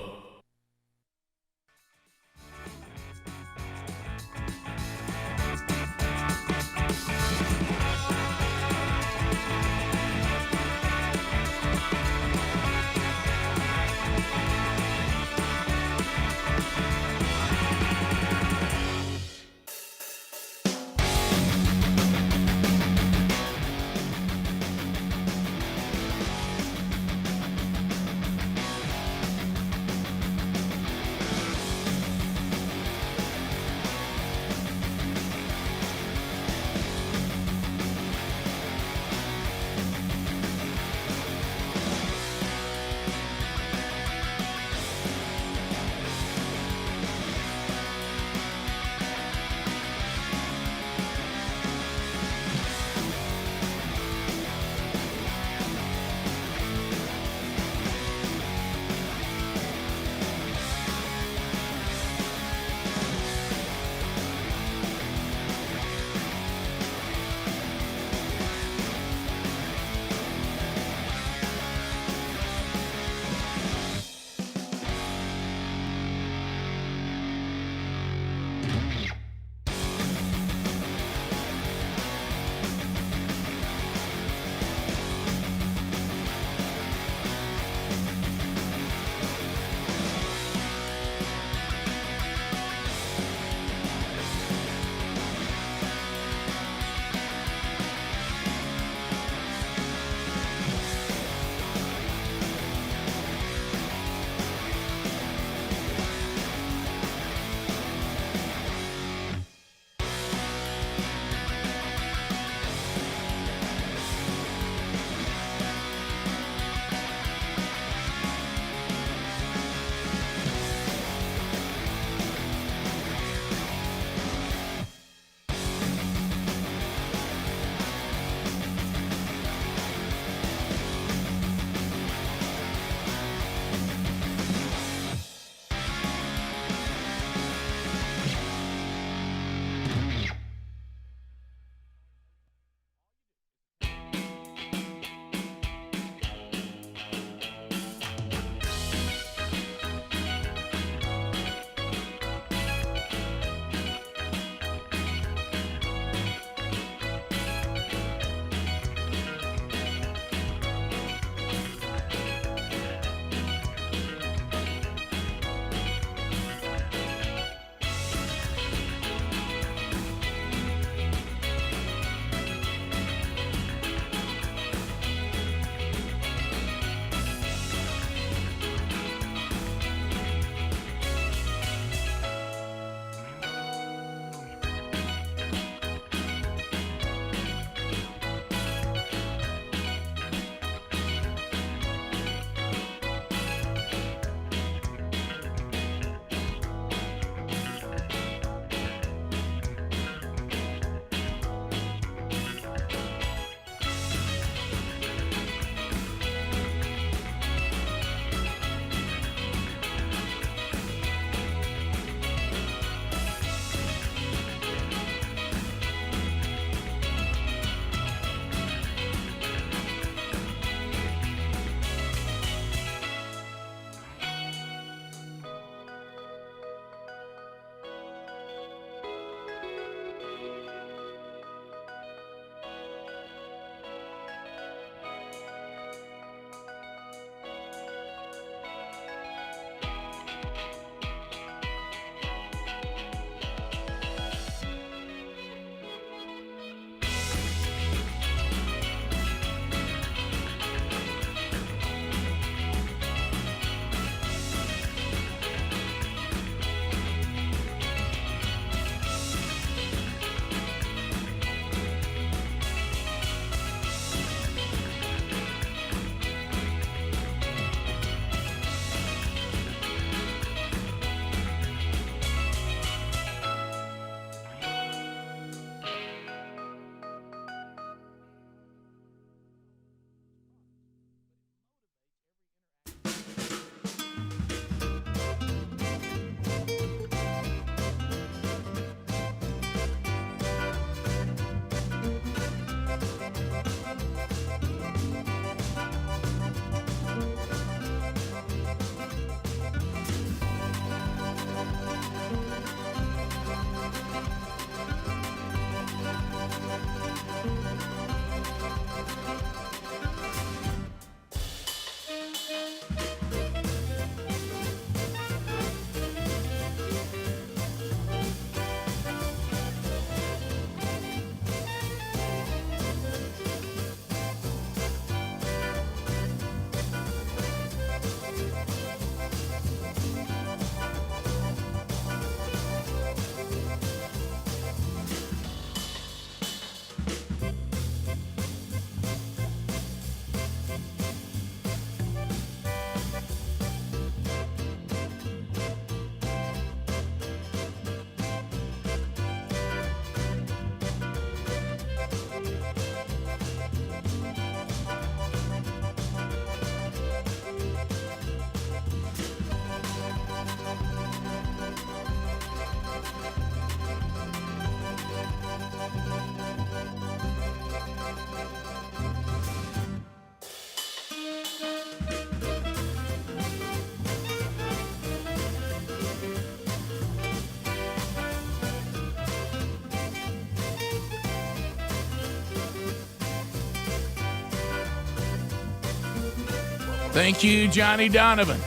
Thank you, Johnny Donovan.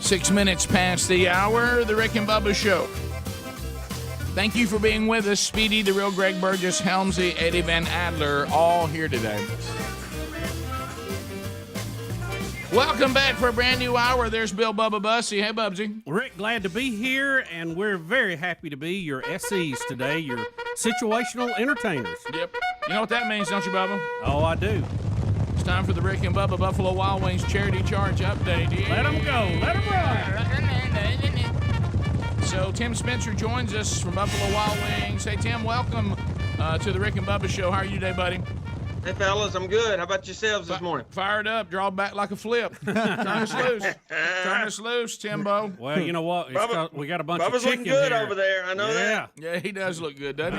6 minutes past the hour, the Rick and Bubba Show. Thank you for being with us. Speedy, the real Greg Burgess, Helmsy, Eddie Van Adler, all here today. Welcome back for a brand new hour. There's Bill Bubba Bussy. Hey, Bubsy. Rick, glad to be here, and we're very happy to be your SEs today, your situational entertainers. Yep. You know what that means, don't you, Bubba? Oh, I do. It's time for the Rick and Bubba Buffalo Wild Wings Charity Charge Update. Yeah. Let them go. Let them run. So Tim Spencer joins us from Buffalo Wild Wings. Hey, Tim, welcome to the Rick and Bubba Show. How are you today, buddy? Hey, fellas, I'm good. How about yourselves this morning? Fired up, draw back like a flip. Turn us loose. Turn us loose, Timbo. Well, you know what? We got a bunch Bubba's of chicken looking good here. over there. I know that. Yeah, he does look good, doesn't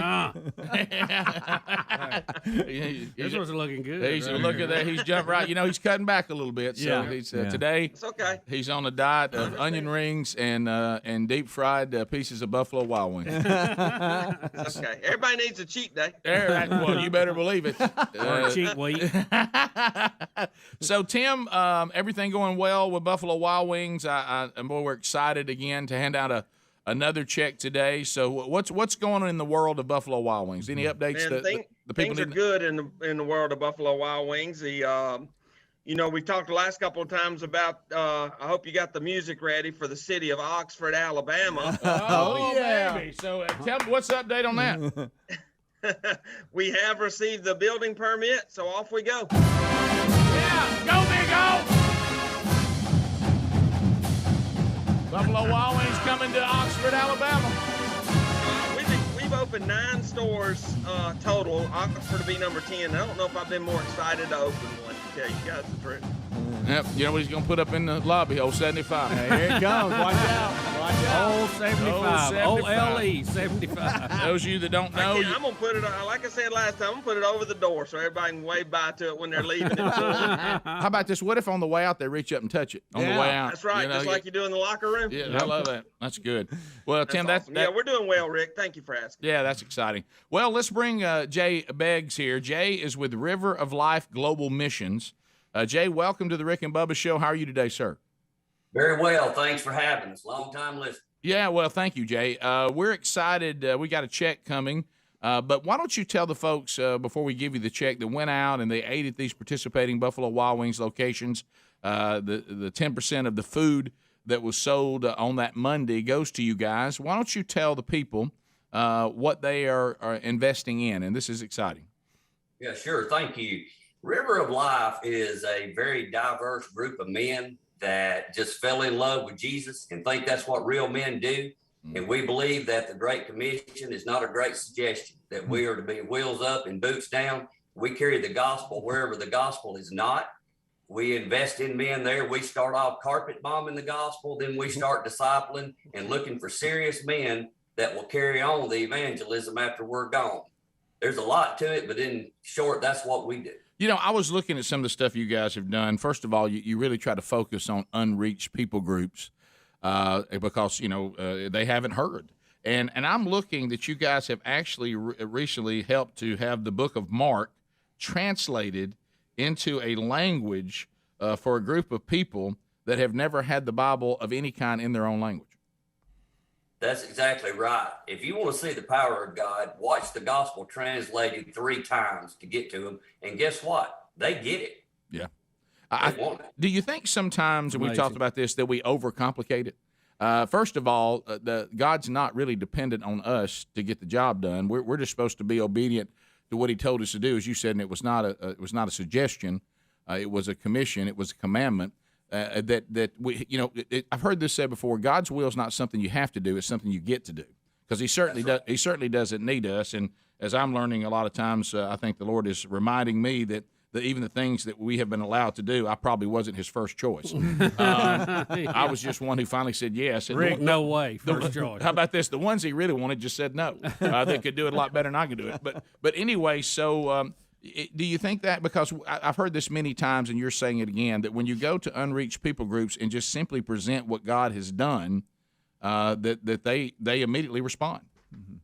he? This was looking good. He's look at that. He's jumped right. You know, he's cutting back a little bit. So he's today. It's okay. He's on a diet of onion rings and deep fried pieces of Buffalo Wild Wings. It's okay. Everybody needs a cheat day. Well, you better believe it. Cheat week. So, Tim, everything going well with Buffalo Wild Wings? We're excited again to hand out another check today. So, what's going on in the world of Buffalo Wild Wings? Any updates? Man, the people things are good in the world of Buffalo Wild Wings. We talked the last couple of times about. I hope you got the music ready for the city of Oxford, Alabama. Oh yeah. Baby. So, tell me what's the update on that. We have received the building permit, so off we go. Yeah, go Big O! Buffalo Wild Wings coming to Oxford, Alabama. We've opened 9 stores total. Oxford to be number 10. I don't know if I've been more excited to open one, to tell you guys the truth. Yep, you know what he's going to put up in the lobby? Old 75. Here it comes. Watch out. Watch out. Old 75. OLE 75. Those of you that don't know. I'm going to put it, like I said last time, I'm going to put it over the door so everybody can wave by to it when they're leaving. How about this? What if on the way out they reach up and touch it on the way out? That's right, just like you do in the locker room. Yeah, I love that. That's good. Well, Tim, that's awesome. Yeah, we're doing well, Rick. Thank you for asking. Yeah, that's exciting. Well, let's bring Jay Beggs here. Jay is with River of Life Global Missions. Jay, welcome to the Rick and Bubba Show. How are you today, sir? Very well. Thanks for having us. Long time listener. Yeah, well, thank you, Jay. We're excited. We got a check coming. But why don't you tell the folks before we give you the check that went out and they ate at these participating Buffalo Wild Wings locations, the 10% of the food that was sold on that Monday goes to you guys. Why don't you tell the people what they are investing in? And this is exciting. Yeah, sure. Thank you. River of Life is a very diverse group of men that just fell in love with Jesus and think that's what real men do. And we believe that the Great Commission is not a great suggestion, that we are to be wheels up and boots down. We carry the gospel wherever the gospel is not. We invest in men there. We start off carpet bombing the gospel. Then we start discipling and looking for serious men that will carry on the evangelism after we're gone. There's a lot to it, but in short, that's what we do. You know, I was looking at some of the stuff you guys have done. First of all, you really try to focus on unreached people groups because, they haven't heard. And I'm looking that you guys have actually recently helped to have the book of Mark translated into a language for a group of people that have never had the Bible of any kind in their own language. That's exactly right. If you want to see the power of God, watch the gospel translated 3 times to get to them. And guess what? They get it. Yeah. They want it. Do you think sometimes, and we talked about this, that we overcomplicate it? First of all, God's not really dependent on us to get the job done. We're just supposed to be obedient to what He told us to do, as you said, and it was not a suggestion. It was a commission. It was a commandment. That we, I've heard this said before. God's will is not something you have to do; it's something you get to do. Because He certainly does. He certainly doesn't need us. And as I'm learning a lot of times, I think the Lord is reminding me that even the things that we have been allowed to do, I probably wasn't His first choice. I was just one who finally said yes. And Rick, no way, first choice. How about this? The ones He really wanted just said no. They could do it a lot better than I could do it. But anyway, so. Do you think that, because I've heard this many times and you're saying it again, that when you go to unreached people groups and just simply present what God has done, that they immediately respond? Mm-hmm.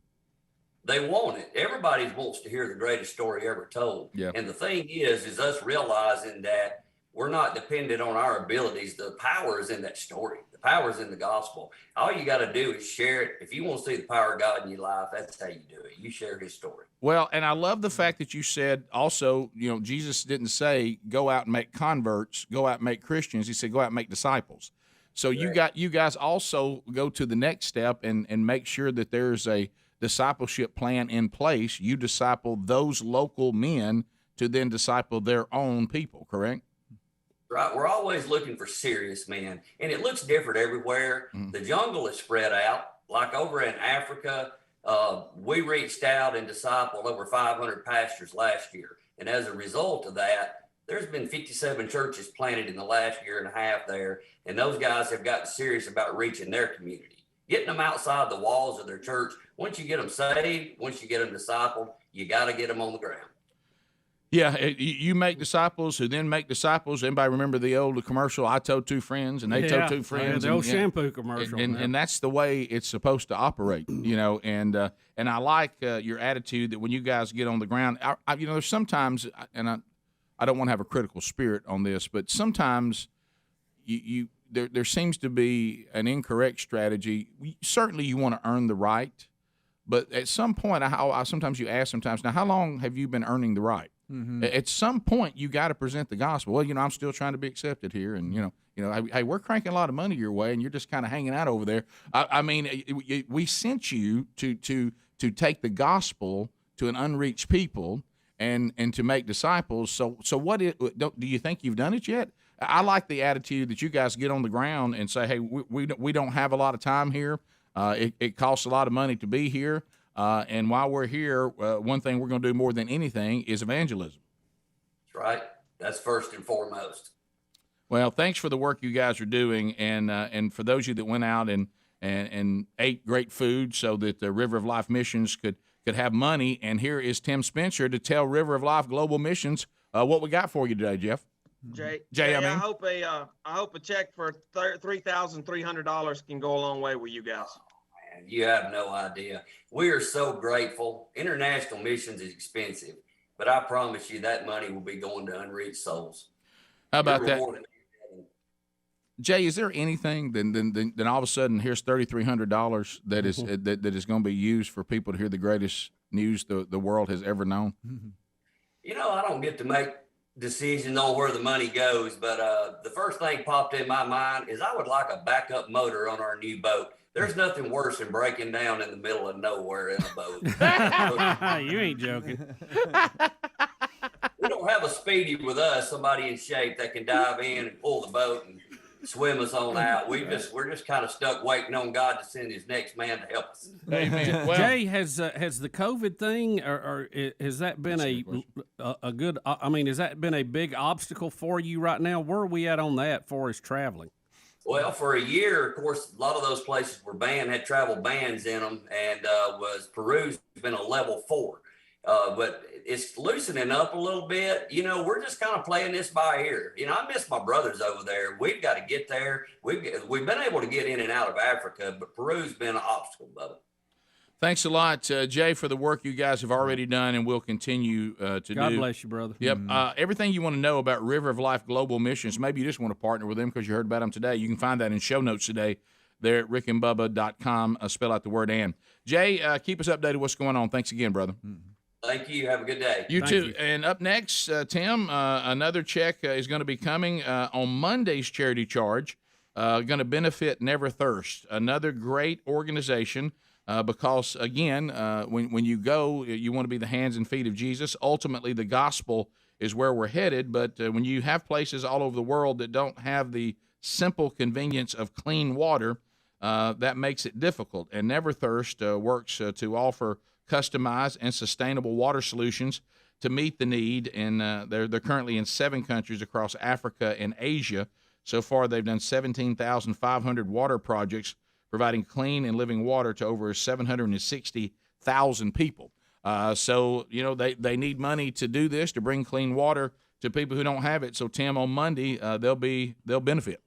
They want it. Everybody wants to hear the greatest story ever told. Yeah. And the thing is us realizing that we're not dependent on our abilities. The power is in that story. The power is in the gospel. All you got to do is share it. If you want to see the power of God in your life, that's how you do it. You share his story. Well, and I love the fact that you said also, Jesus didn't say go out and make converts, go out and make Christians. He said go out and make disciples. So you guys also go to the next step and make sure that there's a discipleship plan in place. You disciple those local men to then disciple their own people, correct? Right. We're always looking for serious men, and it looks different everywhere. The jungle is spread out. Like over in Africa, we reached out and discipled over 500 pastors last year. And as a result of that, there's been 57 churches planted in the last year and a half there. And those guys have gotten serious about reaching their community, getting them outside the walls of their church. Once you get them saved, once you get them discipled, you got to get them on the ground. Yeah, you make disciples who then make disciples. Anybody remember the old commercial, I told two friends, and they told two friends? The old shampoo commercial. And that's the way it's supposed to operate, and I like your attitude that when you guys get on the ground, there's sometimes, and I don't want to have a critical spirit on this, but sometimes there seems to be an incorrect strategy. Certainly you want to earn the right, but at some point, sometimes you ask now, how long have you been earning the right? Mm-hmm. At some point, you got to present the gospel. Well, I'm still trying to be accepted here, and hey, we're cranking a lot of money your way, and you're just kind of hanging out over there. We sent you to take the gospel to an unreached people and to make disciples. So do you think you've done it yet? I like the attitude that you guys get on the ground and say, hey, we don't have a lot of time here. It costs a lot of money to be here. And while we're here, one thing we're going to do more than anything is evangelism. That's right. That's first and foremost. Well, thanks for the work you guys are doing, and for those of you that went out and ate great food so that the River of Life Missions could have money. And here is Tim Spencer to tell River of Life Global Missions what we got for you today, Jeff. Jay, I hope a check for $3,300 can go a long way with you guys. You have no idea. We are so grateful. International missions is expensive, but I promise you that money will be going to unreached souls. How about that? Jay, is there anything then all of a sudden here's $3,300 that is that is going to be used for people to hear the greatest news the world has ever known? I don't get to make decisions on where the money goes, but the first thing popped in my mind is I would like a backup motor on our new boat. There's nothing worse than breaking down in the middle of nowhere in a boat. You ain't joking. We don't have a Speedy with us, somebody in shape that can dive in and pull the boat and swim us on out. We're just kind of stuck waiting on God to send his next man to help us. Amen. Well, Jay, has the COVID thing, or has that been a good? Has that been a big obstacle for you right now? Where are we at on that for as traveling? Well, for a year, of course, a lot of those places were banned, had travel bans in them, and Peru's been a level 4. But it's loosening up a little bit. We're just kind of playing this by ear. I miss my brothers over there. We've got to get there. We've been able to get in and out of Africa, but Peru's been an obstacle, Bubba. Thanks a lot, Jay, for the work you guys have already done and will continue to do. God bless you, brother. Yep. Everything you want to know about River of Life Global Missions, maybe you just want to partner with them because you heard about them today. You can find that in show notes today there at rickandbubba.com. Spell out the word and. Jay, keep us updated what's going on. Thanks again, brother. Thank you. Have a good day. You too. And up next, Tim, another check is going to be coming on Monday's charity charge, going to benefit Never Thirst, another great organization. Because, again, when you go, you want to be the hands and feet of Jesus. Ultimately, the gospel is where we're headed. But when you have places all over the world that don't have the simple convenience of clean water, that makes it difficult. And Never Thirst works to offer customized and sustainable water solutions to meet the need. And they're currently in 7 countries across Africa and Asia. So far, they've done 17,500 water projects, providing clean and living water to over 760,000 people. So they need money to do this, to bring clean water to people who don't have it. So, Tim, on Monday, they'll benefit.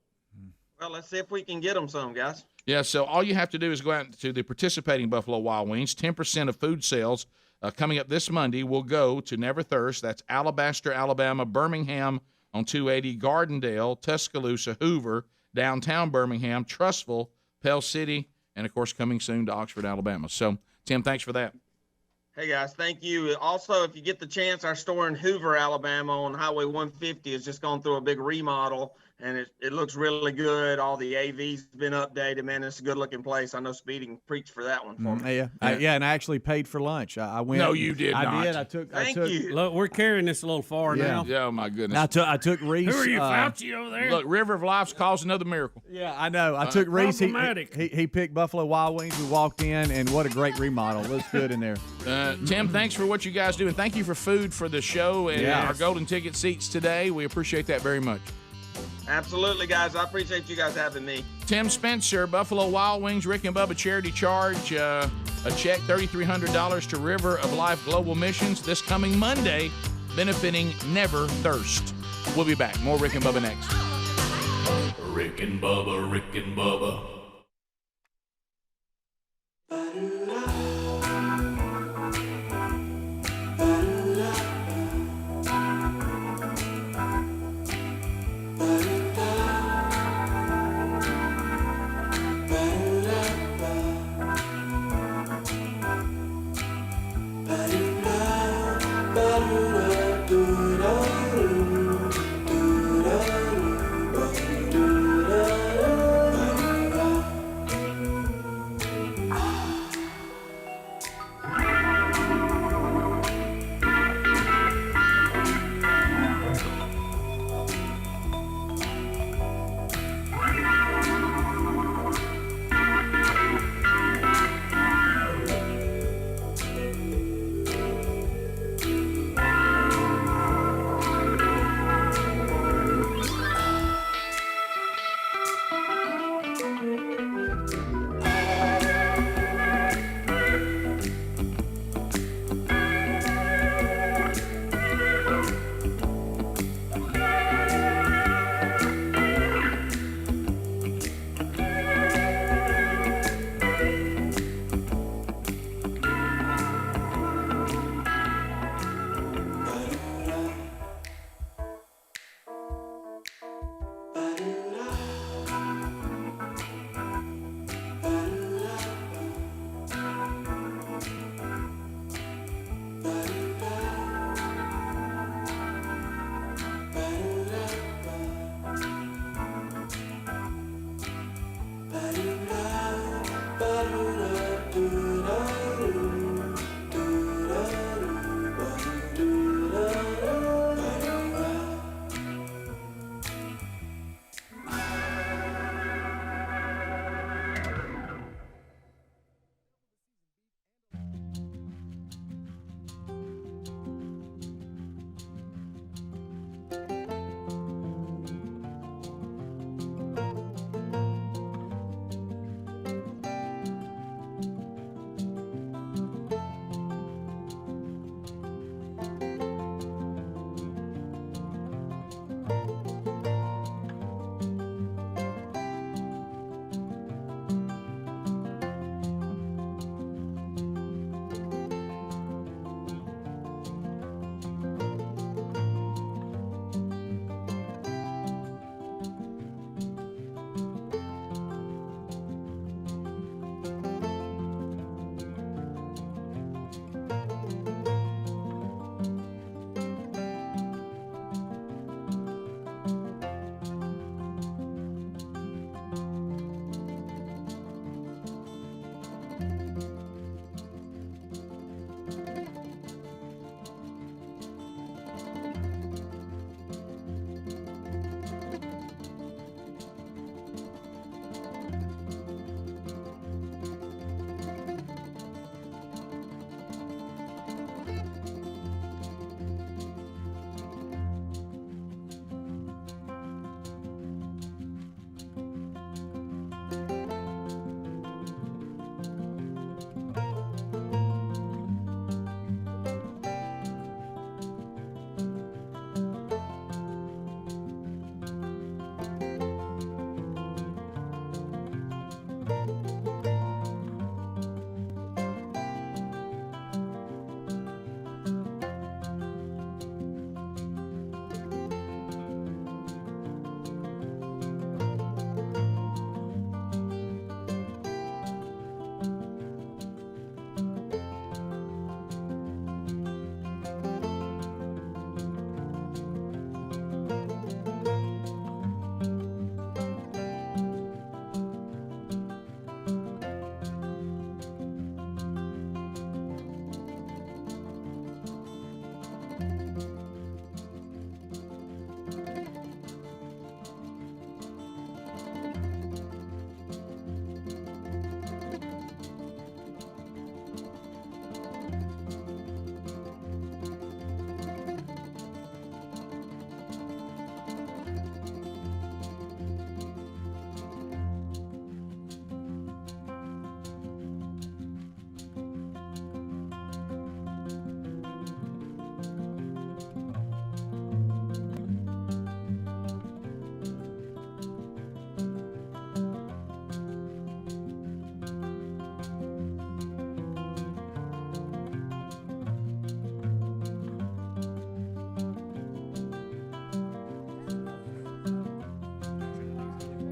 Well, let's see if we can get them some, guys. Yeah, so all you have to do is go out to the participating Buffalo Wild Wings. 10% of food sales coming up this Monday will go to Never Thirst. That's Alabaster, Alabama, Birmingham, on 280, Gardendale, Tuscaloosa, Hoover, downtown Birmingham, Trussville, Pell City, and, of course, coming soon to Oxford, Alabama. So, Tim, thanks for that. Hey, guys, thank you. Also, if you get the chance, our store in Hoover, Alabama on Highway 150 is just going through a big remodel, and it looks really good. All the AV's been updated. Man, it's a good-looking place. I know Speedy can preach for that one for me. Yeah, and I actually paid for lunch. I went. No, you did not. I did. I took. Thank you. Look, we're carrying this a little far now. Oh, my goodness. I took Reese. Who are you, Fauci over there? Look, River of Life's caused another miracle. Yeah, I know. I took Reese. He picked Buffalo Wild Wings. We walked in, and what a great remodel. Looks good in there. Tim, thanks for what you guys do, and thank you for food for the show and our golden ticket seats today. We appreciate that very much. Absolutely, guys. I appreciate you guys having me. Tim Spencer, Buffalo Wild Wings, Rick and Bubba charity charge, a check $3,300 to River of Life Global Missions this coming Monday, benefiting Never Thirst. We'll be back. More Rick and Bubba next. Rick and Bubba, Rick and Bubba.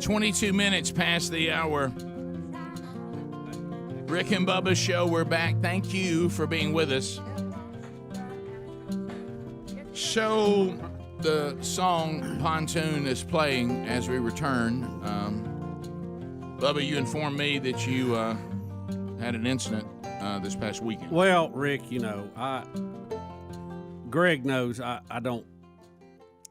22 minutes past the hour. Rick and Bubba's show, we're back. Thank you for being with us. So, the song Pontoon is playing as we return. Bubba, you informed me that you had an incident this past weekend. Well, Rick, you know, Greg knows I don't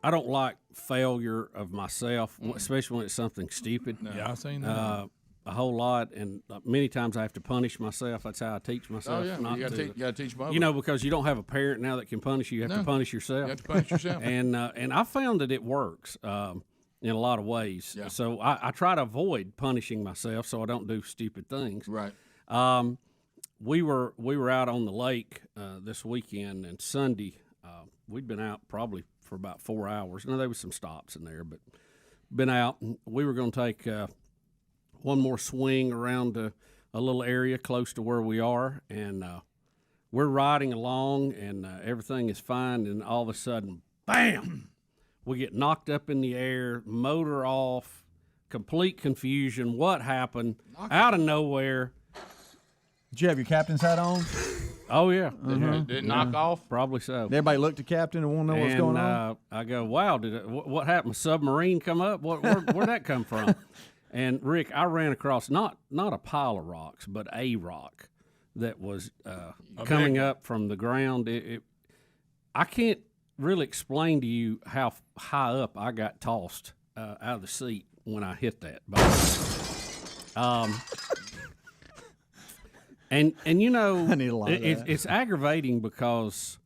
like failure of myself, especially when it's something stupid. Yeah, I've seen that. A whole lot, and many times I have to punish myself. That's how I teach myself. Oh, yeah. Not You got to teach Bubba. You know, because you don't have a parent now that can punish you. You have to punish yourself. You have to punish yourself. And I found that it works in a lot of ways. Yeah. So I try to avoid punishing myself so I don't do stupid things. Right. We were out on the lake this weekend, and Sunday we'd been out probably for about 4 hours. Now, there was some stops in there, but been out. And we were going to take one more swing around a little area close to where we are, and we're riding along, and everything is fine, and all of a sudden, bam! We get knocked up in the air, motor off, complete confusion. What happened? Out of nowhere. Did you have your captain's hat on? Oh, yeah. Did it knock off? Probably so. Did everybody look to captain and want to know what's going on? I go, wow, what happened? A submarine come up? Where'd that come from? And, Rick, I ran across not a pile of rocks, but a rock that was coming up from the ground. I can't really explain to you how high up I got tossed out of the seat when I hit that. And you know, I need a lot of that. It's aggravating because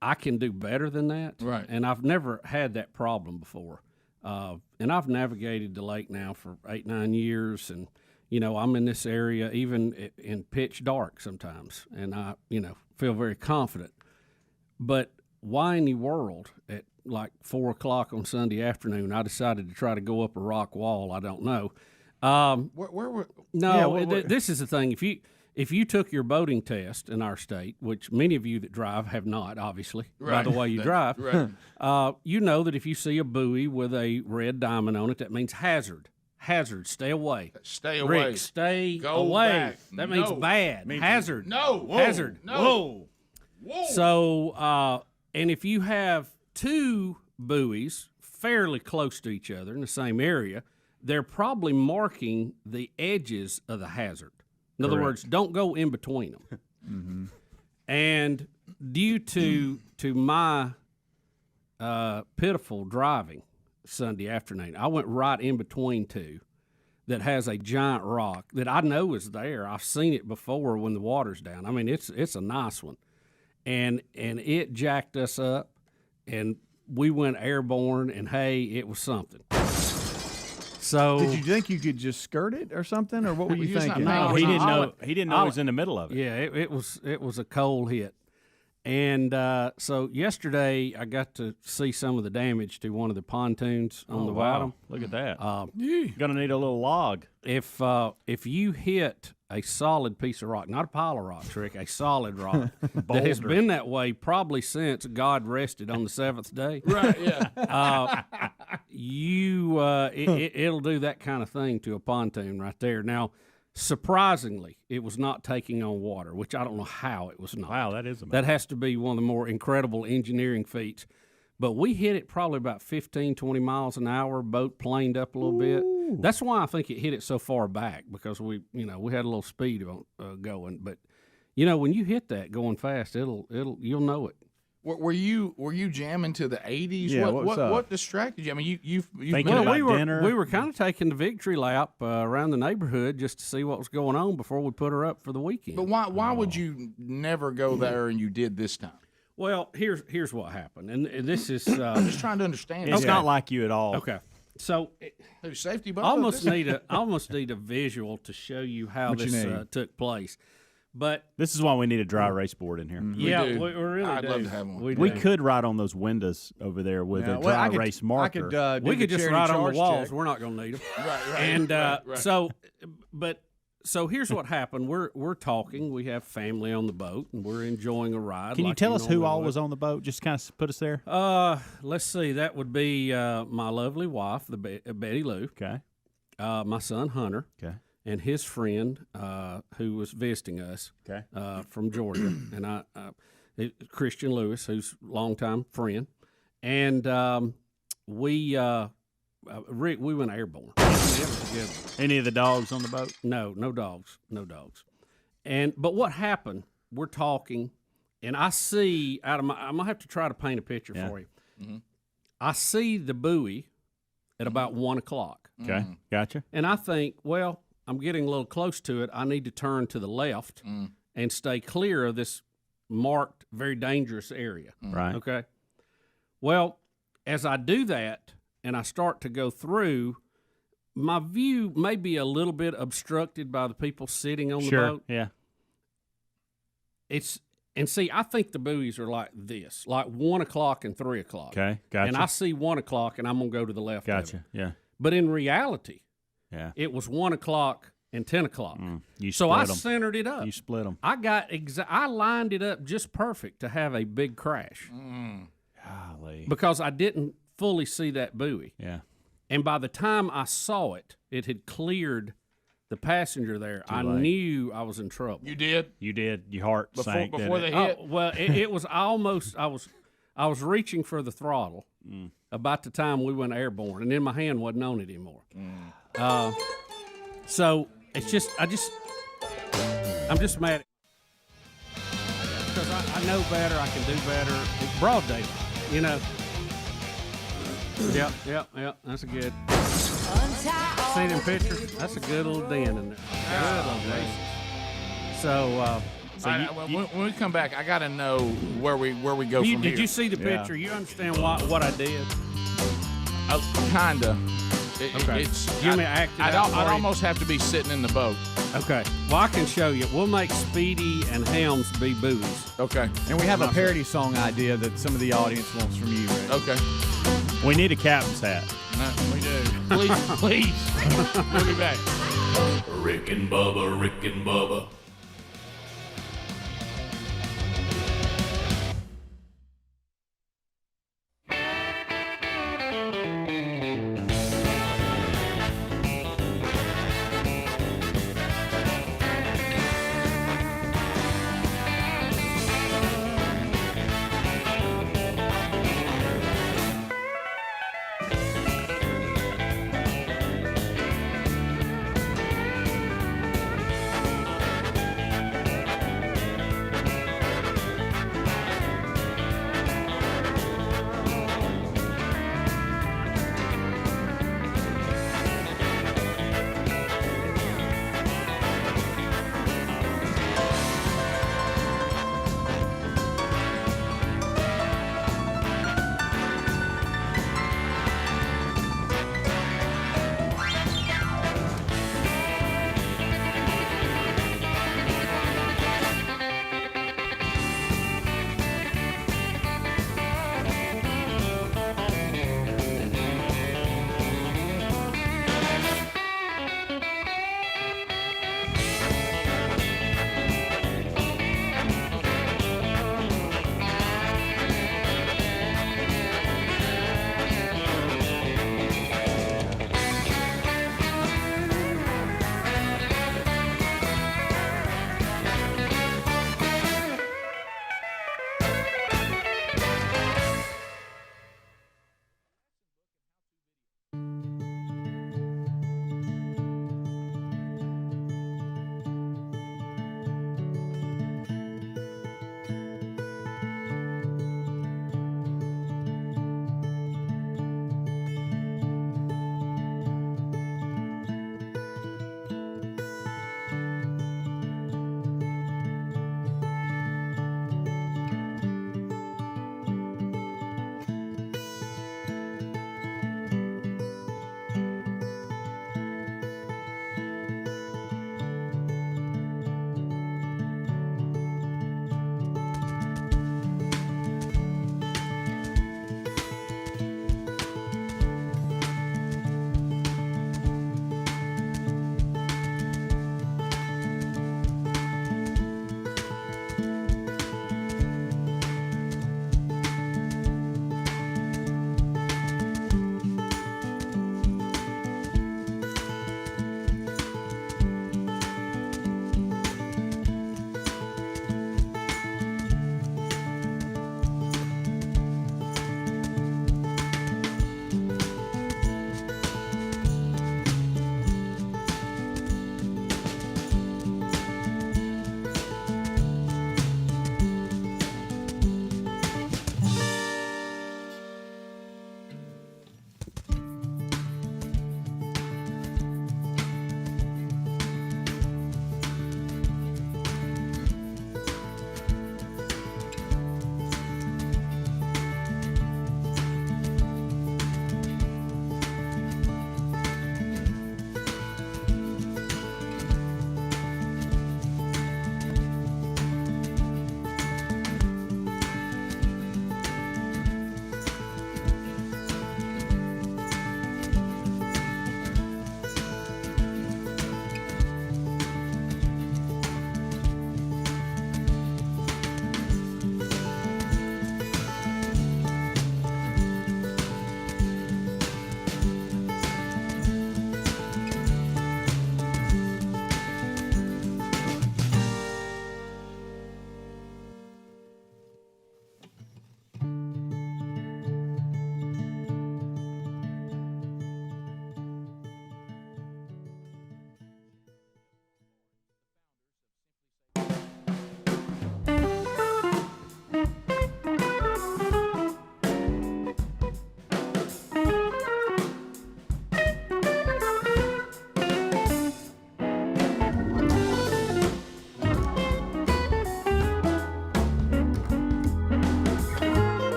I can do better than that. Right. And I've never had that problem before. And I've navigated the lake now for 8-9 years, and you know, I'm in this area even in pitch dark sometimes, and I, you know, feel very confident. But why in the world at like 4 o'clock on Sunday afternoon I decided to try to go up a rock wall? I don't know. Where were? No, this is the thing. If you took your boating test in our state, which many of you that drive have not, obviously, by the way you drive, you know that if you see a buoy with a red diamond on it, that means hazard. Hazard, stay away. Stay away. Rick, stay Go away. back. That means bad. Hazard. No. Whoa. Hazard. No. Whoa. So, and if you have two buoys fairly close to each other in the same area, they're probably marking the edges of the hazard. In other words, don't go in between them. Mm-hmm. And due to my pitiful driving Sunday afternoon, I went right in between two that has a giant rock that I know is there. I've seen it before when the water's down. I mean, it's a nice one. And it jacked us up, and we went airborne, and hey, it was something. So did you think you could just skirt it or something, or what were you thinking? No, he didn't know. He didn't know he was in the middle of it. Yeah, it was a cold hit, and so yesterday I got to see some of the damage to one of the pontoons on the bottom. Look at that. You're gonna need a little log. If you hit a solid piece of rock, not a pile of rocks, Rick, a solid rock that has been that way probably since God rested on the seventh day. Right. Yeah. It'll do that kind of thing to a pontoon right there. Now, surprisingly, it was not taking on water, which I don't know how it was not. Wow, that is amazing. That has to be one of the more incredible engineering feats. But we hit it probably about 15, 20 miles an hour, boat planed up a little bit. That's why I think it hit it so far back, because we had a little speed going. But, when you hit that going fast, you'll know it. Were you jamming to the 80s? Yeah, what distracted you? I mean, you've thinking about dinner. We were kind of taking the victory lap around the neighborhood just to see what was going on before we put her up for the weekend. But why would you never go there and you did this time? Well, here's what happened, and this is I'm just trying to understand. It's not like you at all. Okay. So, safety. I almost need a visual to show you how this took place. But this is why we need a dry race board in here. Yeah, we really I'd do. love to have one. We could ride on those windows over there with a dry race marker. We could just ride on the walls. We're not going to need them. Right. And right. so, but So here's what happened. We're talking. We have family on the boat, and we're enjoying a ride. Can you tell us who all was on the boat? Just kind of put us there. Let's see. That would be my lovely wife, Betty Lou. Okay. My son Hunter. Okay. And his friend who was visiting us. Okay. From Georgia, and Christian Lewis, who's a longtime friend, and Rick, we went airborne. Any of the dogs on the boat? No dogs. But what happened? We're talking, and I see I'm gonna have to try to paint a picture for you. Mm-hmm. I see the buoy at about 1 o'clock. Okay, gotcha. And I think, well, I'm getting a little close to it. I need to turn to the left and stay clear of this marked, very dangerous area. Right. Okay. Well, as I do that and I start to go through, my view may be a little bit obstructed by the people sitting on the boat. Yeah. I think the buoys are like this, like 1 o'clock and 3 o'clock. Okay, gotcha. And I see 1 o'clock, and I'm gonna go to the left. Gotcha. Of it. Yeah. But in reality, it was 1 o'clock and 10 o'clock. So I centered it up. You split them. I lined it up just perfect to have a big crash. Golly. Because I didn't fully see that buoy. Yeah. And by the time I saw it, it had cleared the passenger there. Too I late. knew I was in trouble. You did? You did. Your heart sank before they didn't it? hit? Well, it was almost. I was reaching for the throttle about the time we went airborne, and then my hand wasn't on it anymore. So it's just I'm just mad because I know better. I can do better. It's broad daylight, you know. Yep. That's a good. See them pictures? That's a good little den in there. Good little den. So when we come back, I got to know where we go from here. Did you see the picture? You understand what I did? Kinda. Okay. Give me an I'd almost have to be sitting in the boat. Okay. Well, I can show you. We'll make Speedy and Helms be buoys. Okay. And we have a parody song idea that some of the audience wants from you, Rick. Okay. We need a captain's hat. We do. Please. We'll be back. Rick and Bubba, Rick and Bubba.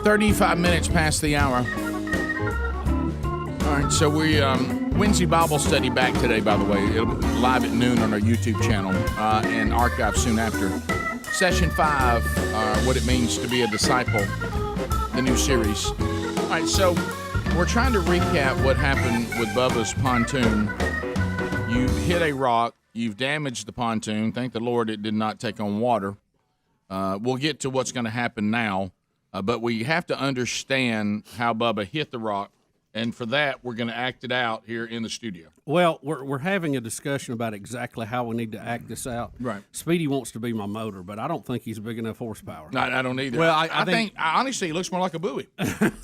35 minutes past the hour. All right, so we Wednesday Bible study back today, by the way. It'll be live at noon on our YouTube channel and archived soon after. Session 5, what it means to be a disciple, the new series. All right, so we're trying to recap what happened with Bubba's pontoon. You hit a rock. You've damaged the pontoon. Thank the Lord it did not take on water. We'll get to what's going to happen now, but we have to understand how Bubba hit the rock, and for that, we're going to act it out here in the studio. Well, we're having a discussion about exactly how we need to act this out. Right. Speedy wants to be my motor, but I don't think he's big enough horsepower. I don't either. Well, I think honestly, he looks more like a buoy.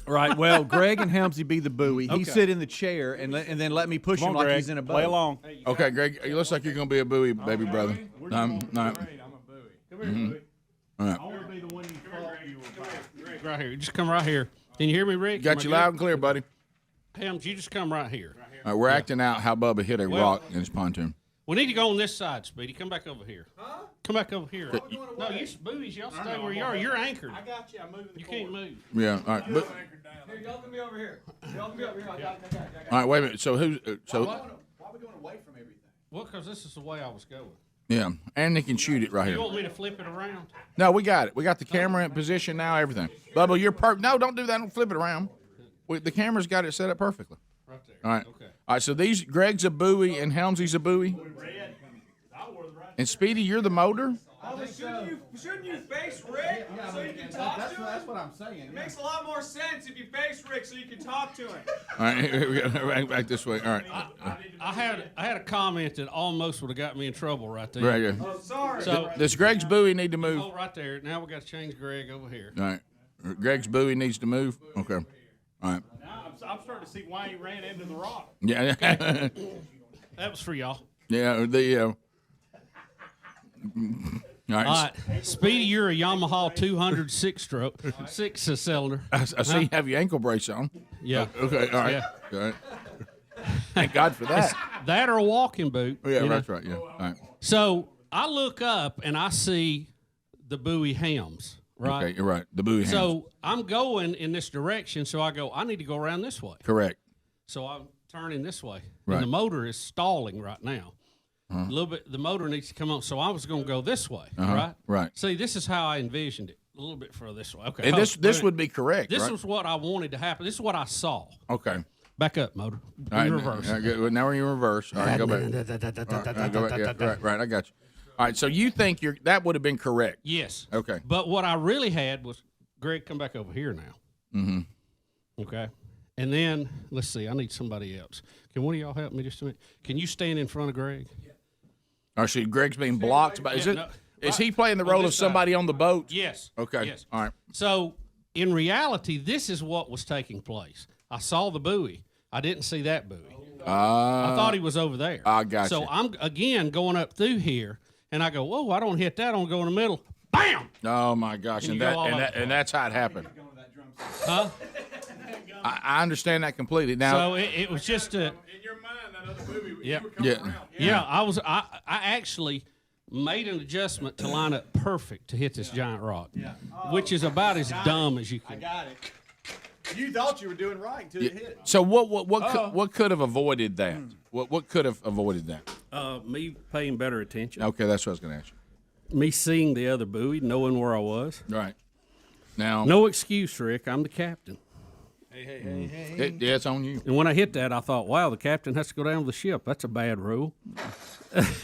Right. Well, Greg and Helmsy be the buoy. He Okay. sit in the chair and then let me push him like he's in a boat. Play along. Okay, Greg, it looks like you're going to be a buoy, baby brother. No. I'm a buoy. Mhm. All right. I want to be the one you thought you were about. Right here. Just come right here. Can you hear me, Rick? Got you loud and clear, buddy. Helms, you just come right here. All right, we're acting out how Bubba hit a rock in his pontoon. We need to go on this side, Speedy. Come back over here. Huh? Come back over here. No, you buoys, y'all stay where you are. You're anchored. I got you. I'm moving. You can't move. Yeah, all right. But, Here, y'all can be over here. Y'all can be over here. I got all right, wait a minute. So who's so? Why are we going away from everything? Well, because this is the way I was going. Yeah, and they can shoot it right You here. want me to flip it around? No, we got it. We got the camera in position now. Everything. Bubba, you're perfect. No, don't do that. Don't flip it around. The camera's got it set up perfectly. Right there. All right. Okay. All right. So these Greg's a buoy and Helmsy's a buoy. And Speedy, you're the motor. Shouldn't you face Rick so you can talk to him? That's what I'm saying. It makes a lot more sense if you face Rick so you can talk to him. All right, here we go. Back this way. All right. I had a comment that almost would have got me in trouble right there. Right here. Oh, sorry. So Does Greg's buoy need to move? Oh, right there. Now we got to change Greg over here. All right. Greg's buoy needs to move. Okay. All right. Now I'm starting to see why he ran into the rock. Yeah. That was for y'all. Yeah. All right. All right. Speedy, you're a Yamaha 200 six cylinder. I see you have your ankle brace on. Yeah. Okay. All right. Yeah. All right. Thank God for that. That or a walking boot. Oh, yeah, you that's know? right. Yeah. All right. So I look up and I see the buoy Helms. Right. Okay. You're right. The buoy. So I'm going in this direction. So I go, I need to go around this way. Correct. So I'm turning this way. Right. And the motor is stalling right now. A little bit, the motor needs to come on. So I was going to go this way, right? Right. See, this is how I envisioned it. A little bit further this way. Okay. And this would be correct. This right? was what I wanted to happen. This is what I saw. Okay. Back up, motor. All right, In reverse. Now we're in reverse. All right, go back. All right, go back. Yeah, right, I got you. All right, so you think that would have been correct? Yes. Okay. But what I really had was, Greg, come back over here now. Mm-hmm. Okay. And then, let's see, I need somebody else. Can one of y'all help me just a minute? Can you stand in front of Greg? All right, so Greg's being blocked. Is he playing the role of somebody on the boat? Yes. Okay. Yes. All right. So, in reality, this is what was taking place. I saw the buoy. I didn't see that buoy. I thought he was over there. I got so you. I'm, again, going up through here, and I go, whoa, I don't hit that. I don't go in the middle. Bam! Oh, my gosh. And And you go all that's how it happened. Huh? I understand that completely. Now, So it was just a... Yeah. Yeah. I actually made an adjustment to line up perfect to hit this giant rock, which is about as dumb as you can. I got it. You thought you were doing right until it hit. So what could have avoided that? What could have avoided that? Me paying better attention. Okay, that's what I was going to ask you. Me seeing the other buoy, knowing where I was. Right. Now, no excuse, Rick. I'm the captain. Hey. Yeah, it's on you. And when I hit that, I thought, wow, the captain has to go down with the ship. That's a bad rule.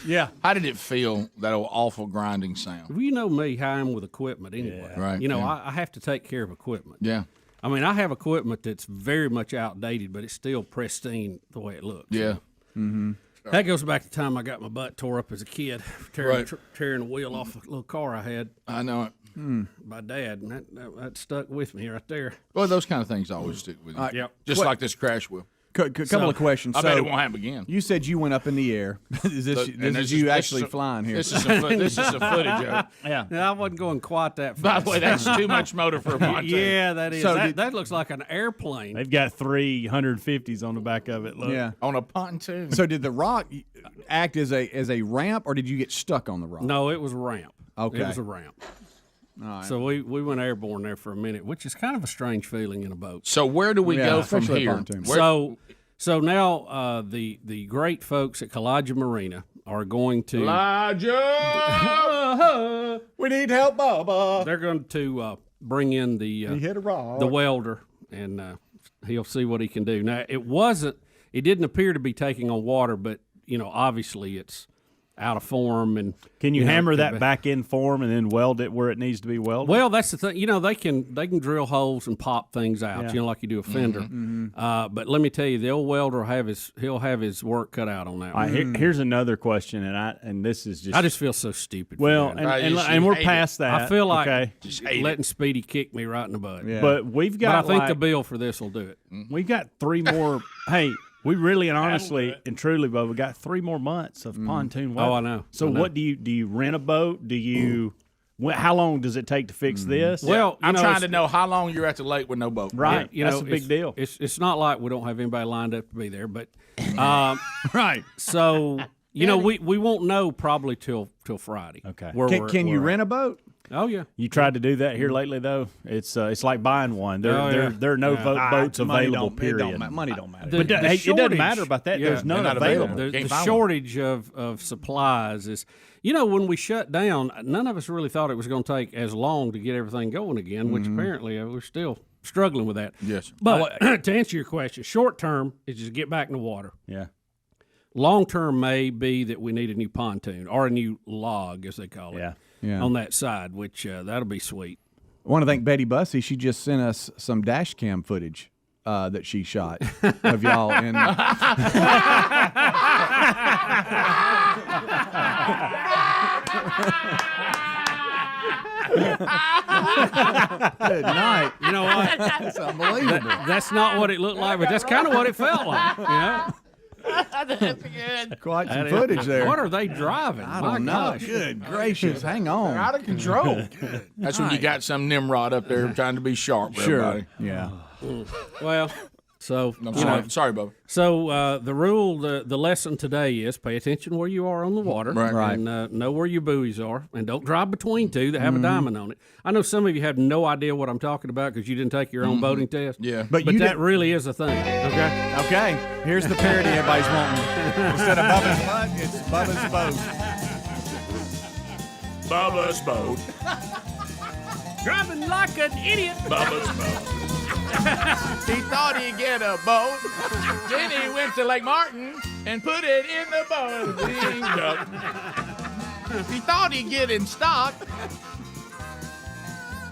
Yeah. How did it feel, that awful grinding sound? Well, you know me, how I am with equipment anyway. Yeah. Right, You know, yeah. I have to take care of equipment. Yeah. I mean, I have equipment that's very much outdated, but it's still pristine the way it looks. Yeah. Mm-hmm. That goes back to the time I got my butt tore up as a kid, tearing the wheel off a little car I had. I know it. My dad, and that stuck with me right there. Well, those kind of things always stick with you. Yep. Just like this crash will. Couple of questions. I bet it won't happen again. You said you went up in the air. This is you actually flying here. This is some footage of Yeah. No, I wasn't going quite that fast. By the way, that's too much motor for a pontoon. Yeah, that is. So that looks like an airplane. They've got 350s on the back of it. Look. Yeah. On a pontoon. So did the rock act as a ramp, or did you get stuck on the rock? No, it was a ramp. Okay. It was a ramp. right. So we went airborne there for a minute, which is kind of a strange feeling in a boat. So where do we go from here? So now the great folks at Kalijah Marina are going to Elijah, we need help, Bubba. They're going to bring in the hit a rock. the welder, and he'll see what he can do. Now it didn't appear to be taking on water, but obviously it's out of form. And can you hammer that back in form and then weld it where it needs to be welded? Well, that's the thing. They can drill holes and pop things out. Yeah. Like you do a fender. But let me tell you, the old welder he'll have his work cut out on that. All right, here's another question, and this is just I just feel so stupid. Well, and we're past that. I feel like okay. letting Speedy kick me right in the butt. Yeah. But we've got. But I think the bill for this will do it. We've got 3 more. Hey. We really and honestly and truly, Bubba, got 3 more months of pontoon weather. Oh, I know. So what do you rent a boat? Do you? How long does it take to fix this? Well, I'm trying to know how long you're at the lake with no boat. Right, that's a big deal. It's not like we don't have anybody lined up to be there, but right. So we won't know probably till Friday. Okay. Can you rent a boat? Oh yeah. You tried to do that here lately though. It's like buying one. There are no boats available. Period. Money don't matter. But it doesn't matter about that. There's none available. The shortage of supplies is. When we shut down, none of us really thought it was going to take as long to get everything going again, which apparently we're still struggling with that. Yes. But to answer your question, short term is just get back in the water. Yeah. Long term may be that we need a new pontoon or a new log, as they call it, on that side, which that'll be sweet. I want to thank Betty Bussey. She just sent us some dash cam footage that she shot of y'all in. Good night. You know what? That's unbelievable. That's not what it looked like, but that's kind of what it felt like. That's good. Quite some footage there. What are they driving? I don't know. Gosh. Good gracious. Hang on. They're out of control. That's when you got some Nimrod up there trying to be sharp for everybody. Yeah. Well, so I'm sorry, Bubba. So the rule, the lesson today is pay attention where you are on the water, right. and know where your buoys are, and don't drive between two that have a diamond on it. I know some of you have no idea what I'm talking about because you didn't take your own boating test. Yeah, but that really is a thing. Okay. Here's the parody everybody's wanting. Instead of Bubba's Butt, it's Bubba's Boat. Bubba's boat. Driving like an idiot. Bubba's boat. He thought he'd get a boat. Then he went to Lake Martin and put it in the boating truck. He thought he'd get in stock.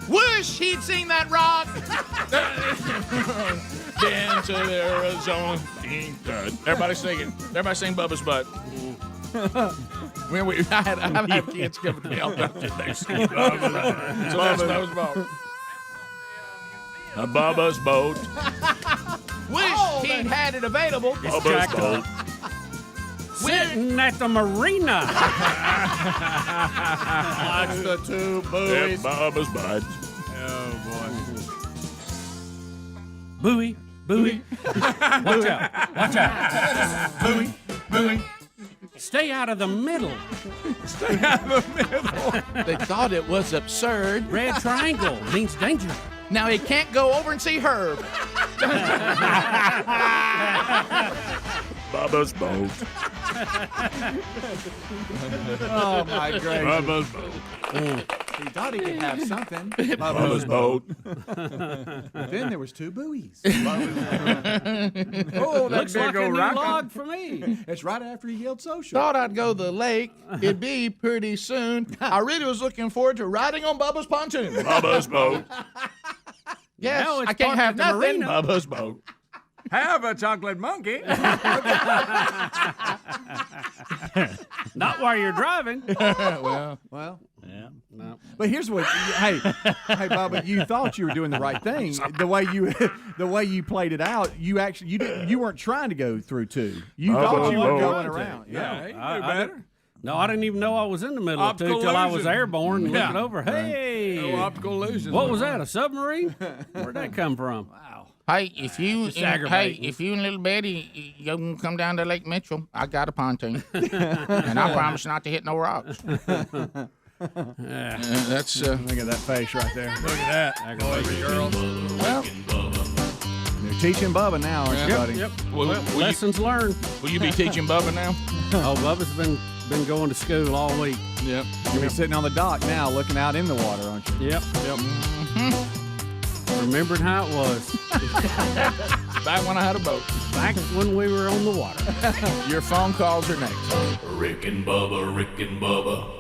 Wish he'd seen that rock. Been to Arizona. Everybody singing. Everybody sing Bubba's butt. I've had kids coming to me all the time. They sing Bubba's butt. So that's Bubba's boat. A Bubba's boat. Wish he'd had it available. Bubba's boat. Sitting at the marina. Watch the 2 buoys. Bubba's butt. Oh, boy. Buoy. Watch out. Buoy. Stay out of the middle. Stay out of the middle. They thought it was absurd. Red triangle means danger. Now he can't go over and see Herb. Bubba's boat. Oh, my gracious. Bubba's boat. He thought he could have something. Bubba's boat. But then there was 2 buoys. Oh, that looks like a new log for me. It's right after he yelled social. Thought I'd go to the lake. It'd be pretty soon. I really was looking forward to riding on Bubba's pontoon. Bubba's boat. Yes, Now it's I can't parked have at the nothing. marina. Bubba's boat. Have a chocolate monkey. Not while you're driving. Well. Yeah. No. But here's what, hey, Bubba, you thought you were doing the right thing. The way you played it out, you weren't trying to go through 2. You thought you were going around. Yeah, he I knew better. No, I didn't even know I was in the middle of 2 till I was airborne and looking over. Hey, No optical illusions. what was that? A submarine? Where'd that come from? Wow. Hey, if you and little Betty, you can come down to Lake Mitchell. I got a pontoon, and I promise not to hit no rocks. That's look at that face right there. Look at that. Boys and girls. Well, you're teaching Bubba now, aren't you, buddy? Yep. Will Lessons learned. Will you be teaching Bubba now? Oh, Bubba's been going to school all week. Yep. You'll be sitting on the dock now, looking out in the water, aren't you? Yep. Remembering how it was. Back when I had a boat. Back when we were on the water. Your phone calls are next. Rick and Bubba, Rick and Bubba.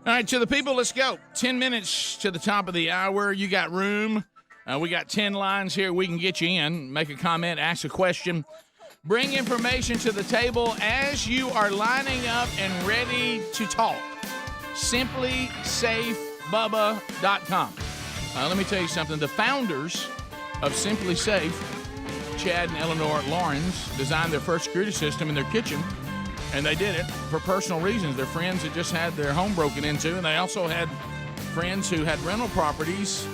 All right, to the people, let's go. 10 minutes to the top of the hour. You got room. We got 10 lines here. We can get you in. Make a comment, ask a question. Bring information to the table as you are lining up and ready to talk. SimplySafeBubba.com. Let me tell you something. The founders of Simply Safe, Chad and Eleanor Lawrence, designed their first security system in their kitchen. And they did it for personal reasons. Their friends had just had their home broken into, and they also had friends who had rental properties.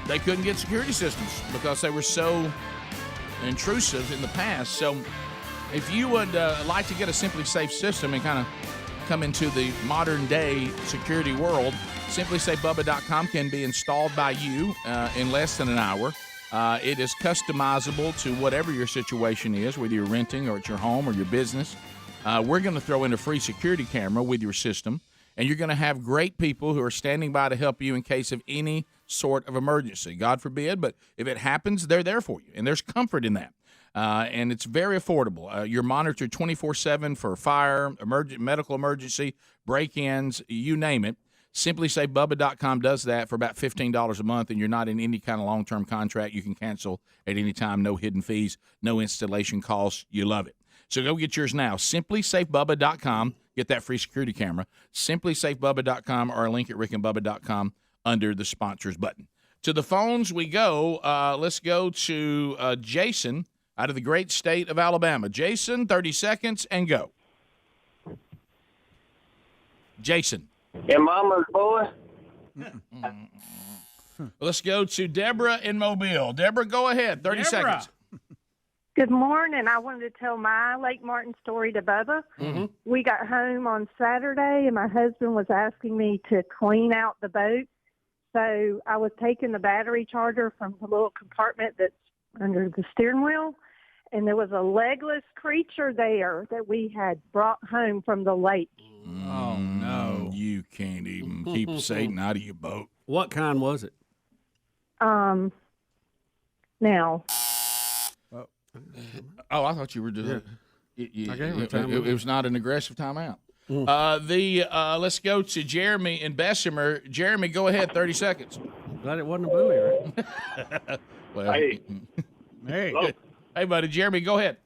They couldn't get security systems because they were so intrusive in the past. So if you would like to get a Simply Safe system and kind of come into the modern day security world, SimplySafeBubba.com can be installed by you in less than an hour. It is customizable to whatever your situation is, whether you're renting or it's your home or your business. We're going to throw in a free security camera with your system, and you're going to have great people who are standing by to help you in case of any sort of emergency. God forbid, but if it happens, they're there for you, and there's comfort in that. And it's very affordable. You're monitored 24/7 for fire, medical emergency, break-ins, you name it. SimplySafeBubba.com does that for about $15 a month, and you're not in any kind of long-term contract. You can cancel at any time, no hidden fees, no installation costs. You love it. So go get yours now. SimplySafeBubba.com. Get that free security camera. SimplySafeBubba.com or a link at rickandbubba.com under the sponsors button. To the phones we go. Let's go to Jason out of the great state of Alabama. Jason, 30 seconds and go. Jason. Your mama's boy. Let's go to Deborah in Mobile. Deborah, go ahead. 30 seconds. Good morning. I wanted to tell my Lake Martin story to Bubba. Mm-hmm. We got home on Saturday, and my husband was asking me to clean out the boat. So I was taking the battery charger from the little compartment that's under the steering wheel, and there was a legless creature there that we had brought home from the lake. Oh, no. You can't even keep Satan out of your boat. What kind was it? Now. Oh, I thought you were doing it was not an aggressive timeout. Let's go to Jeremy in Bessemer. Jeremy, go ahead, 30 seconds. Glad it wasn't a bully, right? Well, Hey. Hey, buddy. Jeremy, go ahead.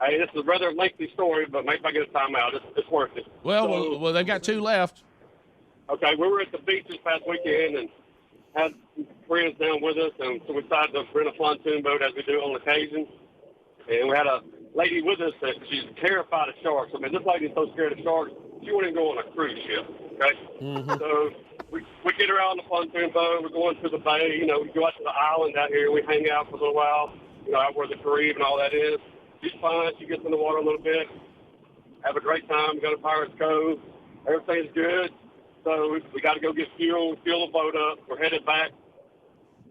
Hey, this is a rather lengthy story, but maybe I get a timeout. It's worth it. Well, they've got two left. Okay, we were at the beach this past weekend and had some friends down with us, and so we decided to rent a pontoon boat as we do on occasion. And we had a lady with us that she's terrified of sharks. I mean, this lady's so scared of sharks, she wouldn't even go on a cruise ship. Okay, so we get her out on the pontoon boat. We're going to the bay. You know, we go out to the island out here. We hang out for a little while. You know, out where the Caribbean and all that is. She's fine. She gets in the water a little bit. Have a great time. We go to Pirates Cove. Everything's good. So we got to go get fuel, fill the boat up. We're headed back.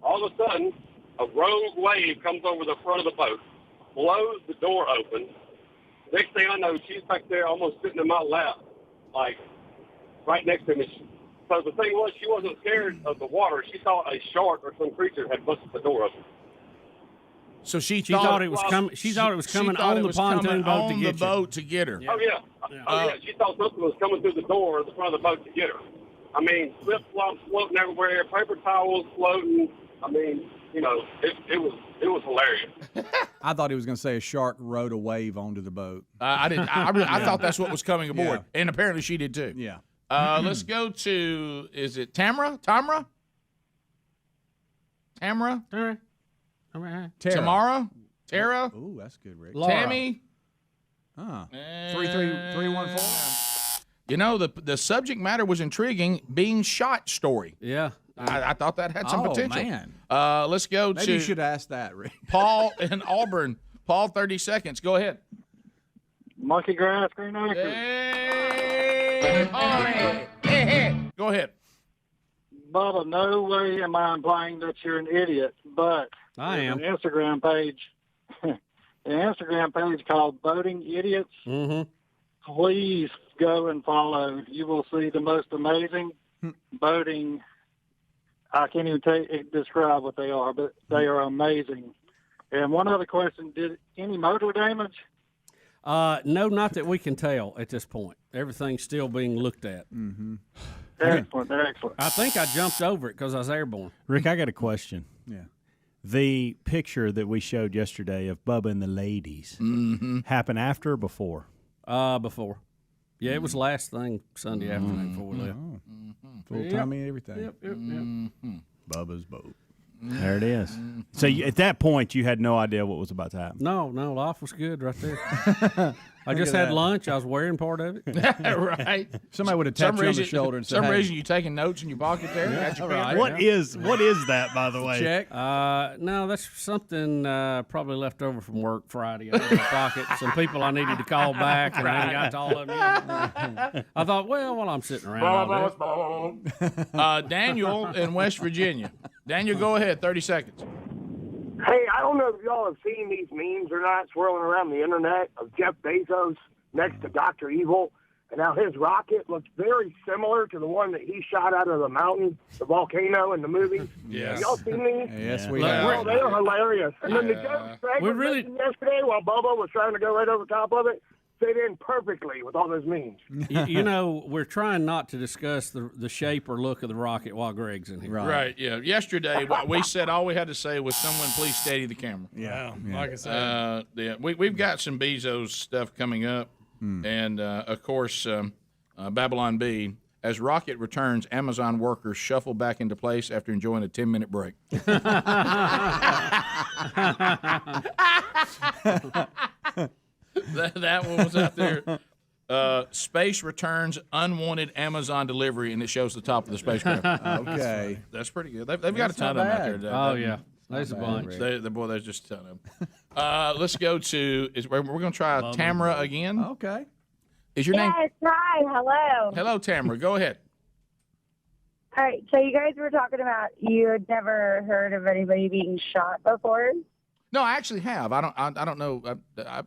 All of a sudden, a rogue wave comes over the front of the boat, blows the door open. Next thing I know, she's back there almost sitting in my lap, like right next to me. So the thing was, she wasn't scared of the water. She thought a shark or some creature had busted the door open. So she thought it was coming. She thought it was coming on the pontoon boat to get her. Oh yeah. Oh yeah. She thought something was coming through the door, the front of the boat to get her. I mean, flip flops floating everywhere, paper towels floating. I mean, you know, it was hilarious. I thought he was going to say a shark rode a wave onto the boat. I didn't. I thought that's what was coming aboard, and apparently she did too. Yeah. Let's go to, is it Tamara? Tamara? Tamara? Tara? Ooh, that's good, Rick. Tammy? 33314. You know, the subject matter was intriguing. Being shot story. Yeah. I thought that had some potential. Man. Let's go Maybe to you should ask that, Rick. Paul in Auburn. Paul, 30 seconds. Go ahead. Monkey grass, green acres. Hey. Go ahead. Bubba, no way am I implying that you're an idiot, but I am. An Instagram page, called Boating Idiots. Mm-hmm. Please go and follow. You will see the most amazing boating. I can't even describe what they are, but they are amazing. And one other question: did any motor damage? No, not that we can tell at this point. everything's still being looked at. Mm-hmm. Excellent, excellent. I think I jumped over it because I was airborne. Rick, I got a question. Yeah. The picture that we showed yesterday of Bubba and the ladies happened after or before? Before. Yeah, it was last thing Sunday afternoon before we left. Full timing and everything. Yep. Bubba's boat. There it is. So at that point, you had no idea what was about to happen. No, life was good right there. I just had lunch. I was wearing part of it. Right. Somebody would have tapped you on the shoulder and said, some hey. reason you taking notes in your pocket there. Yeah, Got your right. pen. What is that, by the way? Check. No, that's something probably left over from work Friday. I had in my pocket. Some people I needed to call back, and I got to all of them. I thought, well, while I'm sitting around, Daniel in West Virginia. Daniel, go ahead. 30 seconds. Hey, I don't know if y'all have seen these memes or not swirling around the internet of Jeff Bezos next to Dr. Evil, and how his rocket looks very similar to the one that he shot out of the mountain, the volcano in the movie. Yes. Have y'all seen these? Yes, we have. Oh, they are hilarious. And then the joke Greg was making yesterday while Bubba was trying to go right over top of it fit in perfectly with all those memes. you know, we're trying not to discuss the shape or look of the rocket while Greg's in here. Right, yeah. Yesterday, we said all we had to say was, someone please steady the camera. Yeah. Like I said. Yeah, we've got some Bezos stuff coming up. And, of course, Babylon B. As rocket returns, Amazon workers shuffle back into place after enjoying a 10-minute break. that one was out there. Space returns unwanted Amazon delivery, and it shows the top of the spacecraft. Okay. That's pretty good. They've got a ton of them out there today. Oh, yeah. There's a bunch. There's just a ton of them. Let's go to, we're going to try Tamara again. Okay. Is your name? Yes, hi, hello. Hello, Tamara. Go ahead. All right, so you guys were talking about you had never heard of anybody being shot before. No, I actually have. I don't know.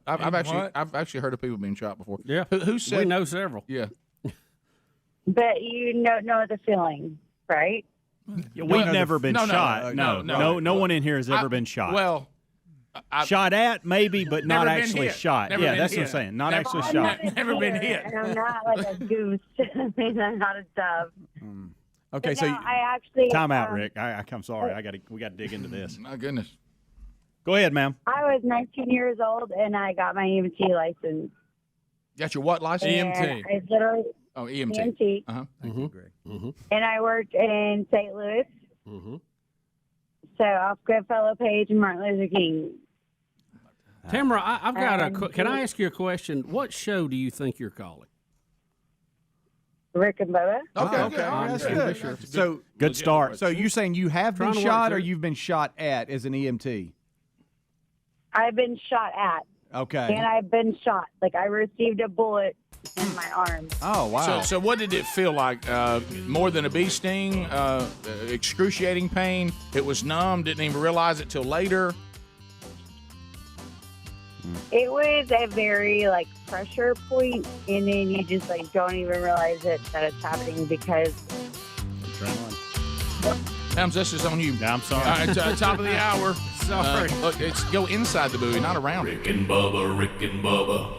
I've actually heard of people being shot before. Yeah. Who said? We know several. Yeah. But you know the feeling, right? We've never been no, shot. No one in here has ever been shot. Well, shot at, maybe, but not Never been actually hit. shot. Never Yeah, been that's what I'm hit. saying. Not Never- actually I'm shot. not- Never been hit. And I'm not like a goose. I mean, I'm not a dove. Okay, But so no, I actually time out, Rick. I'm sorry. We got to dig into this. My goodness. Go ahead, ma'am. I was 19 years old and I got my EMT license. Got your what license? And I literally EMT. EMT. Uh-huh. Thank you, Greg. And I worked in St. Louis. So off Goodfellow Page and Martin Luther King. Tamara, I've got can I ask you a question? What show do you think you're calling? Rick and Bubba. Okay. That's good. Sure. So Good start. So you're saying you have been Trying to work shot, or through. you've been shot at as an EMT? I've been shot at. Okay. And I've been shot. Like I received a bullet in my arm. Oh wow. So what did it feel like? More than a bee sting? Excruciating pain? It was numb. Didn't even realize it till later. It was a very pressure point, and then you just don't even realize that it's happening because. Helms, this is on you. I'm sorry. All right, top of the hour. Sorry. Look, it's go inside the buoy, not around it. Rick and Bubba.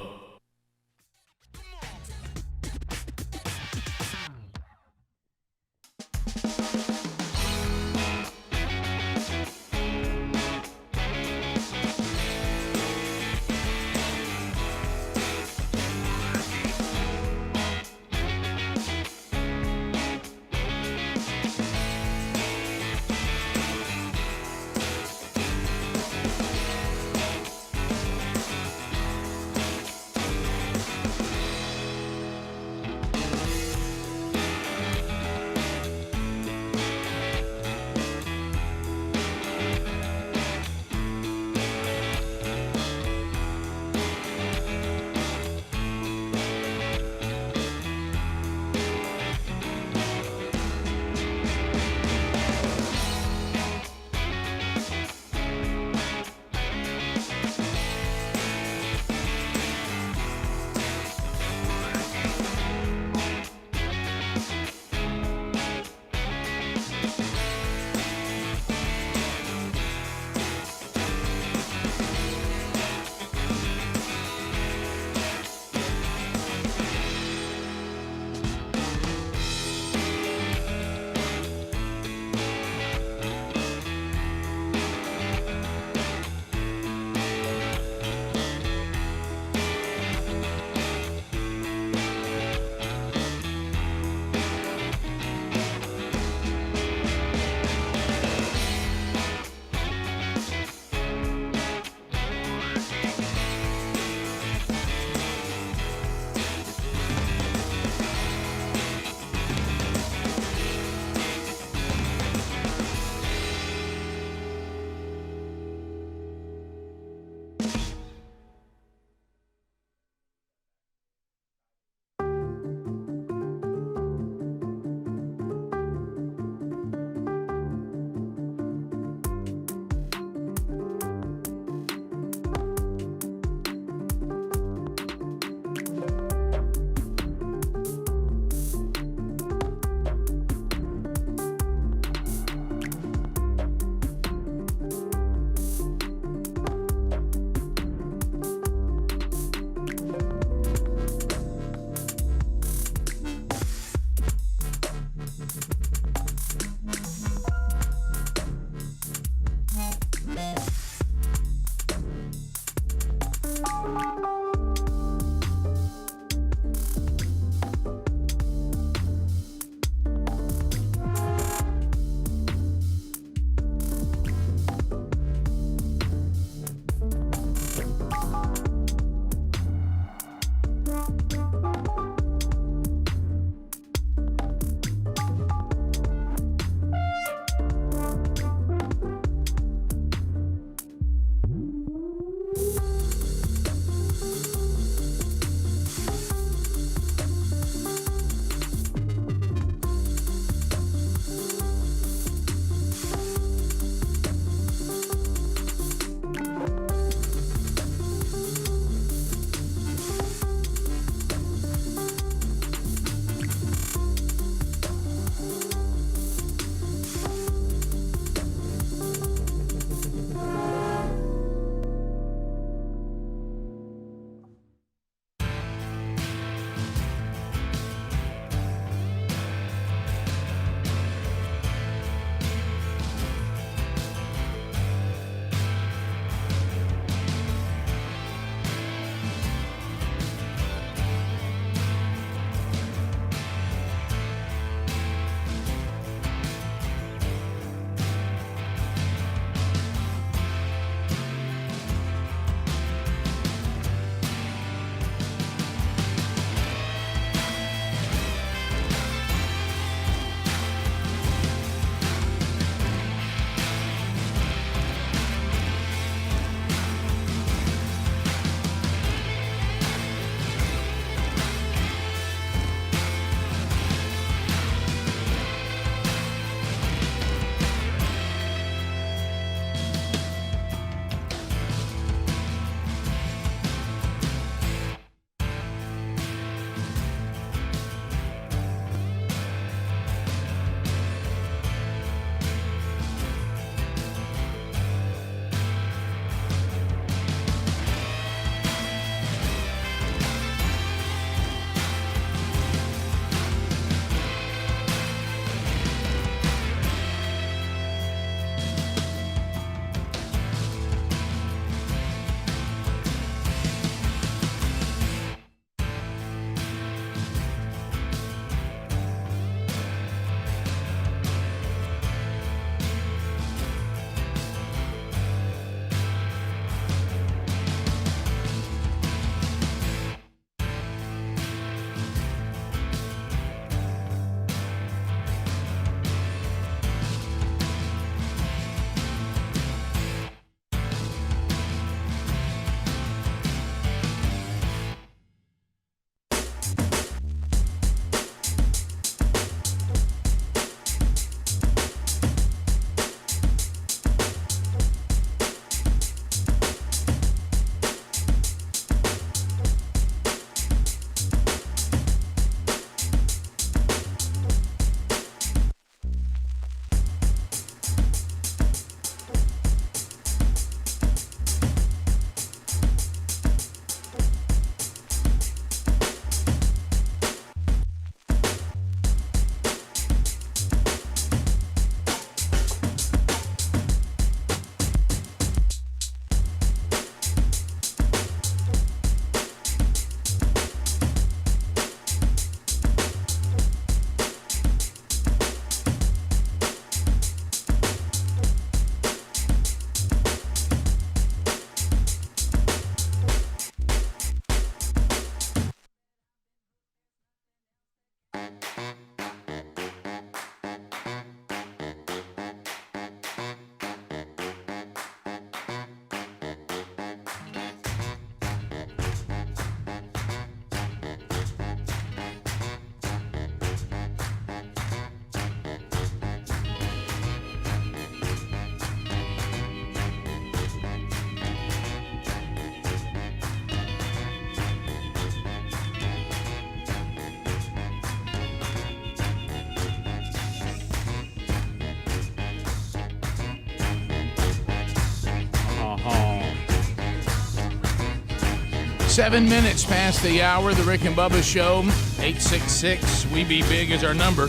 7 minutes past the hour, the Rick and Bubba Show. 866 We Be Big is our number.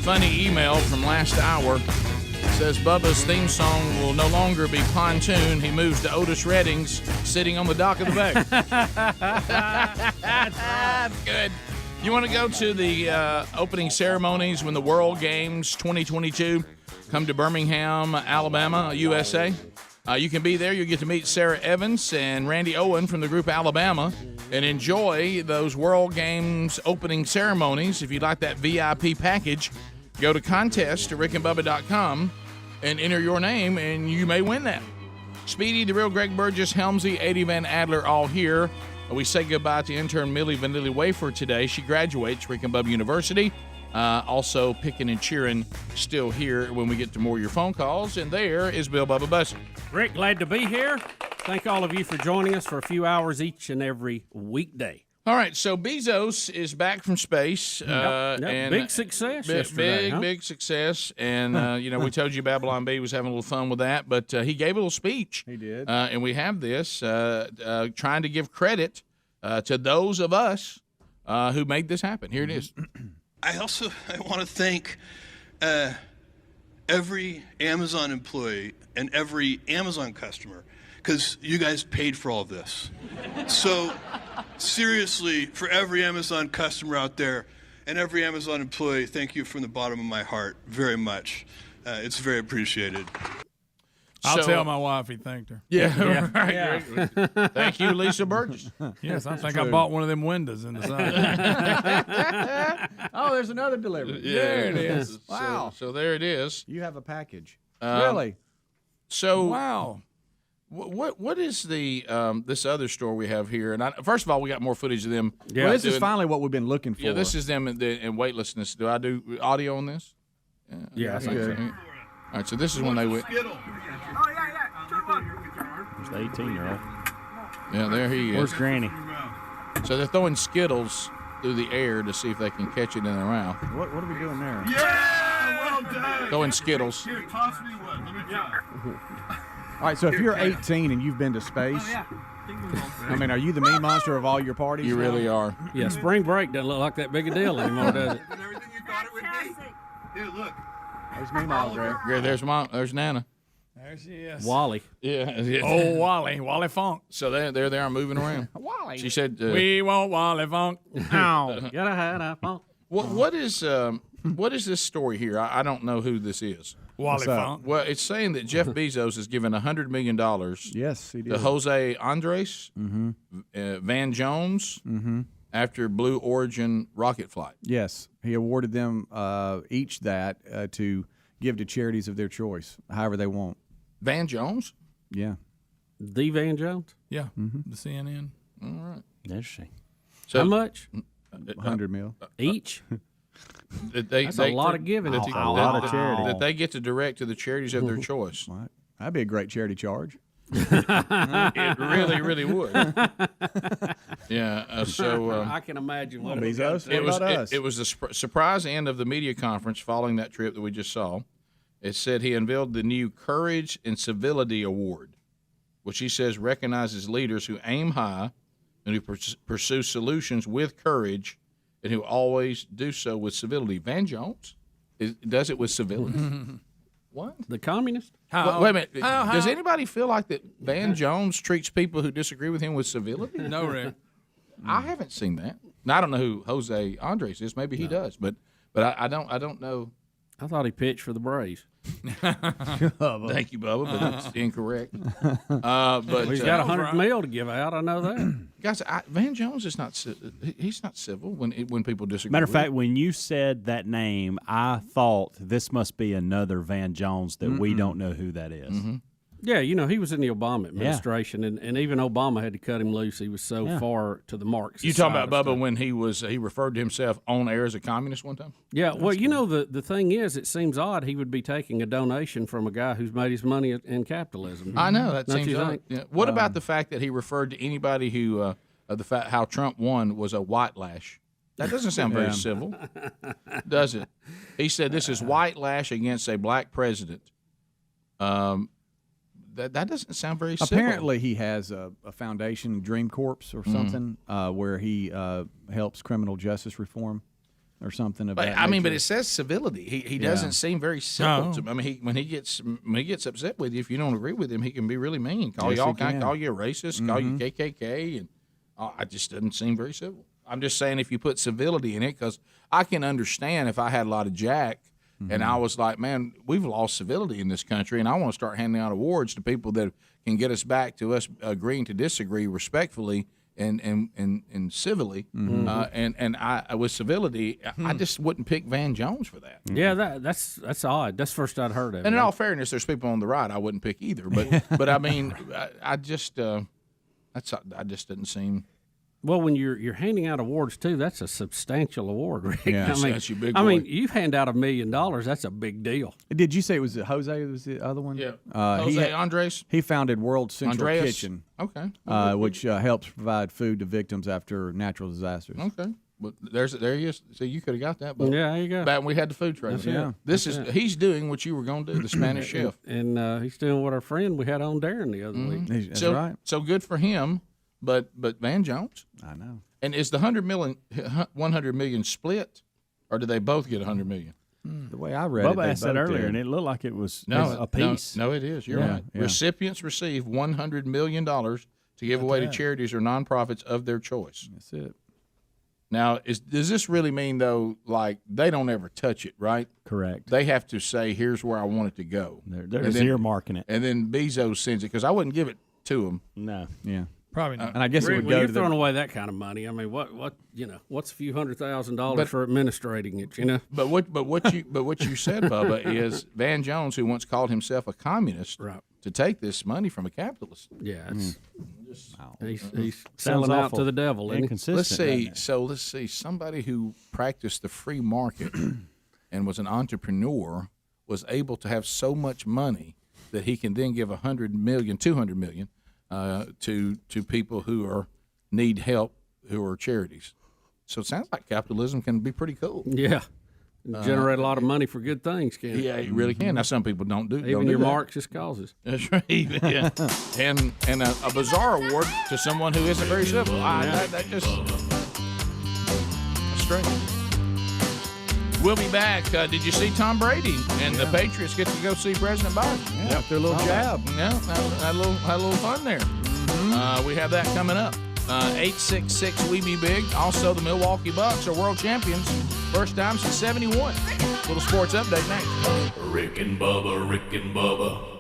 Funny email from last hour. Says Bubba's theme song will no longer be Pontoon. He moves to Otis Redding's Sitting on the Dock of the Bay. That's good. You want to go to the opening ceremonies when the World Games 2022 come to Birmingham, Alabama, USA? You can be there. You'll get to meet Sarah Evans and Randy Owen from the group Alabama and enjoy those World Games opening ceremonies. If you'd like that VIP package, go to contest@rickandbubba.com and enter your name, and you may win that. Speedy, the real Greg Burgess, Helmsy, Eddie Van Adler, all here. We say goodbye to intern Millie Vanilli Wafer today. She graduates Rick and Bubba University. Also picking and cheering still here when we get to more of your phone calls. And there is Bill Bubba Bussey. Rick, glad to be here. Thank all of you for joining us for a few hours each and every weekday. All right, so Bezos is back from space. And big success yesterday. Big success. And, we told you Babylon B was having a little fun with that, but he gave a little speech. He did. And we have this, trying to give credit to those of us who made this happen. Here it is. I want to thank every Amazon employee and every Amazon customer, because you guys paid for all of this. So seriously, for every Amazon customer out there and every Amazon employee, thank you from the bottom of my heart very much. It's very appreciated. I'll tell my wife he thanked her. Yeah. Right. Yeah. Thank you, Lisa Burgess. Yes, I think I bought one of them windows in the side. Oh, there's another delivery. There it is. Wow. So there it is. You have a package. Really? So wow. What is the this other store we have here? And first of all, we got more footage of them. Yeah, well, this is finally what we've been looking for. Yeah, this is them in weightlessness. Do I do audio on this? Yeah, I think so. All right, so this is when they went. Oh, yeah. There's the 18-year-old. Yeah, there he is. Where's Granny? So they're throwing Skittles through the air to see if they can catch it in their mouth. What are we doing there? Yeah, well done. Throwing Skittles. Here, toss me one. Let me try. All right, so if you're 18 and you've been to space, I mean, are you the mean monster of all your parties? You really are. Yeah, spring break doesn't look like that big a deal anymore, does it? Everything you thought it would be. Here, look. There's me now, Greg. Greg, there's Mom. There's Nana. There she is. Wally. Yeah. Oh, Wally Funk. So there they are moving around. Wally. She said, we want Wally Funk. Gotta have that funk. What is this story here? I don't know who this is. Wally Funk. Well, it's saying that Jeff Bezos has given $100 million. Yes, he did. To Jose Andres, Van Jones, after Blue Origin rocket flight. Yes, he awarded them each that to give to charities of their choice, however they want. Van Jones? Yeah. The Van Jones? Yeah, the CNN. All right. Interesting. So, how much? 100 mil. Each? That's a lot of giving. A lot of charity. That they get to direct to the charities of their choice. Right. That'd be a great charity charge. It really, really would. Yeah. So I can imagine what Bezos. It was the surprise end of the media conference following that trip that we just saw. It said he unveiled the new Courage and Civility Award, which he says recognizes leaders who aim high and who pursue solutions with courage and who always do so with civility. Van Jones does it with civility. What? The communist? Wait a minute. Does anybody feel like that Van Jones treats people who disagree with him with civility? No, Rick. I haven't seen that. Now, I don't know who Jose Andres is. Maybe he does, but I don't know. I thought he pitched for the Braves. Thank you, Bubba, but that's incorrect. But he's got $100 million to give out. I know that. Guys, Van Jones is not. He's not civil when people disagree. Matter of fact, when you said that name, I thought this must be another Van Jones that we don't know who that is. Yeah, he was in the Obama administration, and even Obama had to cut him loose. He was so far to the Marxist. You talking about Bubba when he referred to himself on air as a communist one time? Yeah, well, the thing is, it seems odd he would be taking a donation from a guy who's made his money in capitalism. I know that seems odd. Yeah. What about the fact that he referred to anybody who how Trump won was a white lash? That doesn't sound very civil, does it? He said this is white lash against a black president. that doesn't sound very civil. Apparently, he has a foundation, Dream Corps or something, where he helps criminal justice reform or something. Of that nature. But it says civility. He doesn't seem very civil. No. To me. I mean, when he gets upset with you, if you don't agree with him, he can be really mean. Call you all kind, call you a racist, call you KKK, and I just doesn't seem very civil. I'm just saying if you put civility in it, because I can understand if I had a lot of jack. And I was like, man, we've lost civility in this country, and I want to start handing out awards to people that can get us back to us agreeing to disagree respectfully and civilly. And I with civility, I just wouldn't pick Van Jones for that. Yeah, that's odd. That's the first I'd heard of it. And in all fairness, there's people on the right I wouldn't pick either. But I mean, I just didn't seem. Well, when you're handing out awards too, that's a substantial award, Rick. Yeah. That's your big boy. I mean, you hand out $1 million, that's a big deal. Did you say it was Jose? Was the other one? Yeah. Jose Andres. He founded World Central Andreas? Kitchen. Okay. Which helps provide food to victims after natural disasters. Okay. But there he is. So you could have got that. But Yeah, there you go. back when we had the food truck. He's doing what you were going to do, the Spanish chef. And he's doing what our friend we had on Darren the other week. That's right. So good for him. But Van Jones. I know. And is the 100 million split, or do they both get 100 million? The way I read Bubba it, asked that earlier, and it looked like it was a piece. No, it is. You're right. Yeah. Recipients receive $100 million to give away to charities or nonprofits of their choice. That's it. Now, does this really mean, though, like they don't ever touch it, right? Correct. They have to say, here's where I want it to go. They're earmarking it. And then Bezos sends it, because I wouldn't give it to him. No. Yeah. Probably not. And I guess it would go you're to throwing away that kind of money. I mean, what's a few $100,000 for administrating it? You know. But what you said, Bubba, is Van Jones, who once called himself a communist, to take this money from a capitalist. Yeah, he's selling out to the devil. Let's see. Somebody who practiced the free market and was an entrepreneur was able to have so much money that he can then give $100 million, $200 million. To people who need help, who are charities. So it sounds like capitalism can be pretty cool. Yeah, generate a lot of money for good things, can it? Yeah, it really can. Now some people don't do even your Marxist causes. That's right. Yeah, and a bizarre award to someone who isn't very civil. That just that's strange. We'll be back. Did you see Tom Brady and the Patriots get to go see President Biden? Yeah, after a little jab. Yeah, had a little fun there. We have that coming up. 866 We Be Big. Also, the Milwaukee Bucks are world champions. First time since '71. Little sports update next. Rick and Bubba, Rick and Bubba.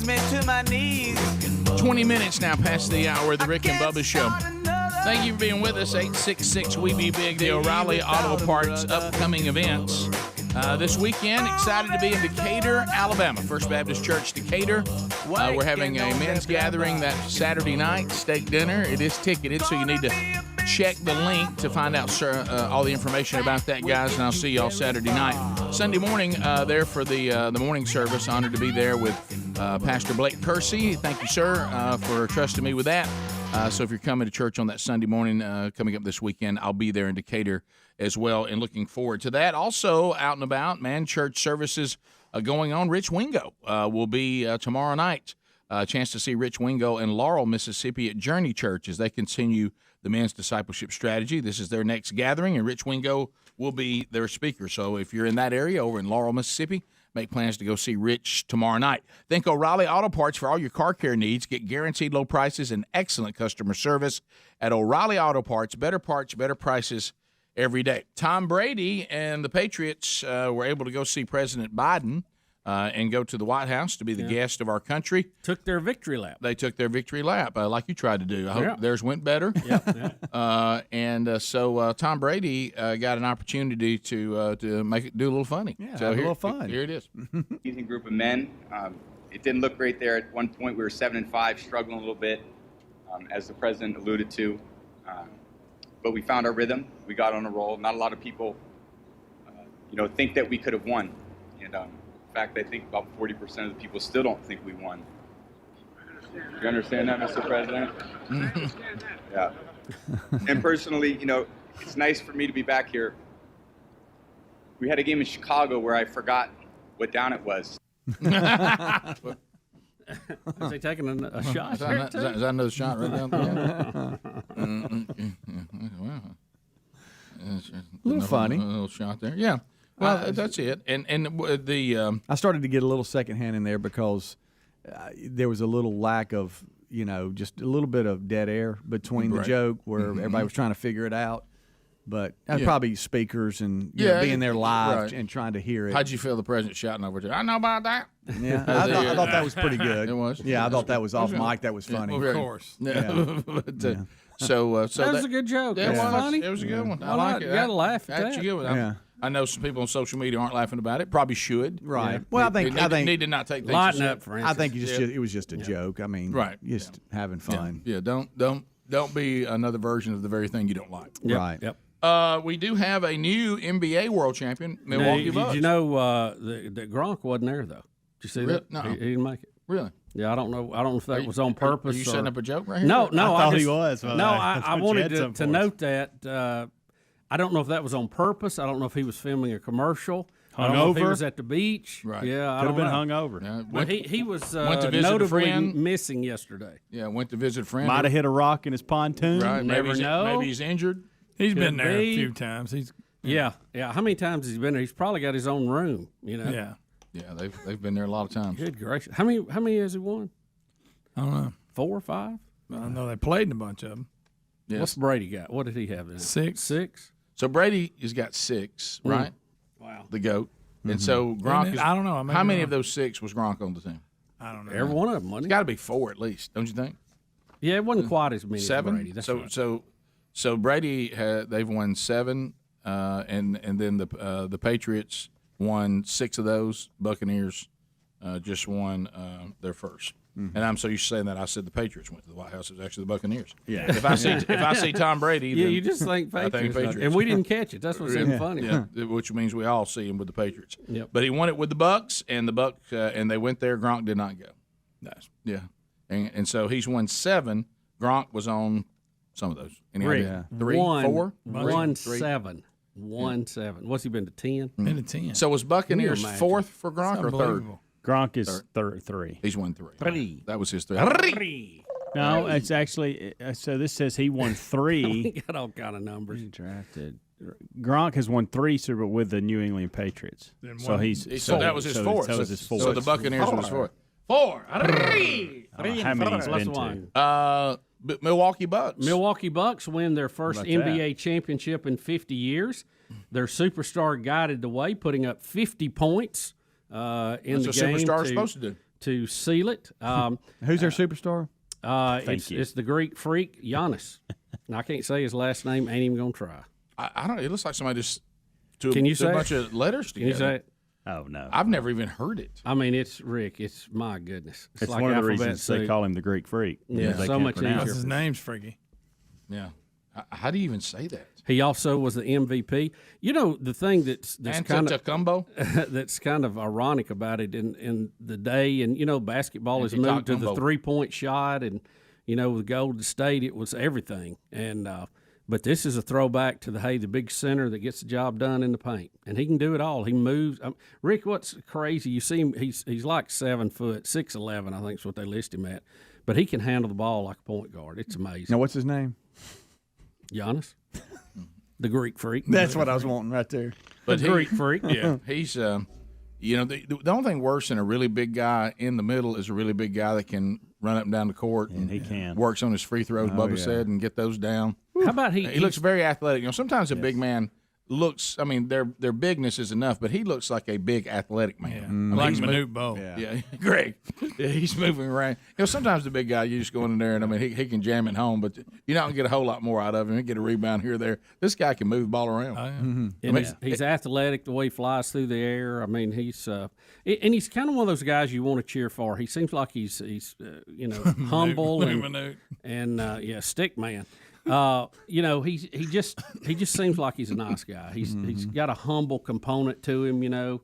brings me to my knees. 20 minutes now past the hour of the Rick and Bubba Show. Thank you for being with us. 866 We Be Big, the O'Reilly Auto Parts upcoming events. This weekend, excited to be in Decatur, Alabama. First Baptist Church, Decatur. We're having a men's gathering that Saturday night, steak dinner. It is ticketed, so you need to check the link to find out all the information about that, guys, and I'll see y'all Saturday night. Sunday morning, there for the morning service. Honored to be there with Pastor Blake Kersey. Thank you, sir, for trusting me with that. So if you're coming to church on that Sunday morning coming up this weekend, I'll be there in Decatur as well, and looking forward to that. Also, out and about, man, church services going on. Rich Wingo will be tomorrow night. A chance to see Rich Wingo in Laurel, Mississippi at Journey Church as they continue the men's discipleship strategy. This is their next gathering, and Rich Wingo will be their speaker. So if you're in that area over in Laurel, Mississippi, make plans to go see Rich tomorrow night. Think O'Reilly Auto Parts for all your car care needs. Get guaranteed low prices and excellent customer service at O'Reilly Auto Parts. Better parts, better prices every day. Tom Brady and the Patriots were able to go see President Biden and go to the White House to be the guest of our country. Took their victory lap. They took their victory lap, like you tried to do. I hope theirs went better. So Tom Brady got an opportunity to do a little funny. Yeah, so have a little fun. Here it is. Amazing group of men. It didn't look great there. At one point, we were 7-5, struggling a little bit, as the president alluded to. But we found our rhythm. We got on a roll. Not a lot of people, think that we could have won. And in fact, I think about 40% of the people still don't think we won. You understand that, Mr. President? Yeah. And personally, it's nice for me to be back here. We had a game in Chicago where I forgot what down it was. Is he taking a shot? Is that another shot right down there? A little funny. A little shot there. Yeah. Well, that's it. And the I started to get a little secondhand in there because there was a little lack of, just a little bit of dead air between the joke where everybody was trying to figure it out. But probably speakers and being there live and trying to hear it. How'd you feel the president shouting over there? I know about that. Yeah, I thought that was pretty good. It was. Yeah, I thought that was off mic. That was funny. Of course. So that was a good joke. It was funny. It was a good one. I like it. You got to laugh at That's that. a good one. I know some people on social media aren't laughing about it. Probably should. Right. Yeah. Well, I think need to not take things lighten up, for instance. I think it was just a joke. I mean, just having fun. Yeah. Don't be another version of the very thing you don't like. Yep. Right. Yep. We do have a new NBA world champion, Milwaukee Bucks. Did you know that Gronk wasn't there though? Did you see that? No. He didn't make it. Really? Yeah, I don't know. I don't know if that was on purpose. Are you setting up a joke right here? No. I thought he was. No, I wanted to note that. I don't know if that was on purpose. I don't know if he was filming a commercial. I don't know if he was at the beach. Right. Yeah, Could have been hungover. Yeah, But he was went to visit a notably friend. missing yesterday. Yeah, went to visit a friend. Might have hit a rock in his pontoon. Right. Never know. Maybe he's injured. He's been Could there be. a few times. Yeah. How many times has he been there? He's probably got his own room. Yeah. Yeah, they've been there a lot of times. Good gracious! How many has he won? I don't know. 4 or 5? I know they played in a bunch of them. Yes. What's Brady got? What did he have? 6. 6? So Brady has got 6, right? Wow. The GOAT. And so Gronk is, I don't know. How many of those 6 was Gronk on the team? I don't know. Every one of them, wasn't It's he? got to be 4 at least, don't you think? Yeah, it wasn't quite as many 7. as Brady. That's right. So Brady they've won 7, and then the Patriots won 6 of those. Buccaneers just won their first. And I'm so used to saying that I said the Patriots went to the White House. It was actually the Buccaneers. Yeah. If I see Tom Brady, Yeah, then you just think I Patriots. think And we didn't catch it. That's what's so funny. Yeah, which means we all see him with the Patriots. Yep. But he won it with the Bucks, and the Bucks and they went there. Gronk did not go. Nice. Yeah, and so he's won 7. Gronk was on some of those. Any idea? 3, 4, 1, 3? 7. 1, 7. What's he been to 10? Been to 10. So was Buccaneers Can you 4th for Gronk or 3rd? Unbelievable. Gronk is 3. He's won 3. 3. That was his 3. No, it's actually so. This says he won 3. He got all kind of numbers. Drafted. Gronk has won 3 Super Bowl with the New England Patriots. So that was his 4th. So, his 4th. So the Buccaneers was 4th. 4. How many he's been to? Milwaukee Bucks. Milwaukee Bucks win their first How about NBA championship in 50 years. Their superstar guided the way, putting up 50 points in That's the what game. superstar's supposed to do. to seal it. Who's their superstar? It's the Greek freak Giannis. And I can't say his last name. Ain't even gonna try. I don't. It looks like somebody just Can you say a bunch of letters together. Can you say it? Oh no, I've never even heard it. I mean, it's Rick. It's my goodness. It's like one of the alphabet reasons they soup. call him the Greek freak. Yeah, because they so can't much pronounce easier. His name's freaky. Yeah. How do you even say that? He also was the MVP. You know, the thing that's kind of combo that's kind of ironic about it in the day, and you know, basketball has moved to the 3-point shot, and you know, with Golden State, it was everything. And but this is a throwback to the big center that gets the job done in the paint, and he can do it all. He moves. Rick, what's crazy? You see him. He's like 7 foot, 6'11", I think is what they list him at, but he can handle the ball like a point guard. It's amazing. Now, what's his name? Giannis, the Greek freak. That's what I was wanting right there. But the Greek freak. Yeah, he's you know, the only thing worse than a really big guy in the middle is a really big guy that can run up and down the court and he can works on his free throws. Bubba said, and get those down. How about he? He looks very athletic. You know, sometimes a big man looks. I mean, their bigness is enough, but he looks like a big athletic man. Yeah. I mean, Like he's Manute Bow. Yeah, Greg. Yeah, he's moving around. You know, sometimes the big guy, you just go in there and I mean, he can jam it home, but you're not gonna get a whole lot more out of him. You get a rebound here or there. This guy can move the ball around. And he's athletic the way he flies through the air. I mean, he's and he's kind of one of those guys you want to cheer for. He seems like he's you know, humble and stick man. You know, he just seems like he's a nice guy. He's got a humble component to him, you know.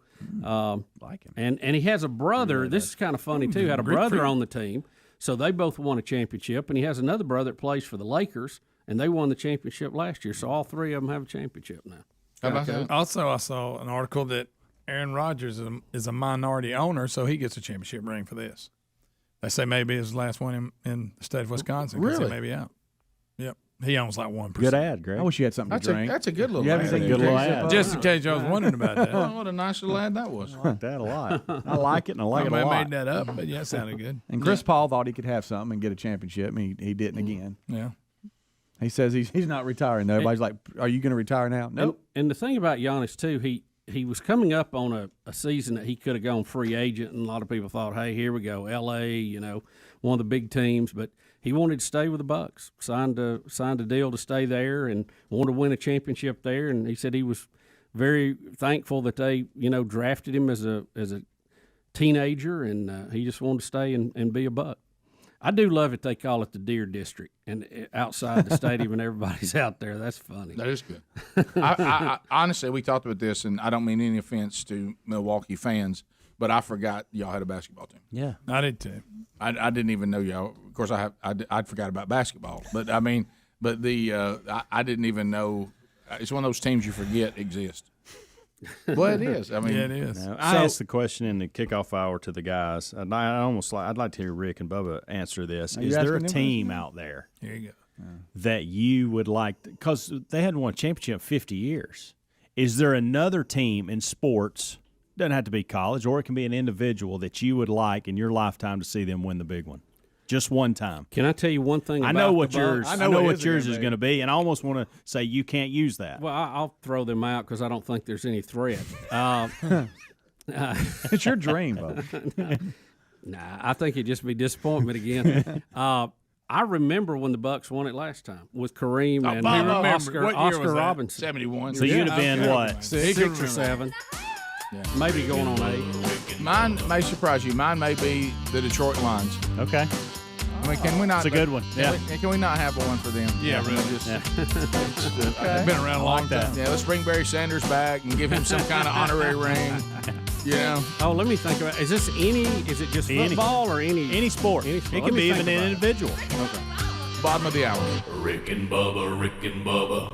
Like him. And he has a brother. This is kind of funny too. Had a brother on the team, so they both won a championship. And he has another brother that plays for the Lakers, and they won the championship last year. So all three of them have a championship now. How about that? Also, I saw an article that Aaron Rodgers is a minority owner, so he gets a championship ring for this. They say maybe his last one in the state of Wisconsin. Really? He may be out. Yep. He owns like 1%. Good ad, Greg. I wish you had something to drink. That's a good little You ad. haven't seen Good little ad. Just in case I was wondering about that. Oh, what a nice little ad that was. I like that a lot. I like it, and I like it a Somebody lot. made that up, but yeah, it sounded good. And Chris Paul thought he could have something and get a championship, and he didn't again. Yeah. He says he's not retiring, though. Everybody's like, are you going to retire now? Nope. And the thing about Giannis, too, he was coming up on a season that he could have gone free agent, and a lot of people thought, hey, here we go, L.A., you know, one of the big teams. But he wanted to stay with the Bucks, signed a deal to stay there and wanted to win a championship there. And he said he was very thankful that they, you know, drafted him as a teenager, and he just wanted to stay and be a Buck. I do love it. They call it the Deer District, and outside the stadium, and everybody's out there. That's funny. That is good. I honestly, we talked about this, and I don't mean any offense to Milwaukee fans, but I forgot y'all had a basketball team. Yeah, I did too. I didn't even know y'all. Of course, I'd forgot about basketball, but I mean, but I didn't even know. It's one of those teams you forget exist. Well, it is. I mean, yeah, it is. Now, I asked the question in the kickoff hour to the guys. I'd like to hear Rick and Bubba answer this. Is there a team out there Here you go. that you would like? Because they hadn't won a championship in 50 years. Is there another team in sports? Doesn't have to be college, or it can be an individual that you would like in your lifetime to see them win the big one. Just one time. Can I tell you one thing? I about know what the yours. Bucks? I know what yours is going to be, and I almost want to say you can't use that. Well, I'll throw them out because I don't think there's any threat. It's your dream, Bubba. Nah, I think it'd just be disappointment again. I remember when the Bucks won it last time with Kareem and Oscar Robinson. 71. So you'd have been what? 6 or 7. Yeah. Maybe going on 8. Mine may surprise you. Mine may be the Detroit Lions. Okay. I mean, can we not? It's a good one. Can we not have one for them? Yeah, really. Just, They've been around a long time. Yeah, let's bring Barry Sanders back and give him some kind of honorary ring. You know? Oh, let me think about it. Is this is it just football or any sport? It can be even an individual. Okay. Bottom of the hour. Rick and Bubba, Rick and Bubba.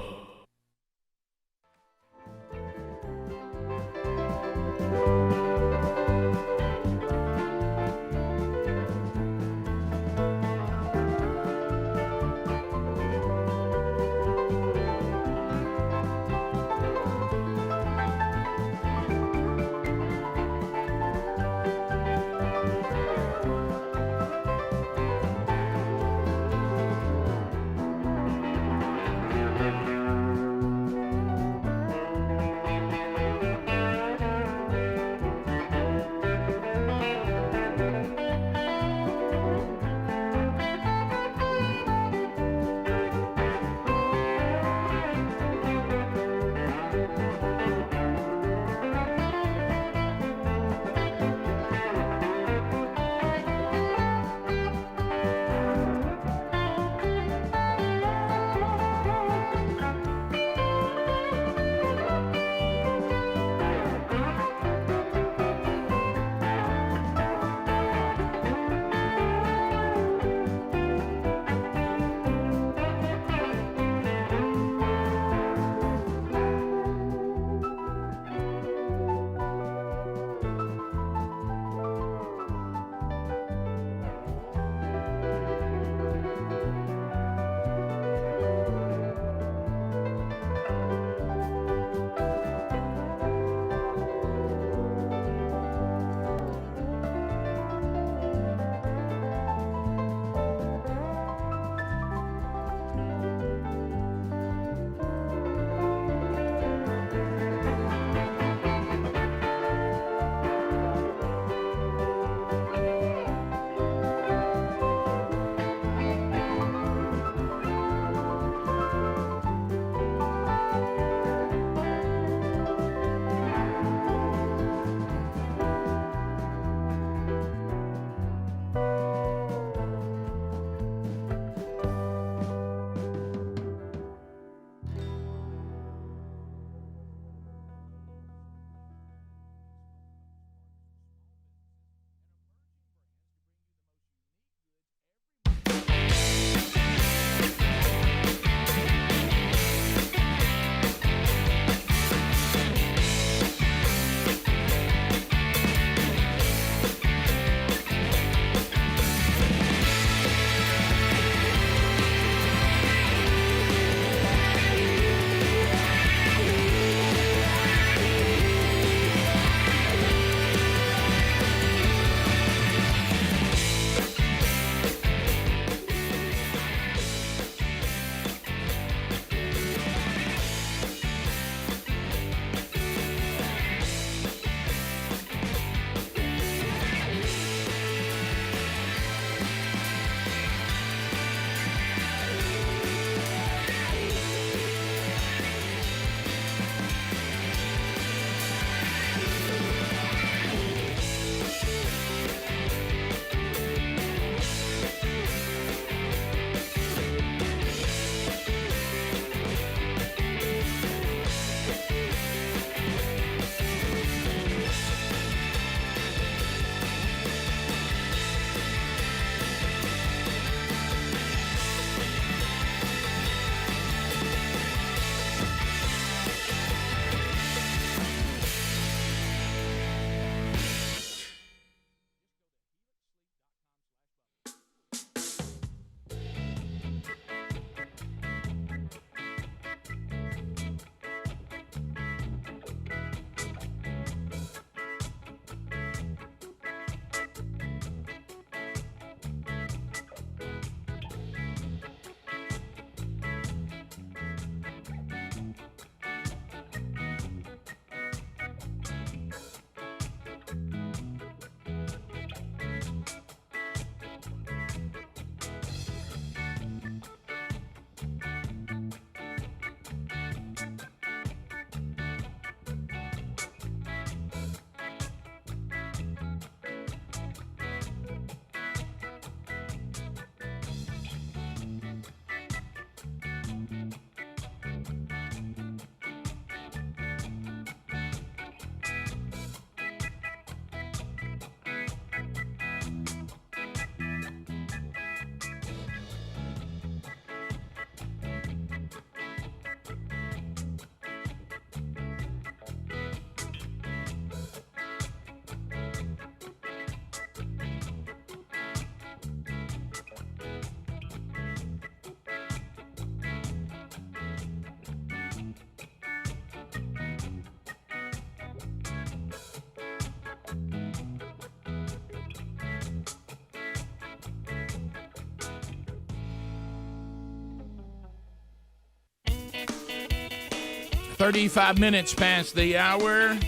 35 minutes past the hour.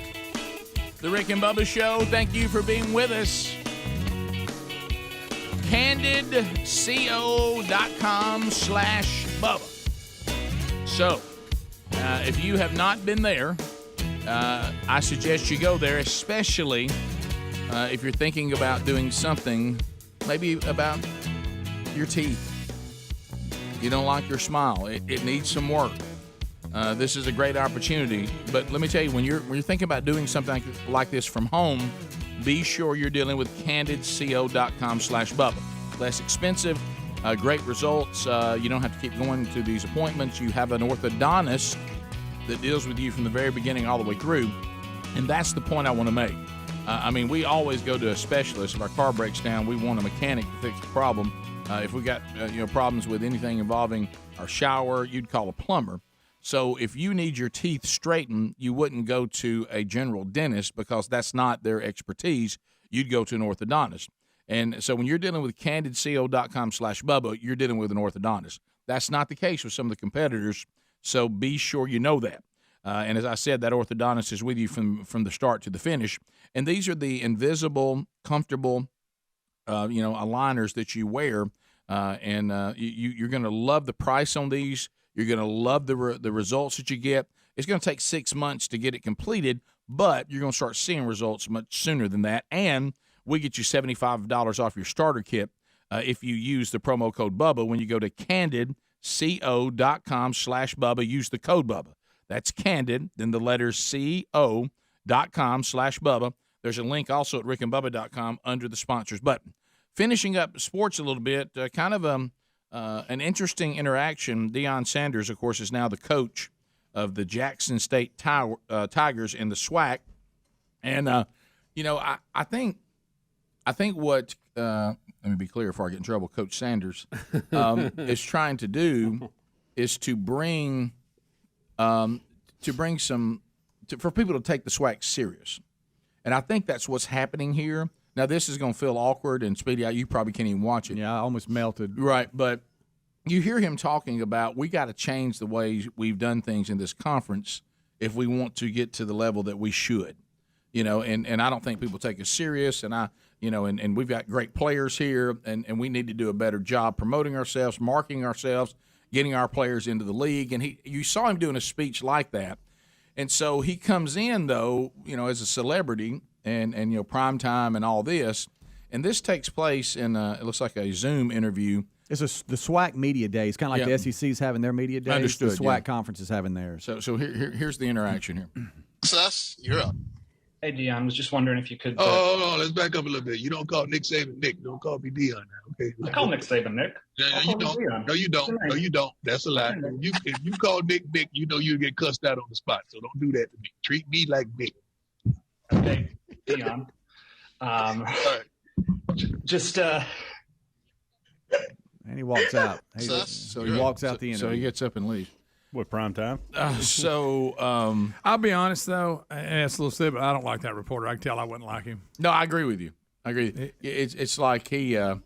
The Rick and Bubba Show. Thank you for being with us. CandidCO.com/Bubba. So, if you have not been there, I suggest you go there, especially if you're thinking about doing something, maybe about your teeth. You don't like your smile. It needs some work. This is a great opportunity. But let me tell you, when you're thinking about doing something like this from home, be sure you're dealing with CandidCO.com/Bubba. Less expensive, great results. You don't have to keep going to these appointments. You have an orthodontist that deals with you from the very beginning all the way through. And that's the point I want to make. I mean, we always go to a specialist. If our car breaks down, we want a mechanic to fix the problem. If we got problems with anything involving our shower, you'd call a plumber. So if you need your teeth straightened, you wouldn't go to a general dentist because that's not their expertise. You'd go to an orthodontist. And so when you're dealing with CandidCO.com/Bubba, you're dealing with an orthodontist. That's not the case with some of the competitors, so be sure you know that. And as I said, that orthodontist is with you from the start to the finish. And these are the invisible, comfortable, aligners that you wear. You're going to love the price on these. You're going to love the results that you get. It's going to take 6 months to get it completed, but you're going to start seeing results much sooner than that. And we get you $75 off your starter kit if you use the promo code Bubba when you go to CandidCO.com/Bubba. Use the code Bubba. That's Candid, then the letters CO.com/Bubba. There's a link also at rickandbubba.com under the sponsors button. Finishing up sports a little bit, kind of an interesting interaction. Deion Sanders, of course, is now the coach of the Jackson State Tigers in the SWAC. And, I think what let me be clear before I get in trouble, Coach Sanders is trying to do is to bring for people to take the SWAC serious. And I think that's what's happening here. Now, this is going to feel awkward, and Speedy, you probably can't even watch it. Yeah, I almost melted. Right, but you hear him talking about we got to change the way we've done things in this conference if we want to get to the level that we should. And I don't think people take us serious, and and we've got great players here, and we need to do a better job promoting ourselves, marketing ourselves, getting our players into the league. And you saw him doing a speech like that. And so he comes in, though, as a celebrity and prime time and all this. And this takes place in it looks like a Zoom interview. It's the SWAC media days, kind of like the SEC's having their media days. Understood, the SWAC conference is having theirs. So here's the interaction here. Sus, you're up. Hey, Deion, was just wondering if you could. Hold on, let's back up a little bit. You don't call Nick Saban Nick. Don't call me Deion now, okay? I call Nick Saban Nick. Yeah, you don't. No, you don't. No, you don't. That's a lie. If you call Nick Nick, you get cussed out on the spot. So don't do that to me. Treat me like Nick. Okay, Deion. Just. And he walks out. So he walks out the interview. So he gets up and leaves. What, prime time? I'll be honest, though, and it's a little silly, but I don't like that reporter. I can tell I wouldn't like him. No, I agree with you. It's like he, I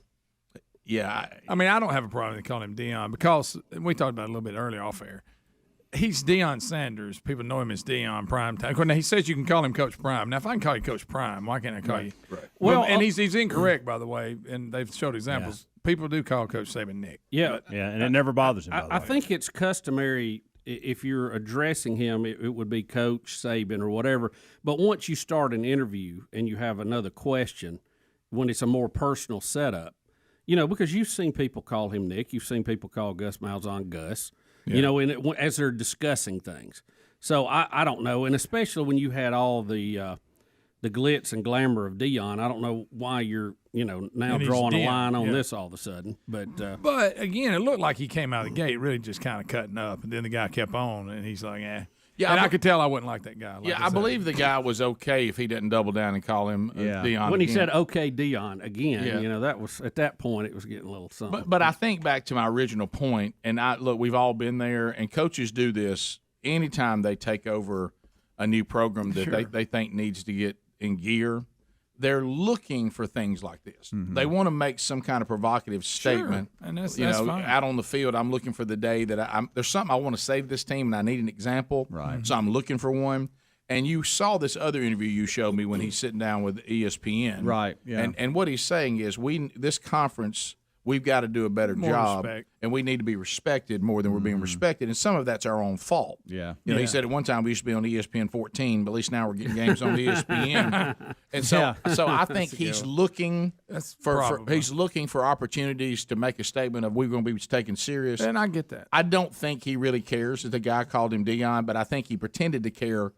mean, I don't have a problem with calling him Deion because we talked about it a little bit earlier off air. He's Deion Sanders. People know him as Deion Prime Time. Now, he says you can call him Coach Prime. Now, if I can call you Coach Prime, why can't I call you? Right. Well, and he's incorrect, by the way, and they've showed examples. Yeah. People do call Coach Saban Nick. Yeah, and it never bothers him. I think it's customary if you're addressing him, it would be Coach Saban or whatever. But once you start an interview and you have another question, when it's a more personal setup, because you've seen people call him Nick, you've seen people call Gus Malzahn Gus, as they're discussing things. So I don't know, and especially when you had all the glitz and glamour of Deion, I don't know why you're now drawing a line on this all of a sudden. But again, it looked like he came out of the gate really just kind of cutting up, and then the guy kept on, and he's like, eh. Yeah, and I could tell I wouldn't like that guy. I believe the guy was okay if he didn't double down and call him Deion. When he said okay, Deion again, that was at that point it was getting a little something. But I think back to my original point, and we've all been there, and coaches do this anytime they take over a new program that they think needs to get in gear. they're looking for things like this. They want to make some kind of provocative statement. And that's fine. Out on the field, I'm looking for the day that there's something I want to say to this team, and I need an example. Right. So I'm looking for one. And you saw this other interview you showed me when he's sitting down with ESPN. Right, yeah. And what he's saying is this conference, we've got to do a better More job. respect. And we need to be respected more than we're being respected. And some of that's our own fault. Yeah. He said at one time we used to be on ESPN 14, but at least now we're getting games on ESPN. And so I think he's looking he's looking for opportunities to make a statement of we're going to be taken serious. And I get that. I don't think he really cares that the guy called him Dion, but I think he pretended to care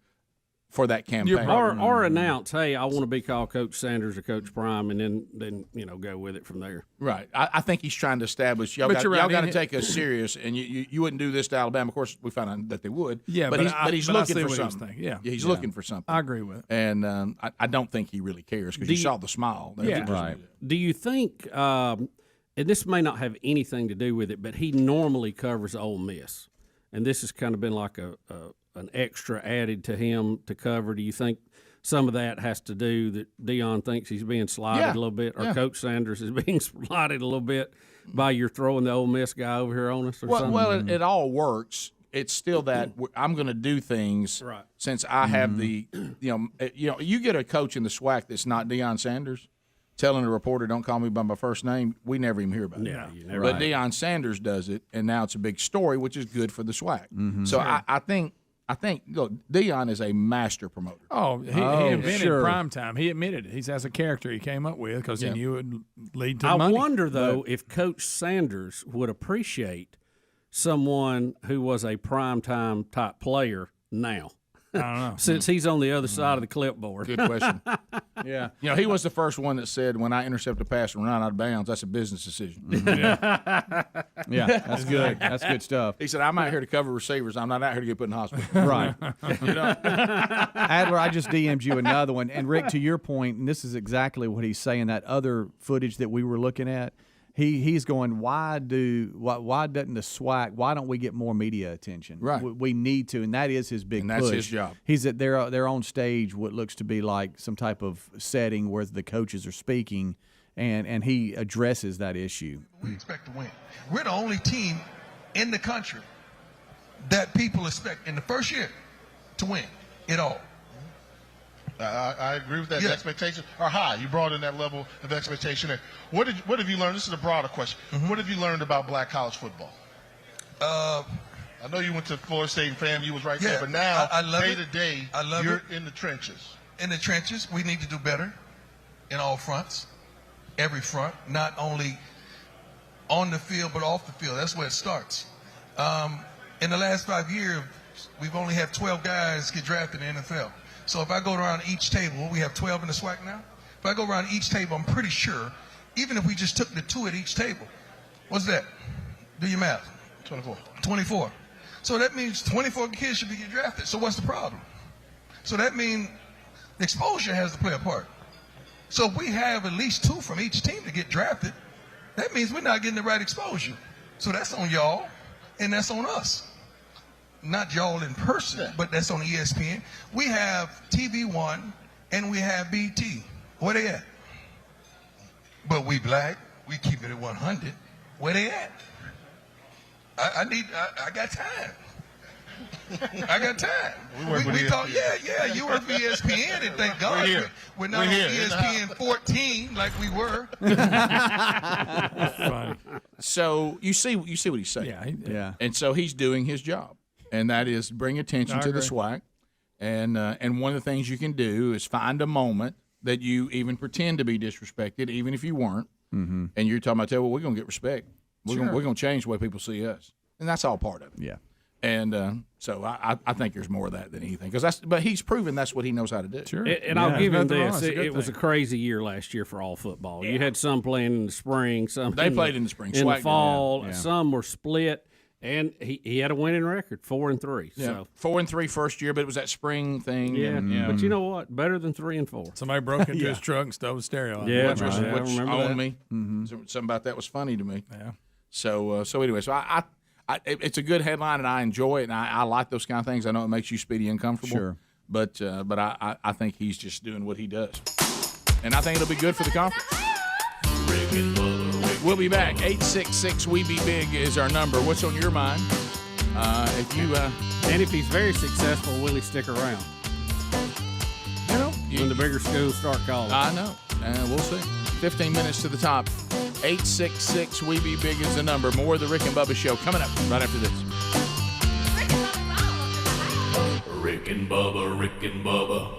for that campaign. Or announce, hey, I want to be called Coach Sanders or Coach Prime, and then go with it from there. Right. I think he's trying to establish y'all got to take us serious, and you wouldn't do this to Alabama. Of course, we found out that they would. Yeah, but he's looking for something. He's looking for something. I agree with it. And I don't think he really cares because you saw the smile. Right. Do you think, and this may not have anything to do with it, but he normally covers Ole Miss, and this has kind of been like an extra added to him to cover. Do you think some of that has to do that Dion thinks he's being slighted a little bit, or Coach Sanders is being slighted a little bit by your throwing the Ole Miss guy over here on us or something? Well, it all works. It's still that I'm going to do things since I have the you get a coach in the SWAC that's not Deion Sanders telling a reporter, don't call me by my first name, we never even hear about it. But Deion Sanders does it, and now it's a big story, which is good for the SWAC. So I think look, Deion is a master promoter. Oh, he invented primetime. He admitted it. He's as a character he came up with because he knew it would lead to money. I wonder, though, if Coach Sanders would appreciate someone who was a primetime type player now. I don't know. Since he's on the other side of the clipboard. Good question. Yeah. He was the first one that said, when I intercept a pass and run out of bounds, that's a business decision. Yeah, that's good. That's good stuff. He said, I'm out here to cover receivers. I'm not out here to get put in the hospital. Right. Adler, I just DM'd you another one. And, Rick, to your point, and this is exactly what he's saying, that other footage that we were looking at, he's going, why doesn't the SWAC, why don't we get more media attention? Right. We need to, and that is his big push. And that's his job. He's at their own stage, what looks to be like some type of setting where the coaches are speaking, and he addresses that issue. We expect to win. We're the only team in the country that people expect in the first year to win it all. I agree with that. The expectations are high. You brought in that level of expectation. What have you learned? This is a broader question. What have you learned about black college football? I know you went to Florida State and FAMU was right there, but now, day to day, you're in the trenches. In the trenches, we need to do better in all fronts, every front, not only on the field but off the field. That's where it starts. In the last 5 years, we've only had 12 guys get drafted in the NFL. So if I go around each table, we have 12 in the SWAC now. If I go around each table, I'm pretty sure, even if we just took the 2 at each table, what's that? Do your math. 24. So that means 24 kids should be getting drafted. So what's the problem? So that means exposure has to play a part. So if we have at least 2 from each team to get drafted, that means we're not getting the right exposure. So that's on y'all, and that's on us. Not y'all in person, but that's on ESPN. We have TV One and we have BT. Where they at? But we black. We keep it at 100. Where they at? I got time. I got time. We thought, you work for ESPN, and thank God we're not on ESPN 14 like we were. Funny. So you see what he's saying. Yeah. And so he's doing his job, and that is bring attention to the SWAC. And one of the things you can do is find a moment that you even pretend to be disrespected, even if you weren't. Mm-hmm. And you're talking about, we're going to get respect. We're Sure. going to change the way people see us. And that's all part of it. Yeah. And so I think there's more of that than anything. But he's proven that's what he knows how to do. Sure. And I'll give him this. It was a crazy year last year for all football. You had some playing in the spring, some They played in the spring. in the SWAC fall. did. Some were split. And he had a winning record, 4-3. Yeah. So 4-3 first year, but it was that spring thing. yeah. And, But you know what? Better than 3-4. Somebody broke into his truck and stole the stereo. Yeah, which right. I remember owned that. me. Mm-hmm. Something about that was funny to me. Yeah. So anyway, so I it's a good headline, and I enjoy it, and I like those kind of things. I know it makes you speedy uncomfortable. Sure. But I think he's just doing what he does. and I think it'll be good for the conference. We'll be back. 866-WE-BE-BIG is our number. What's on your mind? And if he's very successful, will he stick around? You know, when the bigger schools start calling. I know. We'll see. 15 minutes to the top. 866-WE-BE-BIG is the number. More of the Rick and Bubba Show coming up right after this. Rick and Bubba, Rick and Bubba.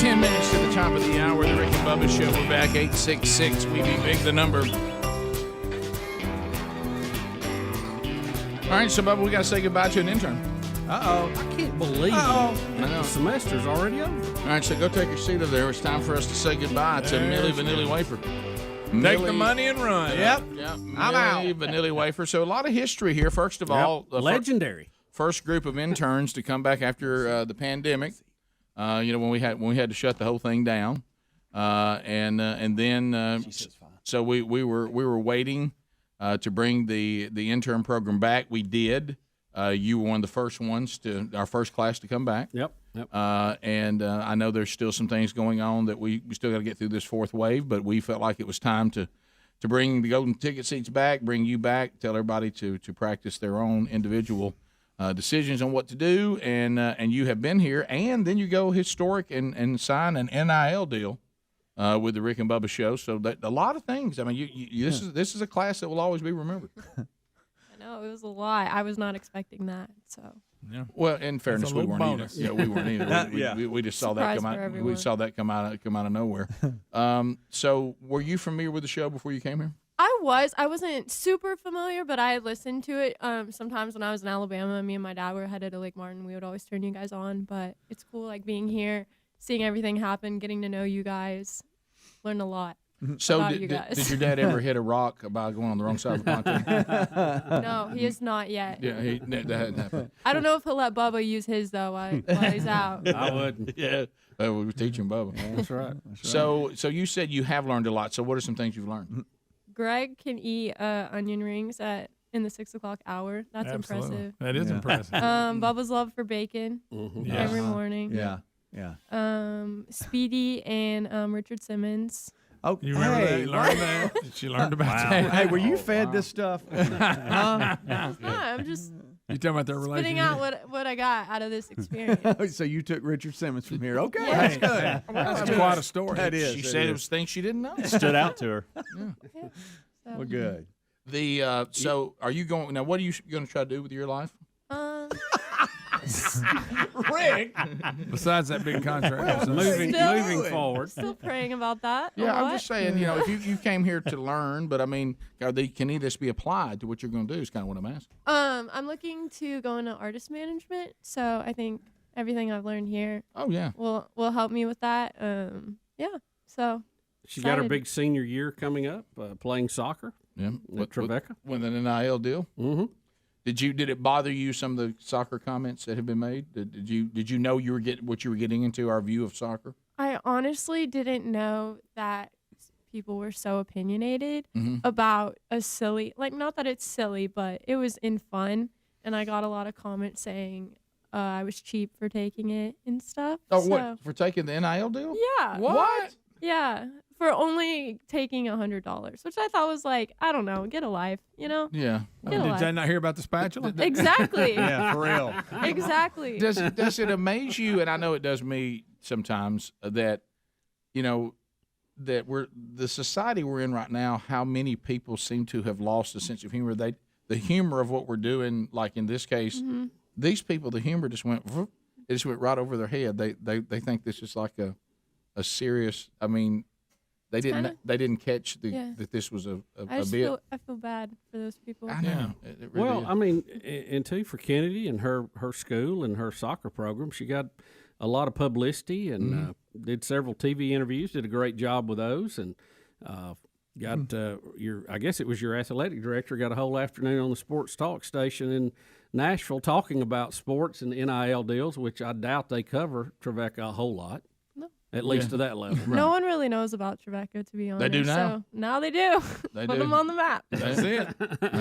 10 minutes to the top of the hour. The Rick and Bubba Show. We're back. 866. We be big. The number. All right, so Bubba, we got to say goodbye to an intern. I can't believe I know. the semester's already over. All right, so go take your seat over there. It's time for us to say goodbye to Millie Vanilli Wafer. Take the money and run. Yep. I'm out. Vanilli Wafer. So a lot of history here. First of all, legendary. First group of interns to come back after the pandemic. When we had to shut the whole thing down, and then so we were waiting to bring the intern program back. We did. You were one of the first ones our first class to come back. Yep. And I know there's still some things going on that we still got to get through this fourth wave, but we felt like it was time to bring the golden ticket seats back, bring you back, tell everybody to practice their own individual decisions on what to do, and you have been here, and then you go historic and sign an NIL deal with the Rick and Bubba Show. So that, a lot of things. I mean, this is a class that will always be remembered. I know it was a lot. I was not expecting that. So. Yeah. Well, in fairness, we weren't either. Yeah, we weren't either. We just saw that come out. We saw that come out of nowhere. So, were you familiar with the show before you came here? I wasn't super familiar, but I listened to it sometimes when I was in Alabama. Me and my dad were headed to Lake Martin. We would always turn you guys on. But it's cool, like being here, seeing everything happen, getting to know you guys. Learned a lot. So about you guys. Did your dad ever hit a rock about going on the wrong side of the pontoon? No, he is not yet. Yeah, that hadn't happened. I don't know if he'll let Bubba use his though while he's out. I wouldn't. Yeah. We were teaching Bubba. Yeah, that's right. So you said you have learned a lot. So what are some things you've learned? Greg can eat onion rings in the 6 o'clock hour. That's Absolutely. impressive. That is impressive. Bubba's love for bacon every morning. Yeah. Speedy and Richard Simmons. Oh, you remember that? You learned that? She learned about that. Hey, were you fed this stuff? I'm just you talking about their relationship? spitting out what I got out of this experience. So you took Richard Simmons from here. Okay, Yeah. that's good. That's quite a story. That is. She said it was things she didn't know. It stood out to her. So, Well, good. So are you going now? What are you going to try to do with your life? Rick. Besides that big contract, moving forward. Still praying about that. Yeah, I'm just saying. If you came here to learn, but I mean, can any of this be applied to what you're going to do? Is kind of what I'm asking. I'm looking to go into artist management, so I think everything I've learned here. Oh yeah. Will help me with that. Yeah. So. She got her big senior year coming up, playing soccer. Yeah. With Tribeca. With an NIL deal. Mm-hmm. Did it bother you, some of the soccer comments that have been made? Did you know what you were getting into, our view of soccer? I honestly didn't know that people were so opinionated about a silly, like, not that it's silly, but it was in fun, and I got a lot of comments saying I was cheap for taking it and stuff. Oh, what, for taking the NIL deal? Yeah. What? Yeah, for only taking $100, which I thought was like, I don't know, get a life, you know? Yeah. Get a Did life. they not hear about the spatula? Exactly. Yeah, for real. Exactly. Does it amaze you? And I know it does me sometimes that, that the society we're in right now, how many people seem to have lost a sense of humor. The humor of what we're doing, like in this case, these people, the humor just went right over their head. They think this is like a serious. I mean, they didn't catch that this was a bit. I feel bad for those people. I know. It really Well, is. I mean, and too, for Kennedy and her school and her soccer program, she got a lot of publicity and did several TV interviews. Did a great job with those, and got I guess it was your athletic director got a whole afternoon on the sports talk station in Nashville talking about sports and NIL deals, which I doubt they cover Tribeca a whole lot. At least to that level. No one really knows about Tribeca, to be honest. They do now. So now they do. They Put do. them on the map. That's it.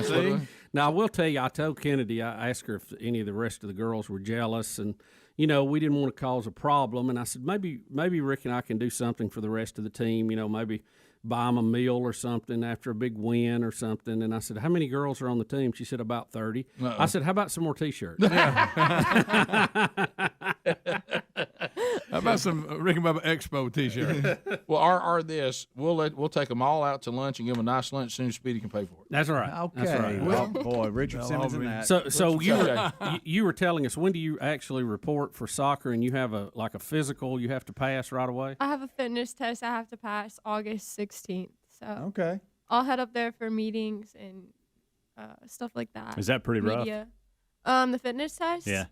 See? Now, I will tell you, I told Kennedy, I asked her if any of the rest of the girls were jealous, and, we didn't want to cause a problem. And I said, maybe Rick and I can do something for the rest of the team, maybe buy them a meal or something after a big win or something. And I said, how many girls are on the team? She said, about 30. I said, how about some more T-shirts? How about some Rick and Bubba Expo T-shirt? Well, we'll take them all out to lunch and give them a nice lunch as soon as Speedy can pay for it. That's right. Okay. That's right. Well, boy, Richard Simmons and that. So you were telling us, when do you actually report for soccer, and you have a physical you have to pass right away? I have a fitness test I have to pass August 16th. So okay, I'll head up there for meetings and stuff like that. Is that pretty rough? The fitness test? Yeah.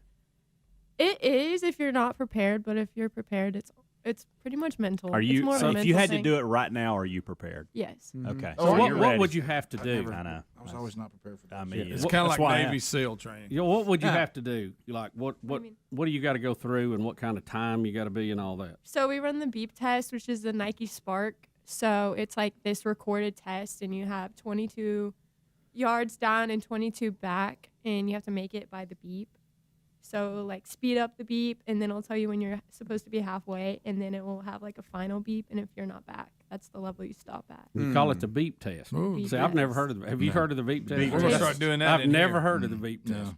It is if you're not prepared, but if you're prepared, it's pretty much mental. Are you? It's more So of a if you had thing. to do it right now, are you prepared? Yes. Okay. So what would you have to do? I know. I was always not prepared for that. I mean, It's kind of like Navy SEAL training. What would you have to do? Like what do you got to go through, and what kind of time you got to be, and all that? So we run the beep test, which is the Nike Spark. So it's like this recorded test, and you have 22 yards down and 22 back, and you have to make it by the beep. So like speed up the beep, and then it'll tell you when you're supposed to be halfway, and then it will have like a final beep, and if you're not back, that's the level you stop at. You call it the beep test. Beep See, I've never test. heard of it. Have you heard of the beep test? We're gonna start doing that. I've never heard of the beep test.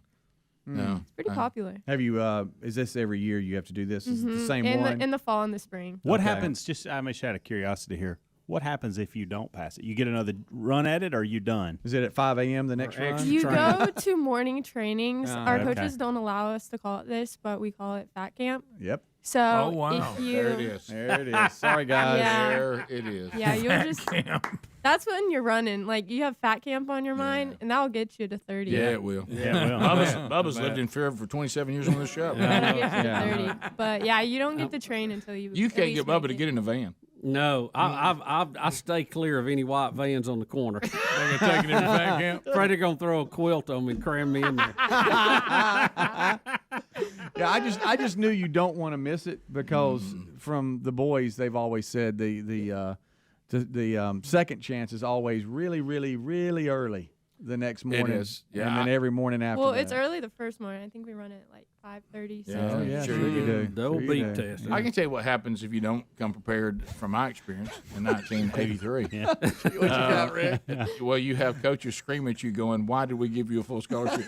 No. It's pretty popular. Have you? Is this every year you have to do this? Is it the same in one? in the fall and the spring. What happens? Just I'm just out of curiosity here. What happens if you don't pass it? You get another run at it, or are you done? Is it at 5 a.m. the next run? You go to morning trainings. Our okay. coaches don't allow us to call it this, but we call it fat camp. Yep. So wow. if you, There it is. There it is. Sorry, guys. Yeah. There it is. Yeah, you'll just. That's when you're running. Like you have fat camp on your mind, and that'll get you to 30. Yeah, it will. Yeah, it will. Bubba's lived in fear for 27 years on this show. That'll get you to 30. But yeah, you don't get to train until you. You at can't least get Bubba make to it. get in the van. No, I stay clear of any white vans on the corner. They're gonna take it in the fat camp. Afraid they're gonna throw a quilt on me and cram me in there. Yeah, I just knew you don't want to miss it because from the boys they've always said the second chance is always really, really, really early the next morning. It is. Yeah. And then every morning after. Well, that. it's early the first morning. I think we run it at like 5:30. Yeah. Oh, yeah, Sure sure you you do. The old Sure you beep do. test. I can tell you what happens if you don't come prepared from my experience in 1983. Yeah. What you got, Rick? Well, you have coaches scream at you going, why did we give you a full scholarship?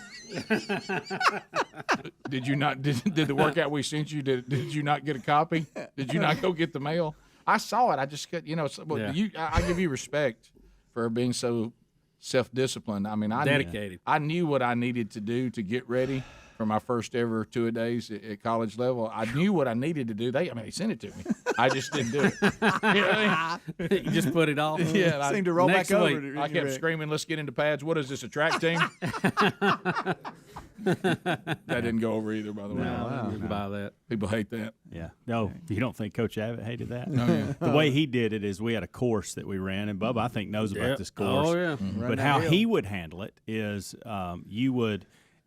Did you not, did the workout we sent you, did you not get a copy? Did you not go get the mail? I saw it. I just could, I give you respect for being so self-disciplined. I mean, Dedicated. I knew what I needed to do to get ready for my first ever 2-a-days at college level. I knew what I needed to do. They sent it to me. I just didn't do it. You know what I mean? You just put it off. Yeah, Seemed to roll next back week. over. I kept screaming, let's get into pads. What is this, a track team? That didn't go over either, by the way. No, buy that. People hate that. Yeah. No, you don't think Coach Abbott hated that? Oh, yeah. The way he did it is we had a course that we ran, and Bubba, I think, knows about this course. Oh, yeah. But how he would handle it is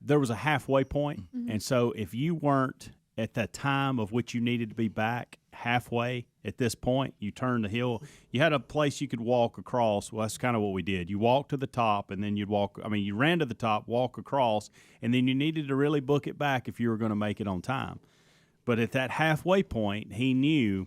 there was a halfway point, and so if you weren't at the time of which you needed to be back halfway at this point, you turned the hill. You had a place you could walk across. Well, that's kind of what we did. You walked to the top, and then you ran to the top, walk across, and then you needed to really book it back if you were going to make it on time. But at that halfway point, he knew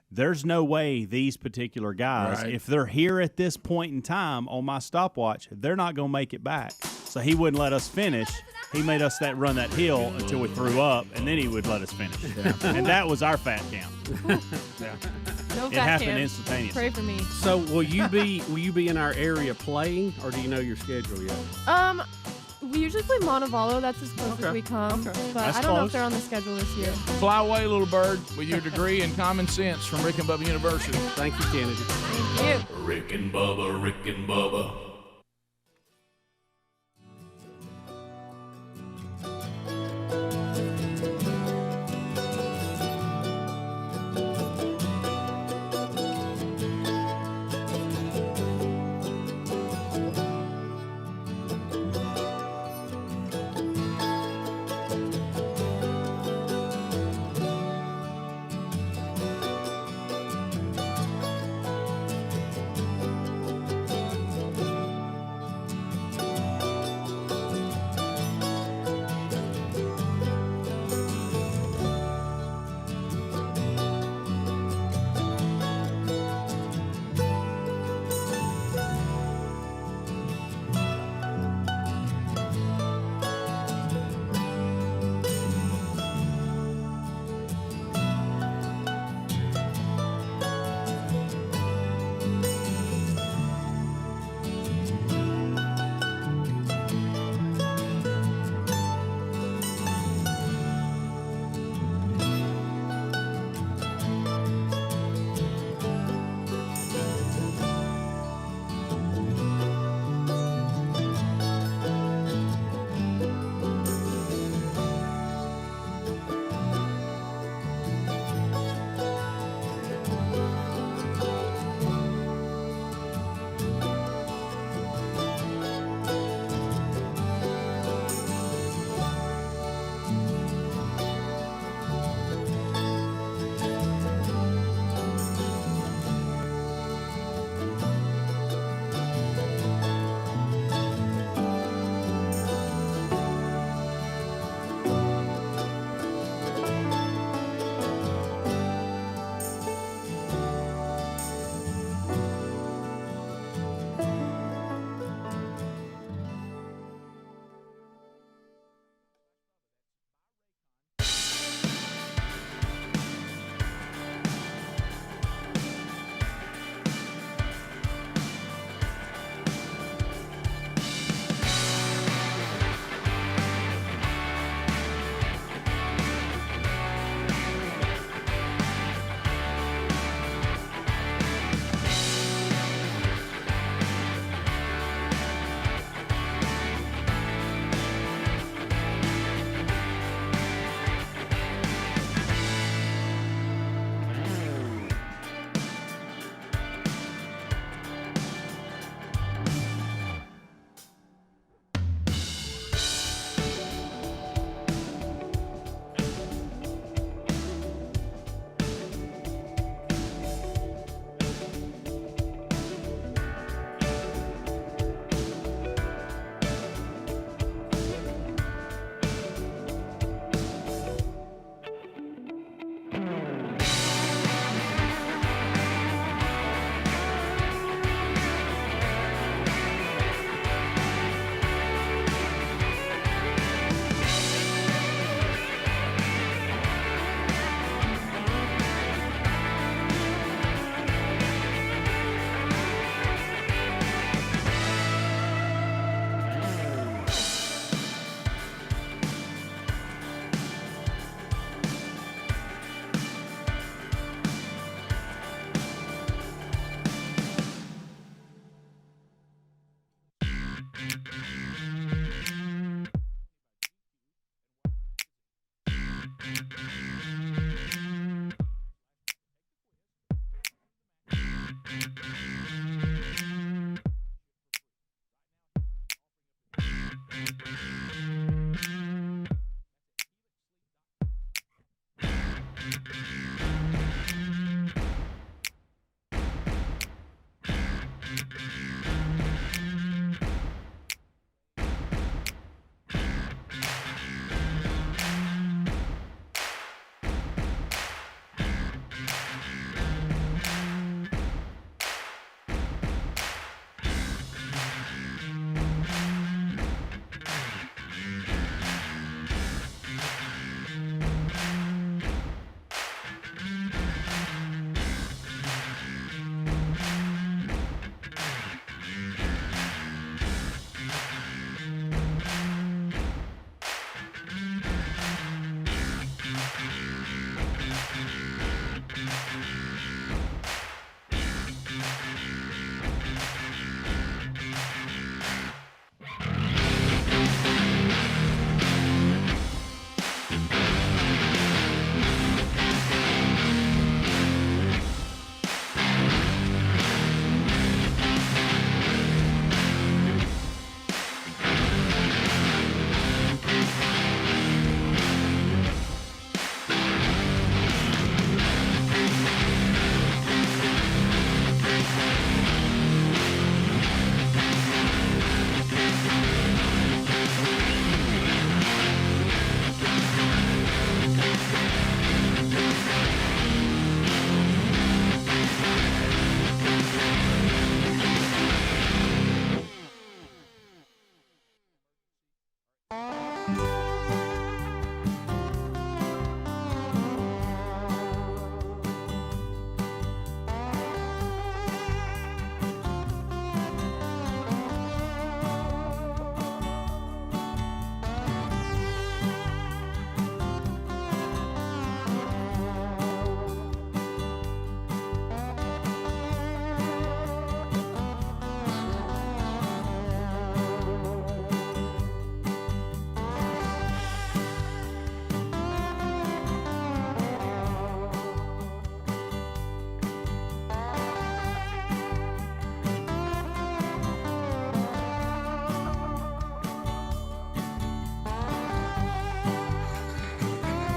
there's no way these particular guys, if they're here at this point in time on my stopwatch, they're not going to make it back. So he wouldn't let us finish. He made us run that hill until we threw up, and then he would let us finish. And that was our fat count. No It fat happened camp. instantaneously. Pray for me. So will you be in our area playing, or do you know your schedule yet? We usually play Montevallo. That's as close as we come. But That's I don't know close. if they're on the schedule this year. Fly away, little bird, with your degree in common sense from Rick and Bubba University. Thank you, Kennedy. Thank you. Rick and Bubba, Rick and Bubba.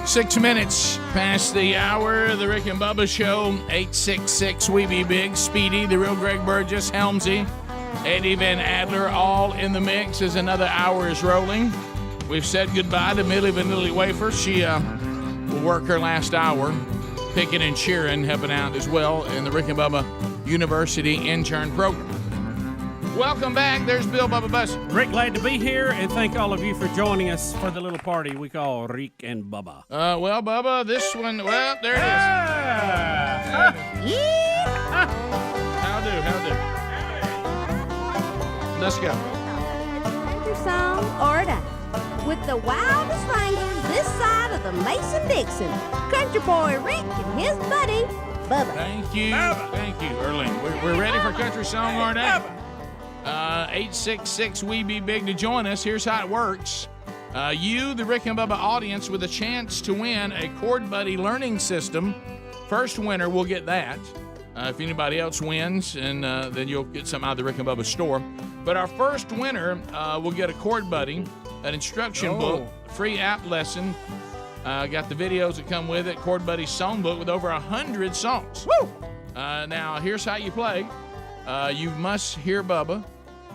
6 minutes past the hour of the Rick and Bubba Show. 866 We Be Big. Speedy, the real Greg Burgess, Helmsy, Eddie Van Adler, all in the mix as another hour is rolling. We've said goodbye to Millie Vanilli Wafer. She will work her last hour, picking and cheering, helping out as well in the Rick and Bubba University intern program. Welcome back. There's Bill Bubba Buss. Rick, glad to be here, and thank all of you for joining us for the little party we call Rick and Bubba. Well, Bubba, this one, well, there it is. How do? Let's go. Country song or die. With the wildest wranglers this side of the Mason-Dixon. Country boy Rick and his buddy, Bubba. Thank you. Thank you, Erling. We're ready for country song or die. 866 We Be Big to join us. Here's how it works. You, the Rick and Bubba audience, with a chance to win a Chord Buddy learning system. First winner will get that. If anybody else wins, and then you'll get something out of the Rick and Bubba store. But our first winner will get a Chord Buddy, an instruction book, free app lesson. Got the videos that come with it. Chord Buddy songbook with over 100 songs. Woo! Now, here's how you play. You must hear Bubba,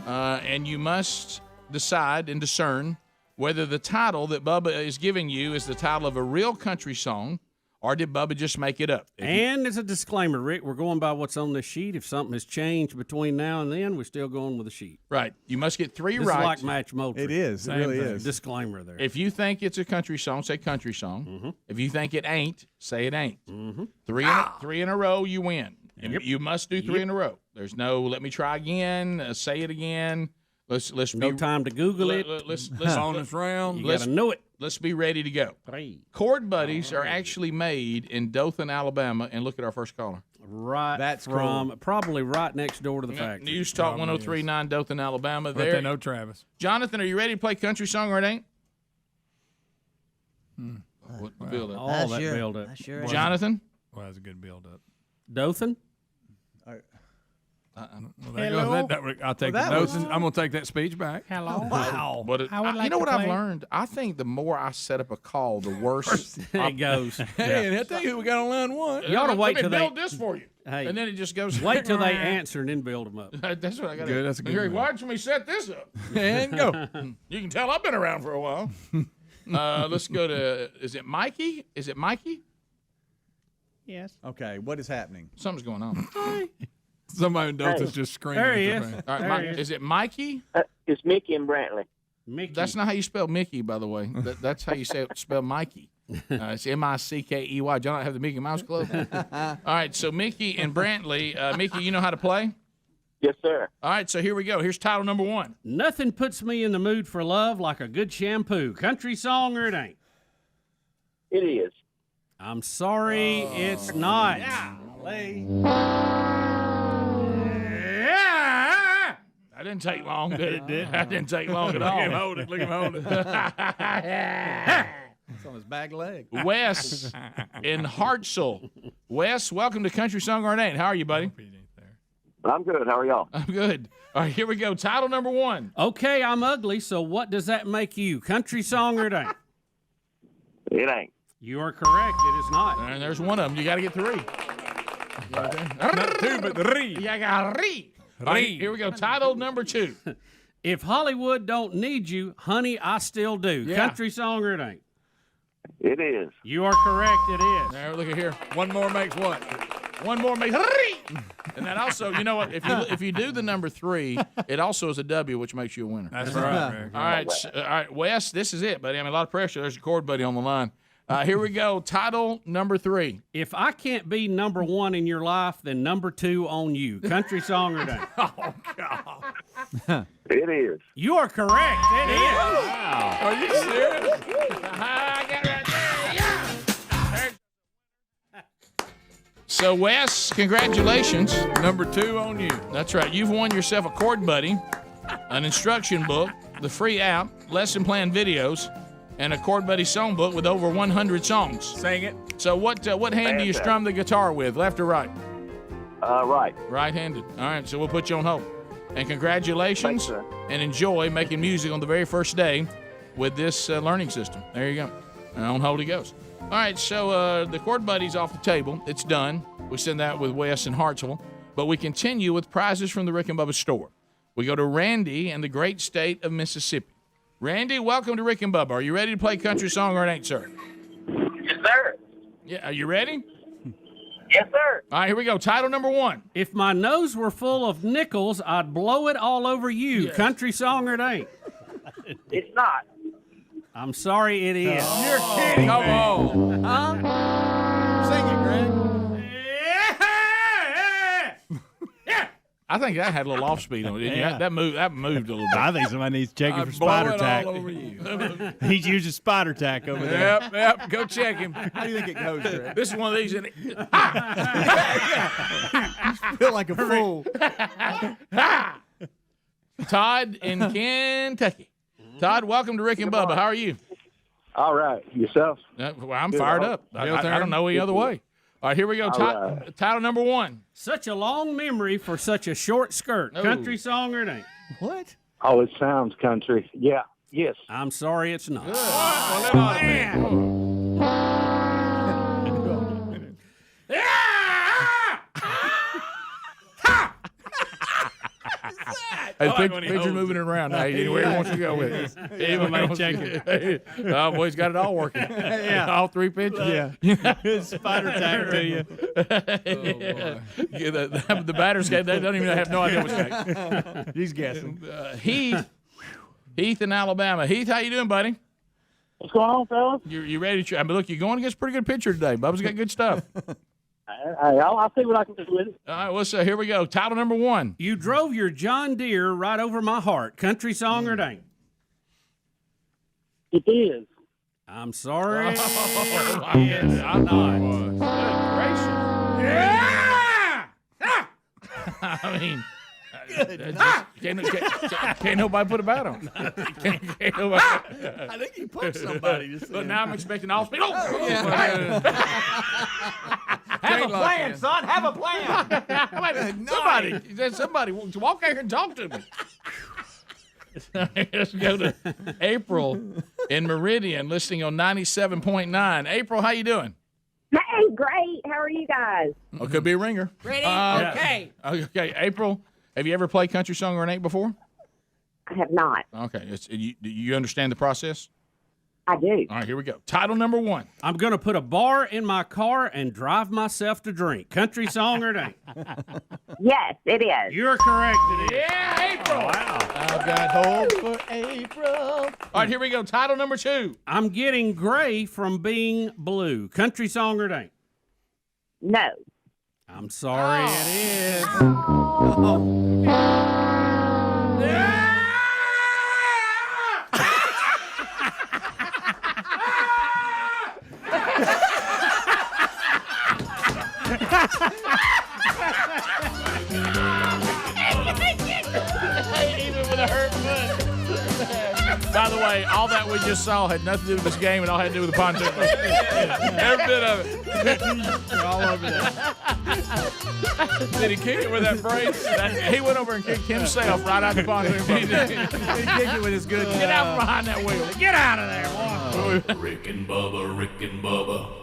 and you must decide and discern whether the title that Bubba is giving you is the title of a real country song, or did Bubba just make it up? And as a disclaimer, Rick, we're going by what's on this sheet. If something has changed between now and then, we're still going with the sheet. Right. You must get three this right. Is like match Moultrie. It is. It really is. Disclaimer there. If you think it's a country song, say country song. Mm-hmm. If you think it ain't, say it ain't. Mm-hmm. Three in a row, you win. Yep. You must do three in a row. There's no let me try again, say it again. Let's no time to Google it. Let's on this round. You gotta know it. Let's be ready to go. Chord Buddies are actually made in Dothan, Alabama, and look at our first caller. Right. That's from cool. Probably right next door to the factory. News Talk 103.9 Dothan, Alabama. But they know Travis. Jonathan, are you ready to play country song or it ain't? What build up? All that build up. Jonathan? Well, that's a good build up. Dothan? I'll take the notes. I'm going to take that speech back. Hello. Wow. But you know what I've learned? I think the more I set up a call, the worse it goes. Hey, and I tell you who we got on line one. You ought to wait till they build this for you. Hey, and then it just goes. Wait till they answer and then build them up. That's what I got to do. That's a good one. Watch me set this up. And go. You can tell I've been around for a while. Let's go to, is it Mikey? Is it Mikey? Yes. Okay, what is happening? Something's going on. Somebody in Dothan's just screaming. There he is. All right, is it Mikey? It's Mickey and Brantley. Mickey. That's not how you spell Mickey, by the way. That's how you spell Mikey. It's Mickey. Do I not have the Mickey Mouse Club? All right, so Mickey and Brantley. Mickey, you know how to play? Yes, sir. All right, so here we go. Here's title number one. Nothing puts me in the mood for love like a good shampoo. Country song or it ain't? It is. I'm sorry, it's not. That didn't take long, did it? That didn't take long at all. Look at him hold it. Look at him hold it. It's on his back leg. Wes in Hartselle. Wes, welcome to Country Song or It Ain't. How are you, buddy? I'm good. How are y'all? I'm good. All right, here we go. Title number one. Okay, I'm ugly, so what does that make you? Country song or it ain't? It ain't. You are correct. It is not. And there's one of them. You got to get three. Not two, but three. You got three. All right, here we go. Title number two. If Hollywood don't need you, honey, I still do. Yeah. Country song or it ain't? It is. You are correct. It is. There, look at here. One more makes what? One more makes three. And that also, you know what? If you do the number three, it also is a W, which makes you a winner. That's right. All right, Wes, this is it, buddy. I mean, a lot of pressure. There's your chord buddy on the line. Here we go. Title number three. If I can't be number one in your life, then number two on you. Country song or not? Oh, God. It is. You are correct. It is. Wow. Are you serious? I got right there. Yeah. So, Wes, congratulations. Number two on you. That's right. You've won yourself a Chord Buddy, an instruction book, the free app, lesson plan videos, and a Chord Buddy songbook with over 100 songs. Sing it. So what hand do you strum the guitar with, left or right? Right. Right-handed. All right, so we'll put you on hold. And congratulations. Thanks, sir. And enjoy making music on the very first day with this learning system. There you go. on Holy Ghost. All right, so the Cord Buddy's off the table. It's done. We send that with Wes in Hartsville. But we continue with prizes from the Rick and Bubba store. We go to Randy in the great state of Mississippi. Randy, welcome to Rick and Bubba. Are you ready to play country song or it ain't, sir? Yes, sir. Yeah, are you ready? Yes, sir. All right, here we go. Title number 1. If my nose were full of nickels, I'd blow it all over you. Yes. Country song or it ain't? It's not. I'm sorry, it is. You're kidding. Come on. Huh? Sing it, Greg. I think that had a little off speed on it. Didn't you? Yeah. That moved a little bit. I think somebody needs to check him I'd for blow spider it tack. all over you. He's using spider tack over there. Yep. Go check him. How do you think it goes, Greg? This is one of these. You feel like a fool. Todd in Kentucky. Todd, welcome to Rick and Bubba. How are you? All right. Yourself? Well, I'm fired up. I don't know any other way. All right, here we go. Title number 1. Such a long memory for such a short skirt. Oh. Country song or it ain't? What? Oh, it sounds country. Yeah. Yes. I'm sorry, it's not. Hey, picture moving it around now. Anywhere he wants to go with it. Oh, boy, he's got it all working. Yeah. All 3 pictures. Yeah. Spider tack to you. Yeah, the batters, they don't even have no idea what's next. He's guessing. Heath in Alabama. Heath, how you doing, buddy? What's going on, fellas? You ready to? I mean, look, you're going against a pretty good pitcher today. Bubba's got good stuff. I'll see what I can do with it. All right, well, so here we go. Title number 1. You drove your John Deere right over my heart. Country song or it ain't? It is. I'm sorry. Yes, I'm not. Good gracious. Yeah! I mean, can't nobody put a bat on. Can't nobody. I think he punched somebody. But now I'm expecting all speed. Have a plan, son. Have a plan. Somebody walk out here and talk to me. Let's go to April in Meridian, listening on 97.9. April, how you doing? Hey, great. How are you guys? Oh, could be a ringer. Ready? Okay. Okay, April, have you ever played country song or an 8 before? I have not. Okay. Do you understand the process? I do. All right, here we go. Title number 1. I'm going to put a bar in my car and drive myself to drink. Country song or it ain't? Yes, it is. You're correct. It is. Yeah, April. Wow. I've got hope for April. All right, here we go. Title number 2. I'm getting gray from being blue. Country song or it ain't? No. I'm sorry, it is. Even with a hurt foot. By the way, all that we just saw had nothing to do with this game. It all had to do with the pontoon. Every bit of it. You're all over that. Did he kick it with that brace? He went over and kicked himself right out the pontoon. He kicked it with his good. Get out from behind that wheel. Get out of there. Rick and Bubba, Rick and Bubba.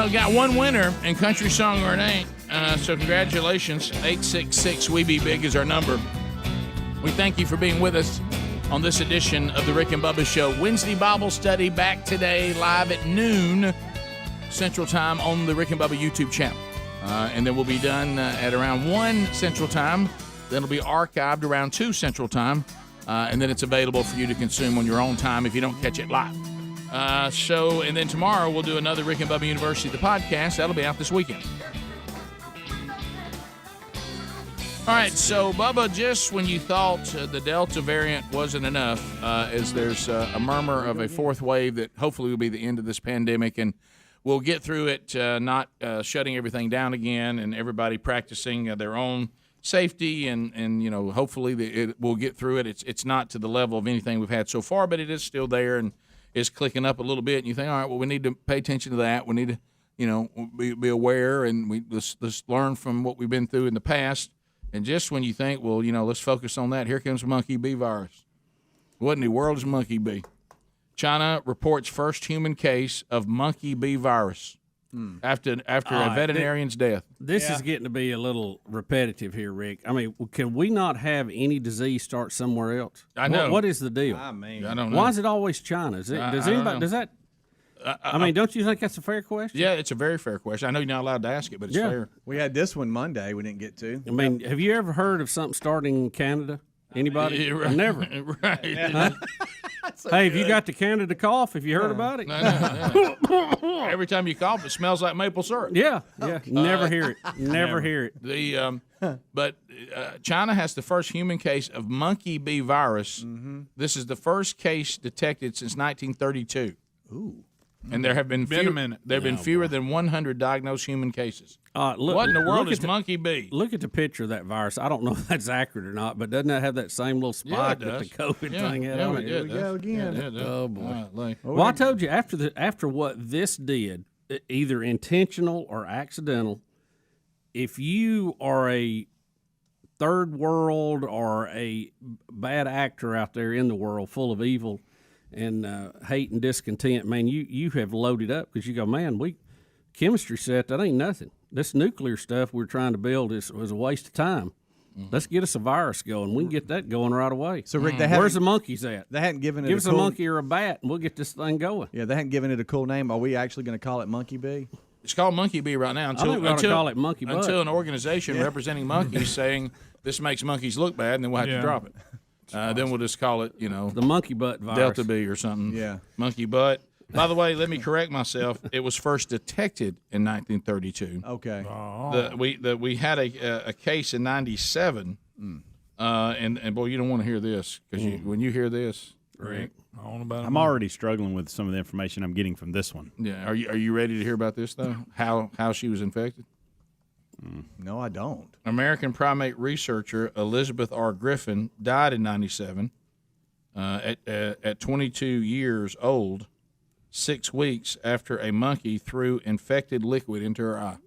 got one winner in Country Song or It Ain't. So congratulations. 866-WE-BE-BIG is our number. We thank you for being with us on this edition of the Rick and Bubba Show. Wednesday Bible study back today, live at noon Central Time on the Rick and Bubba YouTube channel. And then we'll be done at around 1 Central Time. Then it'll be archived around 2 Central Time. And then it's available for you to consume on your own time if you don't catch it live. And then tomorrow we'll do another Rick and Bubba University, the podcast. That'll be out this weekend. All right, so Bubba, just when you thought the Delta variant wasn't enough, as there's a murmur of a fourth wave that hopefully will be the end of this pandemic, and we'll get through it, not shutting everything down again, and everybody practicing their own safety, and hopefully we'll get through it. It's not to the level of anything we've had so far, but it is still there and is clicking up a little bit. And you think, all right, well, we need to pay attention to that. We need to, be aware, and let's learn from what we've been through in the past. And just when you think, well, let's focus on that, here comes monkey bee virus. What in the world is monkey bee? China reports first human case of monkey bee virus after a veterinarian's death. This is getting to be a little repetitive here, Rick. I mean, can we not have any disease start somewhere else? I know. What is the deal? I don't know. Why is it always China? Don't you think that's a fair question? Yeah, it's a very fair question. I know you're not allowed to ask it, but it's fair. We had this one Monday we didn't get to. I mean, have you ever heard of something starting in Canada? Anybody? Right. Never. Right. Huh? Hey, have you got the Canada cough? Have you heard about it? No. Every time you cough, it smells like maple syrup. Yeah. Never hear it. Never hear it. But China has the first human case of monkey bee virus. Mm-hmm. This is the first case detected since 1932. Ooh. And there have been fewer than 100 diagnosed human cases. What in the world is monkey bee? Look at the picture of that virus. I don't know if that's accurate or not, but doesn't that have that same little spot that the COVID thing had on it? Here we go again. Oh boy! Well, I told you after what this did, either intentional or accidental, if you are a third world or a bad actor out there in the world full of evil and hate and discontent, man, you have loaded up because you go, man, chemistry set, that ain't nothing. This nuclear stuff we're trying to build was a waste of time. Mm-hmm. Let's get us a virus going. We can get that going right away. So, Rick, where's the monkeys at? They hadn't given it Give us a monkey or a bat, and we'll get this thing going. Yeah, they hadn't given it a cool name. Are we actually going to call it monkey bee? It's called monkey bee right now I think we ought to call it monkey butt. Until an organization representing monkeys saying this makes monkeys look bad, and then we'll have to drop it. Then we'll just call it, the monkey butt virus. Delta bee or something. Yeah. Monkey butt. By the way, let me correct myself. It was first detected in 1932. Okay. We had a case in 97. And boy, you don't want to hear this because when you hear this, Rick, I'm already struggling with some of the information I'm getting from this one. Yeah. Are you ready to hear about this though? How she was infected? No, I don't. American primate researcher Elizabeth R. Griffin died in 97 at 22 years old, 6 weeks after a monkey threw infected liquid into her eye.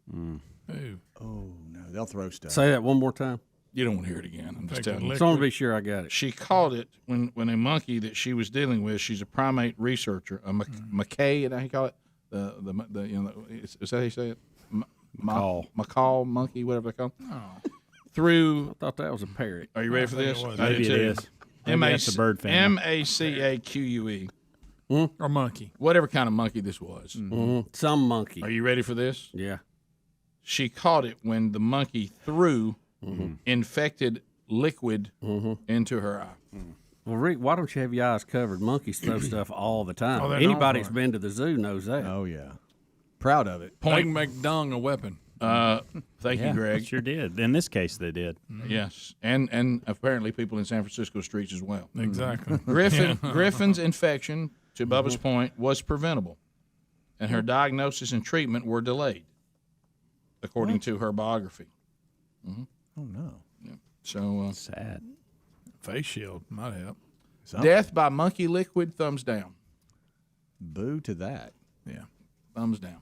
Oh, no, they'll throw stuff. Say that one more time. You don't want to hear it again. I'm just telling you. I just want to be sure I got it. She caught it when a monkey that she was dealing with, she's a primate researcher, a McKay, how you call it? Is that how you say it? Macaw monkey, whatever they call it. I thought that was a parrot. Are you ready for this? Maybe it is. Maybe that's the bird family. MACAQUE. Or monkey. Whatever kind of monkey this was. Mm-hmm. Some monkey. Are you ready for this? Yeah. She caught it when the monkey threw infected liquid into her eye. Well, Rick, why don't you have your eyes covered? Monkeys throw stuff all the time. Anybody that's been to the zoo knows that. Oh, yeah. Proud of it. They can make dung a weapon. Thank you, Greg. Sure did. In this case, they did. Yes, and apparently people in San Francisco streets as well. Exactly. Griffin's infection, to Bubba's point, was preventable, and her diagnosis and treatment were delayed, according to her biography. Oh, no. Yeah. So sad. Face shield might help. Death by monkey liquid, thumbs down. Boo to that. Yeah, thumbs down.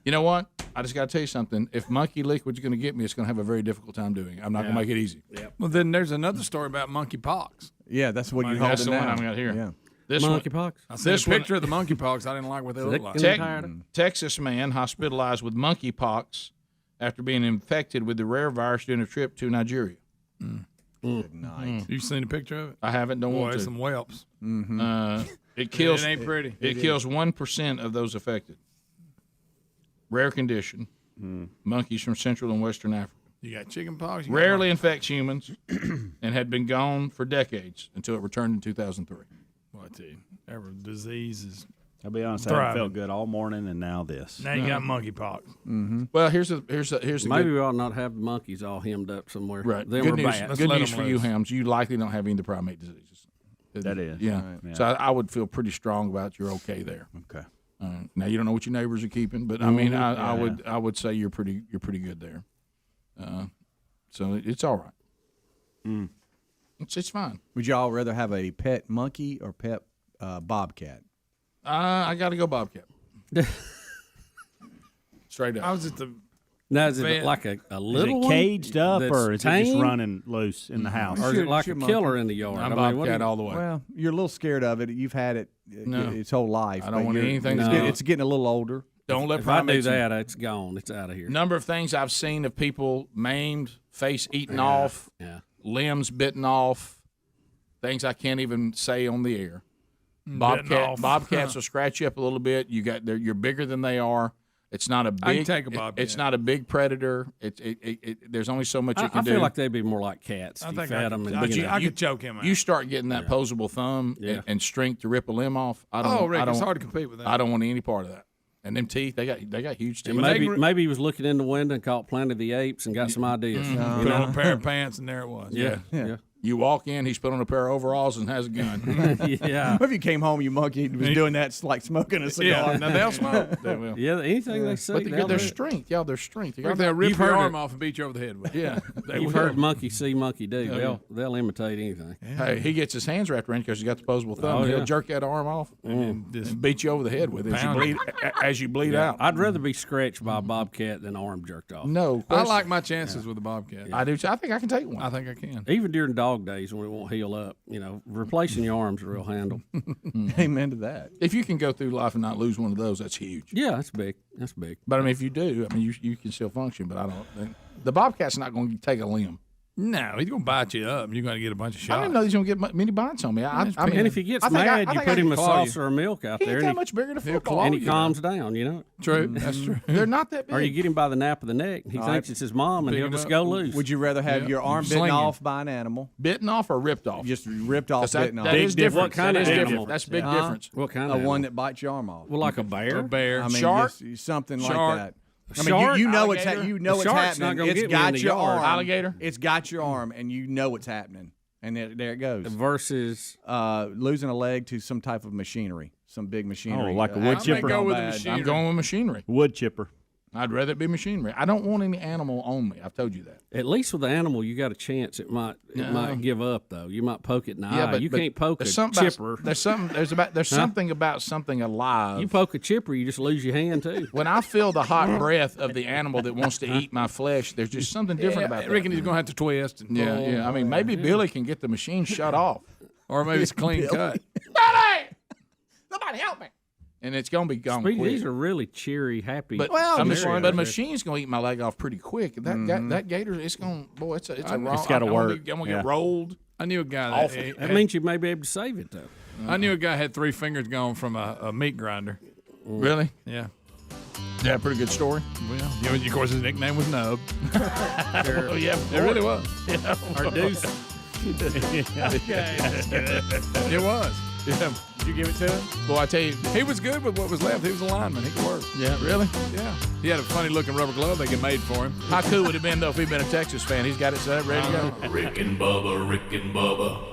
You know what? I just got to tell you something. If monkey liquid's going to get me, it's going to have a very difficult time doing it. I'm not going to make it easy. Well, then there's another story about monkey pox. Yeah, that's what you're That's holding the one now. I've got here. Yeah. This one- Monkeypox. I seen This a one- picture of the monkeypox. I didn't like what they looked like. Texas man hospitalized with monkeypox after being infected with the rare virus during a trip to Nigeria. Good night. You seen a picture of it? I haven't. Don't Boy, want to. some whelps. It kills. It ain't pretty. It kills 1% of those affected. Rare condition. Monkeys from Central and Western Africa. You got chicken pox. You got Rarely infects humans, and had been gone for decades until it returned in 2003. Well, I tell you, every disease is. I'll be honest, I haven't felt good all morning, and now this. Now you got monkeypox. Mm-hmm. Well, here's the Maybe good, we ought not have the monkeys all hemmed up somewhere. right. Then Good we're news. bad. Good news for you, Hams. You likely don't have any of the primate diseases. That is. Yeah. Right. Yeah. So I would feel pretty strong about you're okay there. Okay. Now you don't know what your neighbors are keeping, but I Mhm. mean, I Yeah. would say you're pretty good there. So it's all right. It's fine. Would y'all rather have a pet monkey or pet bobcat? I got to go Bobcat. Straight up. I was at the. Now, is it vet. like a Is little it one caged up, that's or is it just tame? running loose in the house? Or is it like a Should killer monkey. in the yard? I'm I mean, what do Bobcat you- all the way. Well, you're a little scared of it. You've had it No. its whole life. I don't but want you're- anything to It's, do- get- it's getting a little older. Don't let If I do primates in. that, it's gone. It's out of here. Number of things I've seen of people maimed, face eaten off, limbs bitten off, things I can't even say on the air. off. Bobcats will scratch you up a little bit. You're bigger than they are. It's not a big. I can take a bobcat. It's not a big predator. There's only so much you can I do. feel like they'd be more like cats. I If you think fed I them could- and, I you know, I could choke him out. You start getting that posable thumb and strength to rip a limb off. I don't. Rick, I don't, it's hard to compete with that. I don't want any part of that. And them teeth, they got huge teeth. and maybe he was looking in the window and caught Planet of the Apes and got some ideas. You Put know? on a pair of pants, and there it was. Yeah. You walk in, he's put on a pair of overalls and has a gun. Yeah. What if you came home, your monkey was doing that, it's like smoking a cigar? Yeah, now they'll smoke. They will. Yeah, anything they see. But they'll their do it. strength, there's strength. Rick, they'll rip You've your heard arm it. off and beat you over the head with it. Yeah, You've heard monkey see, monkey do. Yeah. They'll imitate anything. Hey, he gets his hands wrapped around because he's got the opposable thumb. Oh, He'll yeah. jerk that arm off and beat you over the head with it as you bleed Yeah. out. I'd rather be scratched by a bobcat than arm jerked off. No, I like my chances with the bobcat. I do. I think I can take one. I think I can. Even during dog days when it won't heal up, replacing your arm's a real handle. Amen to that. If you can go through life and not lose one of those, that's huge. Yeah, that's big. That's big. But I mean, if you do, I mean, you can still function. But I don't. The bobcat's not going to take a limb. No, he's gonna bite you up, and you're gonna get a bunch of I shots. didn't know he's going to get many bites on me. I mean, And if he gets mad, you put him a saucer of milk out He there, ain't that and much bigger than he, football. and he calms down. True, that's true. They're not that big. Or you get him by the nape of the neck, and he All thinks right. it's his mom, and Pick he'll him just up. go loose. Would you rather have your arm bitten Slinging. off by an animal? Bitten off or ripped off? Just ripped off, That, bitten off. that is different. What kind That of is animal? different. That's a big Uh-huh. difference. What kind A of one animal? that bites your arm off. Well, like a bear. A bear. I mean, Shark? just something Shark? like that. I Shark? mean, you know it's Alligator? you know The it's shark's not happening. gonna It's get me in got the your yard. arm. Alligator? It's got your arm, and you know it's happening. And there it goes. Versus Losing a leg to some type of machinery, some big machinery. Oh, like a wood I may chipper? go with the Bad. machine. I'm going with machinery. Wood chipper. I'd rather it be machinery. I don't want any animal on me. I've told you that. at least with the animal, you got a chance. It might give up though. You might poke it in the eye. You can't poke a there's something chipper. There's something about something alive. You poke a chipper, you just lose your hand too. When I feel the hot breath of the animal that wants to eat my flesh, there's just something different about I that. reckon he's gonna have to twist. And Yeah, pull. yeah. I mean, maybe Billy can get the machine shut off. Or maybe it's clean cut. Billy! Somebody help me. And it's going to be gone Speedy, quick. these are really cheery, happy. But a machine's going to eat my leg off pretty quick. That gator, it's going. Boy, it's a wrong. It's gotta work. I'm going to get rolled. I knew a guy Awful. that means you may be able to save it though. I knew a guy had 3 fingers gone from a meat grinder. Really? Yeah. Yeah, pretty good story. Well, of course, his nickname was Nub. Oh yeah, It really was. Yeah. Or Deuce. It was. Yeah. Did you give it to him? Boy, I tell you, He was good with what was left. He was a lineman. He could work. yeah, really. Yeah. He had a funny looking rubber glove they get made for him. How cool would it have been though if he'd been a Texas fan? He's got it set up, ready to go. Rick and Bubba, Rick and Bubba.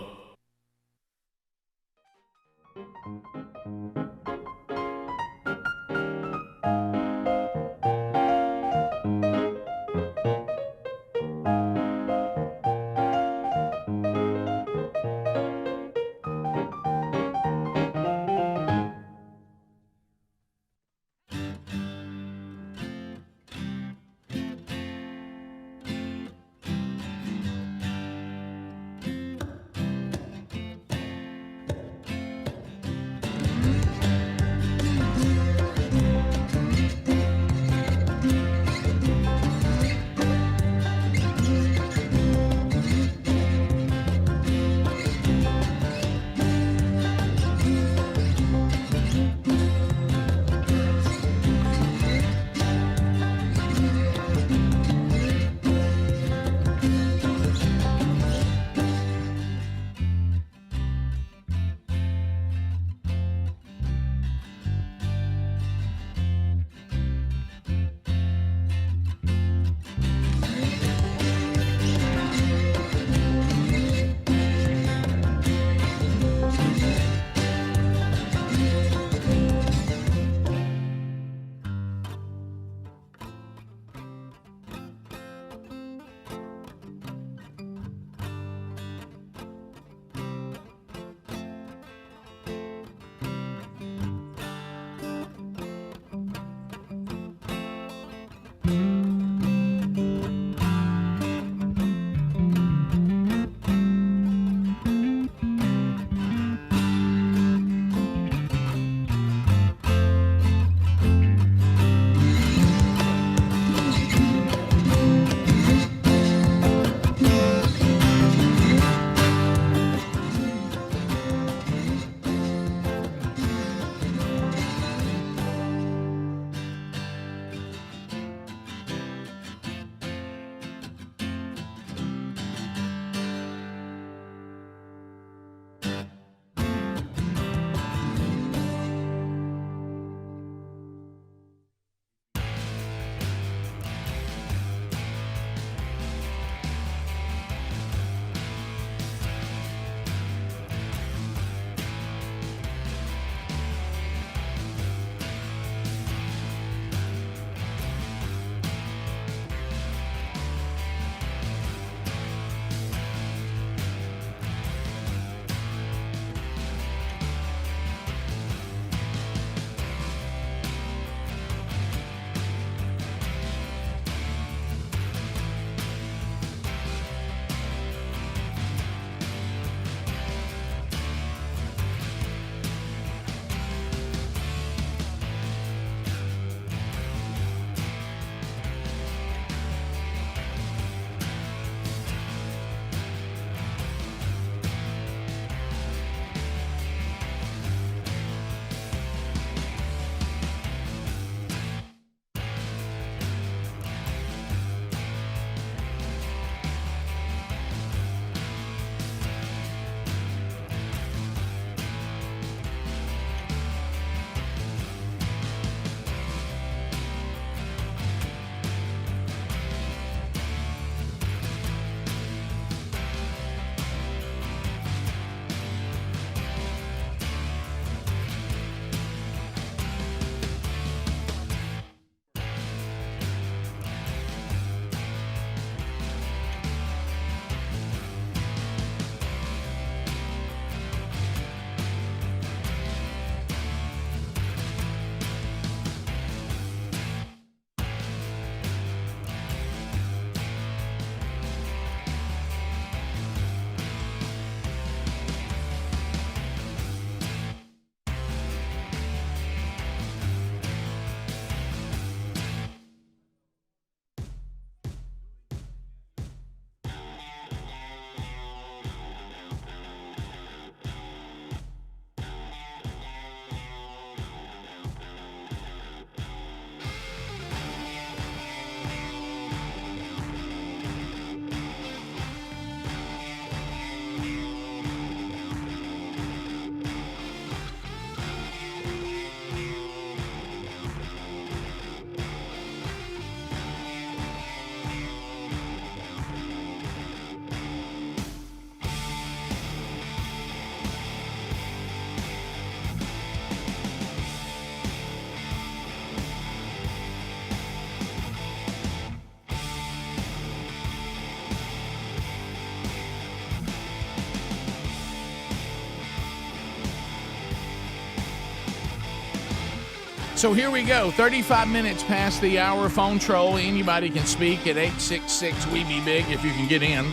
So here we go. 35 minutes past the hour. Phone troll. Anybody can speak at 866-WE-BE-BIG if you can get in.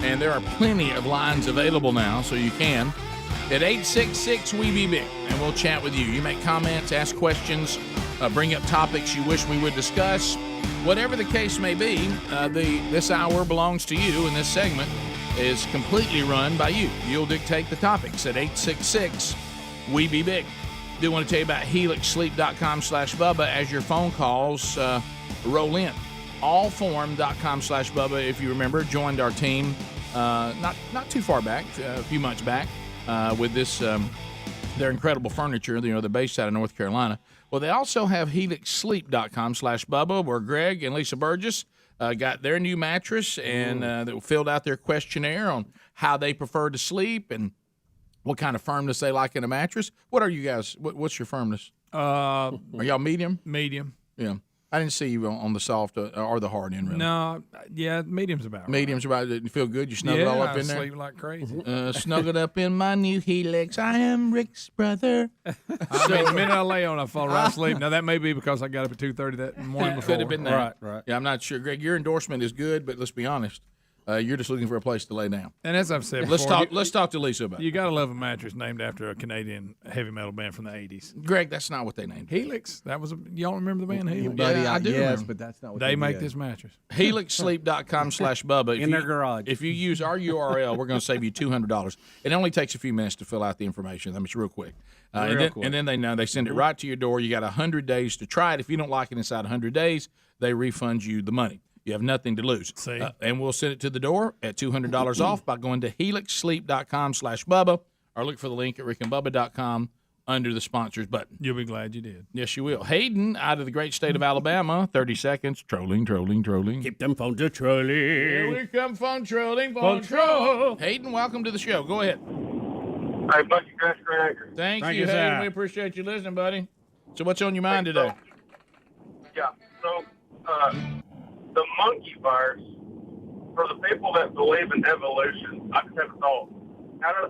And there are plenty of lines available now, so you can. At 866-WE-BE-BIG. And we'll chat with you. You make comments, ask questions, bring up topics you wish we would discuss. Whatever the case may be, this hour belongs to you, and this segment is completely run by you. You'll dictate the topics at 866-WE-BE-BIG. Do want to tell you about helixsleep.com/Bubba as your phone calls roll in. Allform.com/Bubba, if you remember, joined our team not too far back, a few months back, with this their incredible furniture. You know, they're based out of North Carolina. Well, they also have helixsleep.com/Bubba, where Greg and Lisa Burgess got their new mattress and they filled out their questionnaire on how they prefer to sleep and what kind of firmness they like in a mattress. What are you guys? What's your firmness? Are y'all medium? Medium. Yeah. I didn't see you on the soft or the hard end, really. No, yeah, medium's about right. Medium's about it. You feel good? You snuggled all up in there? I sleep like crazy. Snuggled up in my new Helix. I am Rick's brother. I mean, the minute I lay on, I fall right asleep. Now, that may be because I got up at 2:30 that morning before. Could have been that. Right. Yeah, I'm not sure. Greg, your endorsement is good, but let's be honest. You're just looking for a place to lay down. And as I've said before, let's talk to Lisa about it. You got to love a mattress named after a Canadian heavy metal band from the 80s. Greg, that's not what they named it. Helix. That was y'all remember the band Helix? Yeah, I do remember. but that's not what They make did. this mattress. helixsleep.com/Bubba. In their garage. If you use our URL, we're going to save you $200. It only takes a few minutes to fill out the information. I mean, it's real quick. And then they send it right to your door. You got 100 days to try it. If you don't like it inside 100 days, they refund you the money. You have nothing to lose. See? And we'll send it to the door at $200 off by going to helixsleep.com/Bubba or look for the link at rickandbubba.com under the sponsors button. You'll be glad you did. Yes, you will. Hayden, out of the great state of Alabama, 30 seconds. Trolling. Keep them phones a trolling. Here we come, phone trolling. Phone troll. Hayden, welcome to the show. Go ahead. Hey, Bucky, Crash Great Acres. Thank Thank you, you, Hayden. sir. We appreciate you listening, buddy. So what's on your mind today? Yeah, so the monkey virus, for the people that believe in evolution, I just have a thought.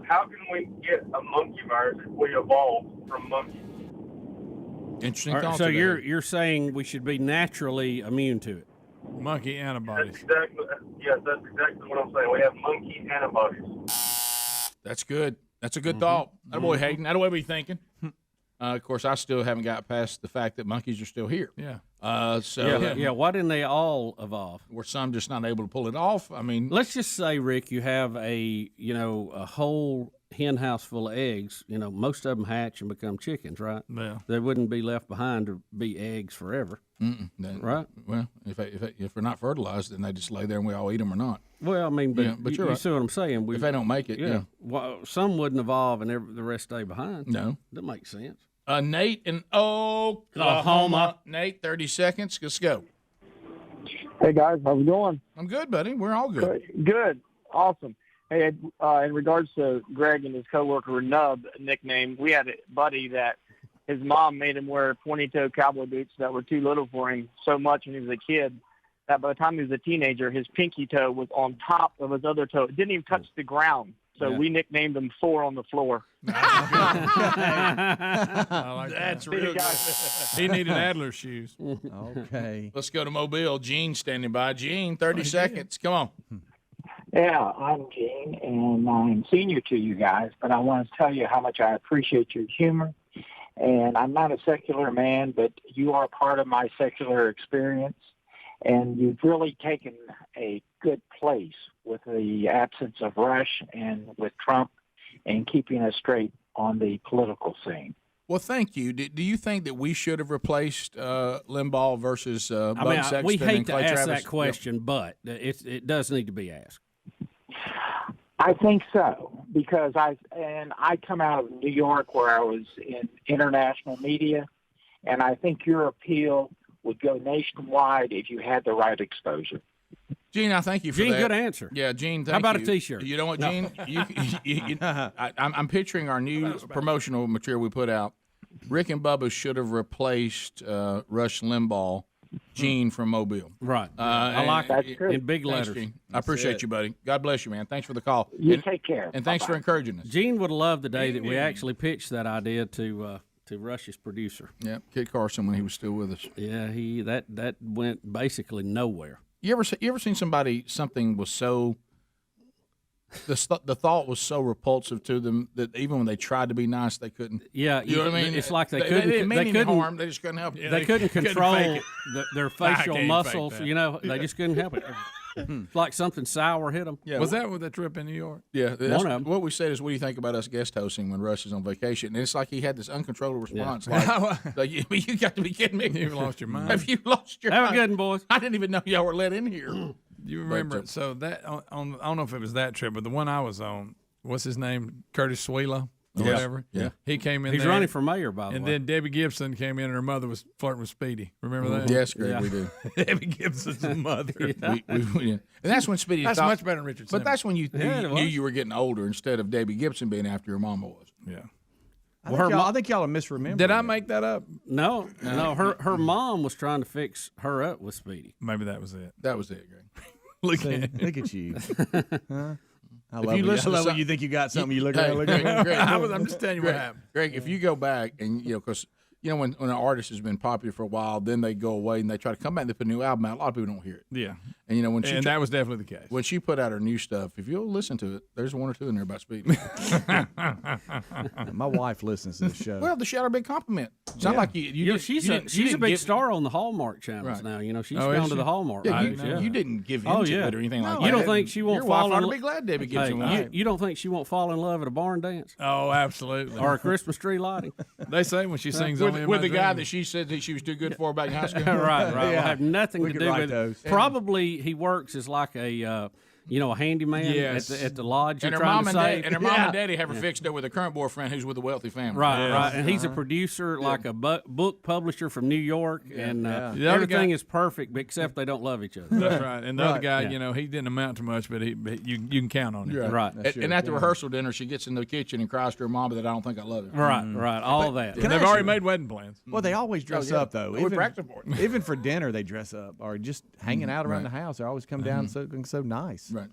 How can we get a monkey virus if we evolve from monkeys? Interesting All right, thought so today. you're saying we should be naturally immune to it? Monkey antibodies. That's exactly what I'm saying. We have monkey antibodies. That's good. That's a good thought. Attaboy, Hayden. Attaboy, what are you thinking? Of course, I still haven't got past the fact that monkeys are still here. Yeah. Yeah. Why didn't they all evolve? Were some just not able to pull it off? I mean, let's just say, Rick, you have a whole hen house full of eggs. You know, most of them hatch and become chickens, right? Yeah. They wouldn't be left behind to be eggs forever, right? Well, if they're not fertilized, then they just lay there and we all eat them or not. Well, I mean, but, but you see what I'm saying? If they don't make it, yeah. Well, some wouldn't evolve and the rest stay behind. No. That makes sense. Nate in Oklahoma. Nate, 30 seconds. Let's go. Hey, guys. How's it going? I'm good, buddy. We're all good. Good. Awesome. Hey, in regards to Greg and his coworker Nub nickname, we had a buddy that his mom made him wear pointy-toe cowboy boots that were too little for him so much when he was a kid that by the time he was a teenager, his pinky toe was on top of his other toe. It didn't even touch the ground. So we nicknamed him Four on the Floor. I like That's that. real good. He needed Adler shoes. Okay. Let's go to Mobile. Gene standing by. Gene, 30 seconds. Come on. Yeah, I'm Gene, and I'm senior to you guys, but I want to tell you how much I appreciate your humor. And I'm not a secular man, but you are part of my secular experience, and you've really taken a good place with the absence of Rush and with Trump and keeping us straight on the political scene. Well, thank you. Do you think that we should have replaced Limbaugh versus Bud Sexton we hate and to Clay ask Travis? that question, but it does need to be asked. I think so, because I come out of New York where I was in international media, and I think your appeal would go nationwide if you had the right exposure. Gene, I thank you for Gene, that. good answer. Yeah, Gene, thank you. How about a T-shirt? You know what, Gene? I'm picturing our new promotional material we put out. Rick and Bubba should have replaced Rush Limbaugh, Gene from Mobile. Right. I like that. In big Thanks, letters. Gene. I appreciate you, buddy. God bless you, man. Thanks for the call. You take care. And thanks for encouraging us. Gene would have loved the day that we actually pitched that idea to to Rush's producer. Yeah, Kit Carson when he was still with us. Yeah, that went basically nowhere. You ever seen something was so the thought was so repulsive to them that even when they tried to be nice, they couldn't. Yeah, you know what I mean. It's like they didn't mean any couldn't harm. They just couldn't help it. They couldn't control fake their facial muscles. that. You know, they just couldn't help it. It's like something sour hit them. Yeah, was that with the trip in New York? Yeah, one of them. What we said is, what do you think about us guest hosting when Rush is on vacation? And it's like he had this uncontrollable response. Like you got to be kidding me. You've lost your mind. Have you lost your Have mind? a good one, boys. I didn't even know y'all were let in here. You remember? But, so that on I don't know if it was that trip, but the one I was on. What's his name? Curtis Swela or whatever. Yeah, he came in. He's there, running for mayor, by the and way. then Debbie Gibson came in, and her mother was flirting with Speedy. Remember that? Yes, Greg, we do. Debbie Gibson's mother. And that's when Speedy. That's thought, much better than Richard Simmons. But that's when you it knew you were getting older instead of Debbie Gibson being after your mama was. Yeah. I think y'all are misremembering. Did I make that up? No. Her mom was trying to fix her up with Speedy. Maybe that was it. That was it, Greg. Look at you. Huh? I If love, you listen to when some- you think you got something. You look Hey, at it. Greg, I'm just telling you what happened. Greg, if you go back and because when an artist has been popular for a while, then they go away and they try to come back and they put a new album out. A lot of people don't hear it. Yeah. And when that was definitely the case. When she put out her new stuff, if you'll listen to it, there's one or two in there about Speedy. My wife listens to the show. Well, the shout a big compliment. It's not like She's a big star on the Hallmark channels now. You know, she's gone to the Hallmark. Yeah, right? you didn't give into it or anything like that. You don't think she won't Your fall wife ought in to be glad Debbie Gibson Hey, won. you don't think she won't fall in love at a barn dance Oh, absolutely. or a Christmas tree lighting? They say when she sings with the guy that she said that she was too good for back in high school. right. Will have nothing We to could do write with those. it. Probably he works as like a handyman Yes. at the lodge. And you're her trying mom to and save. dad and her mom and daddy have her fixed up with her current boyfriend who's with a wealthy family. Right. And he's a producer, like a book publisher from New York, and The other everything guy- is perfect except they don't love each other. That's right. And the other guy, Yeah. he didn't amount to much, but you can count on him. Right. And at the rehearsal dinner, she gets in the kitchen and cries to her mom that I don't think I love her. Right. All that. They've already made wedding plans. Well, they always dress up though. We practice for it. Even for dinner, they dress up, or just hanging out around the house. They always come down looking so nice. Right.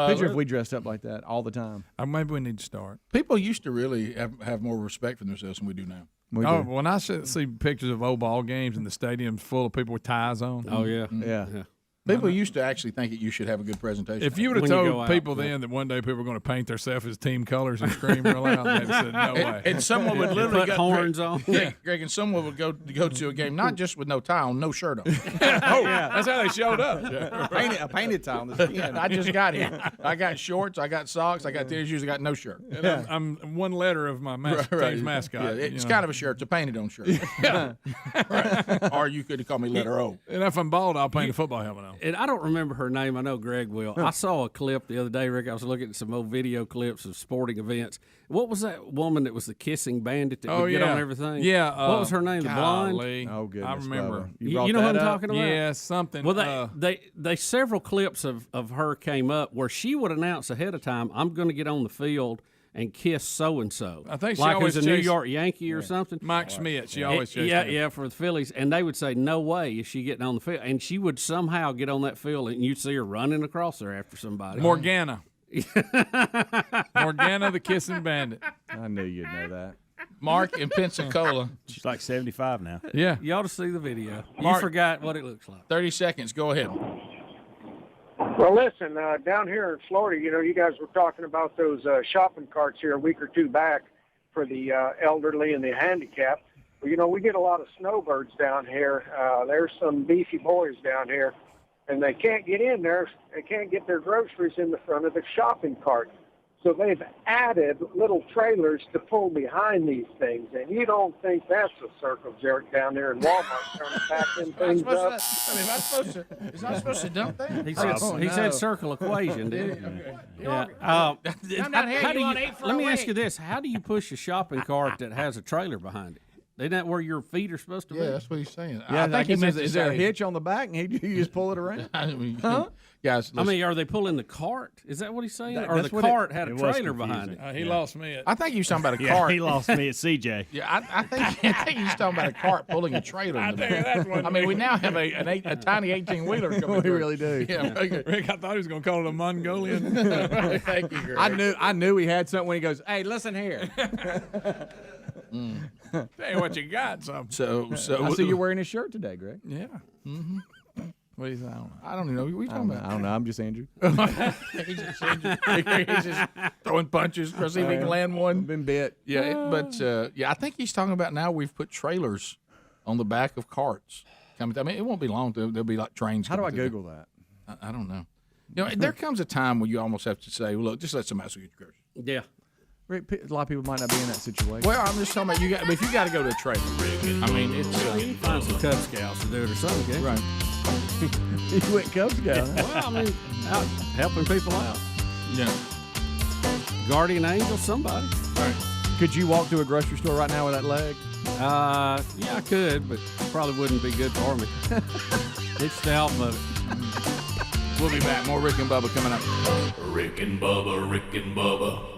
Picture if we dressed up like that all the time. Maybe we need to start. People used to really have more respect for themselves than we do now. When I see pictures of old ball games in the stadiums full of people with ties on. Oh yeah. Yeah. People used to actually think that you should have a good presentation. If you would have When you go told out, people then that one day people were going to paint themselves as team colors and scream real loud, they'd have said, no way. And someone would literally Put horns on. Yeah, Greg, and someone would go to a game not just with no tie on, no shirt on. That's how they showed up. A painted tie on the skin. I just got here. I got shorts, I got socks, I got tennis shoes, I got no shirt. And I'm one letter of my team's mascot. Yeah, it's kind of a shirt. It's a painted on shirt. Right. Or you could call me letter O. And if I'm bald, I'll paint a football helmet on. And I don't remember her name. I know Greg will. I saw a clip the other day, Rick. I was looking at some old video clips of sporting events. What was that woman that was the kissing bandit that would get on everything? Yeah. What was her name? The blonde? Oh, goodness, I remember. Bubba. You know what I'm talking about? Yeah, something. Well, they several clips of her came up where she would announce ahead of time, I'm going to get on the field and kiss so-and-so. I think she like always who's a New chased- York Yankee or something. Mike Schmidt. She always chased him. Yeah, for the Phillies. And they would say, no way is she getting on the field. And she would somehow get on that field, and you'd see her running across there after somebody. Morgana. Morgana, the kissing bandit. I knew you'd know that. Mark in Pensacola. She's like 75 now. Yeah. You ought to see the video. Mark- You forgot what it looks like. 30 seconds. Go ahead. Well, listen, down here in Florida, you guys were talking about those shopping carts here a week or two back for the elderly and the handicapped. Well, we get a lot of snowbirds down here. There's some beefy boys down here, and they can't get in there. They can't get their groceries in the front of the shopping cart. So they've added little trailers to pull behind these things, and you don't think that's a circle jerk down there in Walmart trying to pack them things up? Is not supposed to dump that? He said circle equation, didn't he? Yeah. Let me ask you this. How do you push a shopping cart that has a trailer behind it? Isn't that where your feet are supposed to be? Yeah, that's what he's saying. Yeah, I think he meant to is there a say- hitch on the back and you just pull it around? Huh? Guys, I mean, are they pulling the cart? Is that what he's saying? Or that's the what cart had a it was trailer behind confusing. it? He lost me. I think he was talking about a Yeah, cart. he lost me at CJ. Yeah, I think he's talking about a cart pulling a trailer. In the back. I mean, we now have a tiny 18-wheeler coming We through. really do. Yeah, okay. Rick, I thought he was going to call it a Mongolian. Thank you, Greg. I knew he had something when he goes, hey, listen here. Hey, what you got? So I see you're wearing his shirt today, Greg. Yeah. Mm-hmm. What do you think? I don't even know. What are you talking about? I don't know. I'm just Andrew. He's just throwing punches, trying to see if he can land one. Been bit. Yeah, I think he's talking about now we've put trailers on the back of carts. I mean, it won't be long. There'll be like trains. How do I Google that? I don't know. There comes a time when you almost have to say, well, look, just let somebody else get your groceries. Yeah. A lot of people might not be in that situation. Well, I'm just talking about if you got to go to a trailer. I mean, it's you can find some Cub Scouts to do it or something. Okay? Right. You went Cub Scout. Well, I mean, out helping people out. Yeah. Guardian angel, somebody. All right. Could you walk to a grocery store right now with that leg? Yeah, I could, but probably wouldn't be good for me. It's the help of it. We'll be back. More Rick and Bubba coming up. Rick and Bubba, Rick and Bubba.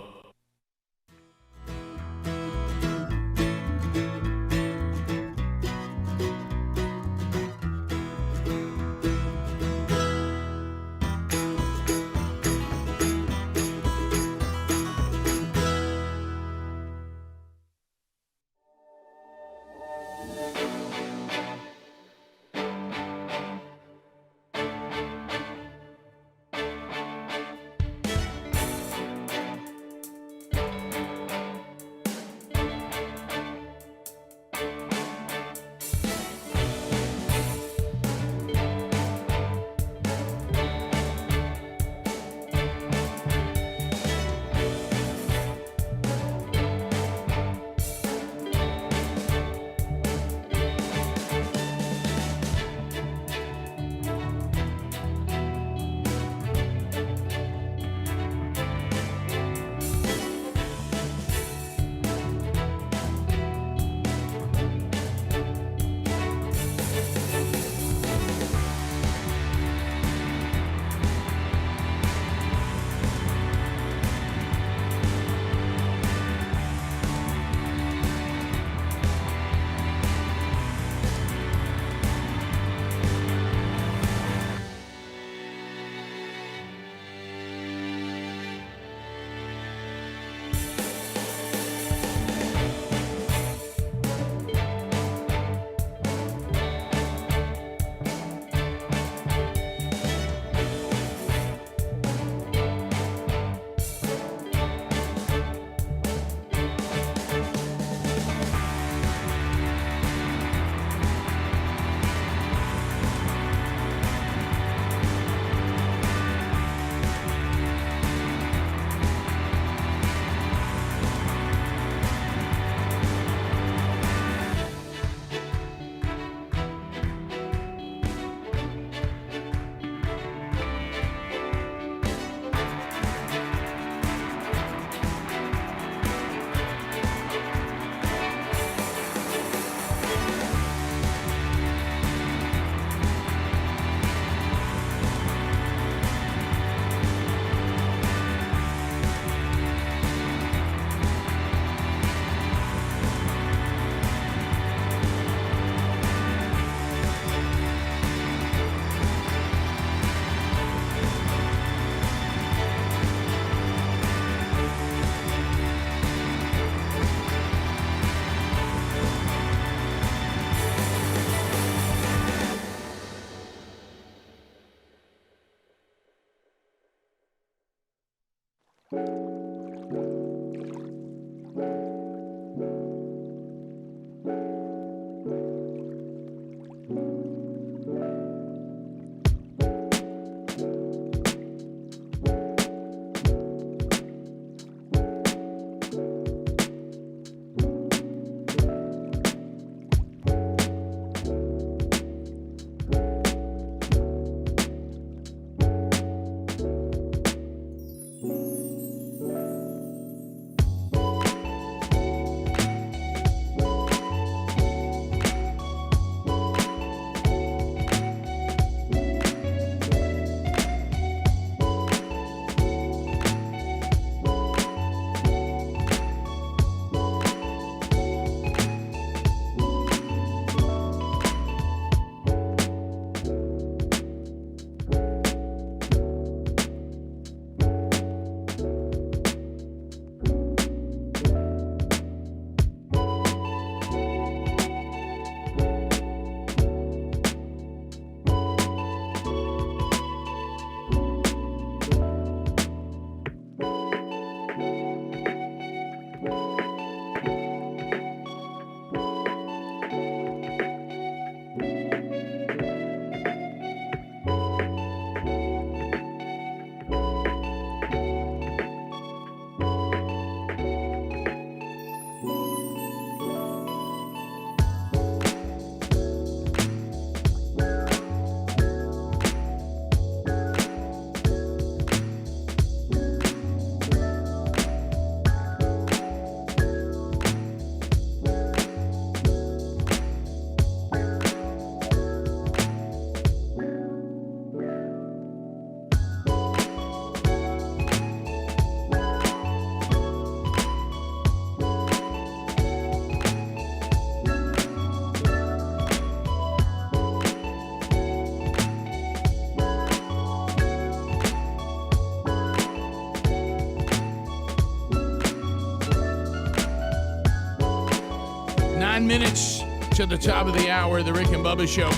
9 minutes to the top of the hour, the Rick and Bubba Show.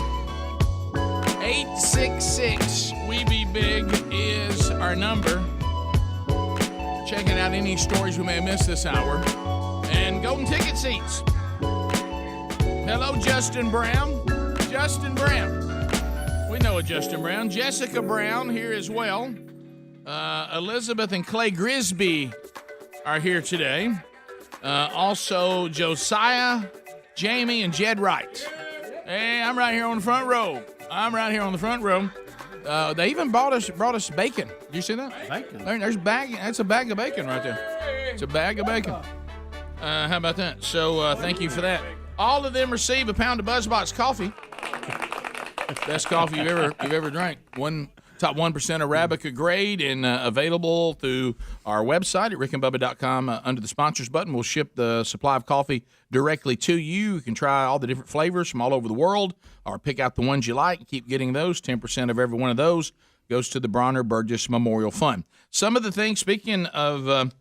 866 We Be Big is our number. Checking out any stories we may have missed this hour. And golden ticket seats. Hello, Justin Brown. Justin Brown. We know a Justin Brown. Jessica Brown here as well. Elizabeth and Clay Grisby are here today. Also, Josiah, Jamie, and Jed Wright. Hey, I'm right here on the front row. They even brought us bacon. Did you see that? Bacon. There's bag. That's a bag of bacon right there. It's a bag of bacon. How about that? So thank you for that. All of them receive a pound of BuzzBox coffee. Best coffee you've ever drank. Top 1% Arabica grade, and available through our website at rickandbubba.com under the sponsors button. We'll ship the supply of coffee directly to you. You can try all the different flavors from all over the world, or pick out the ones you like and keep getting those. 10% of every one of those goes to the Bronner Burgess Memorial Fund. Some of the things, speaking of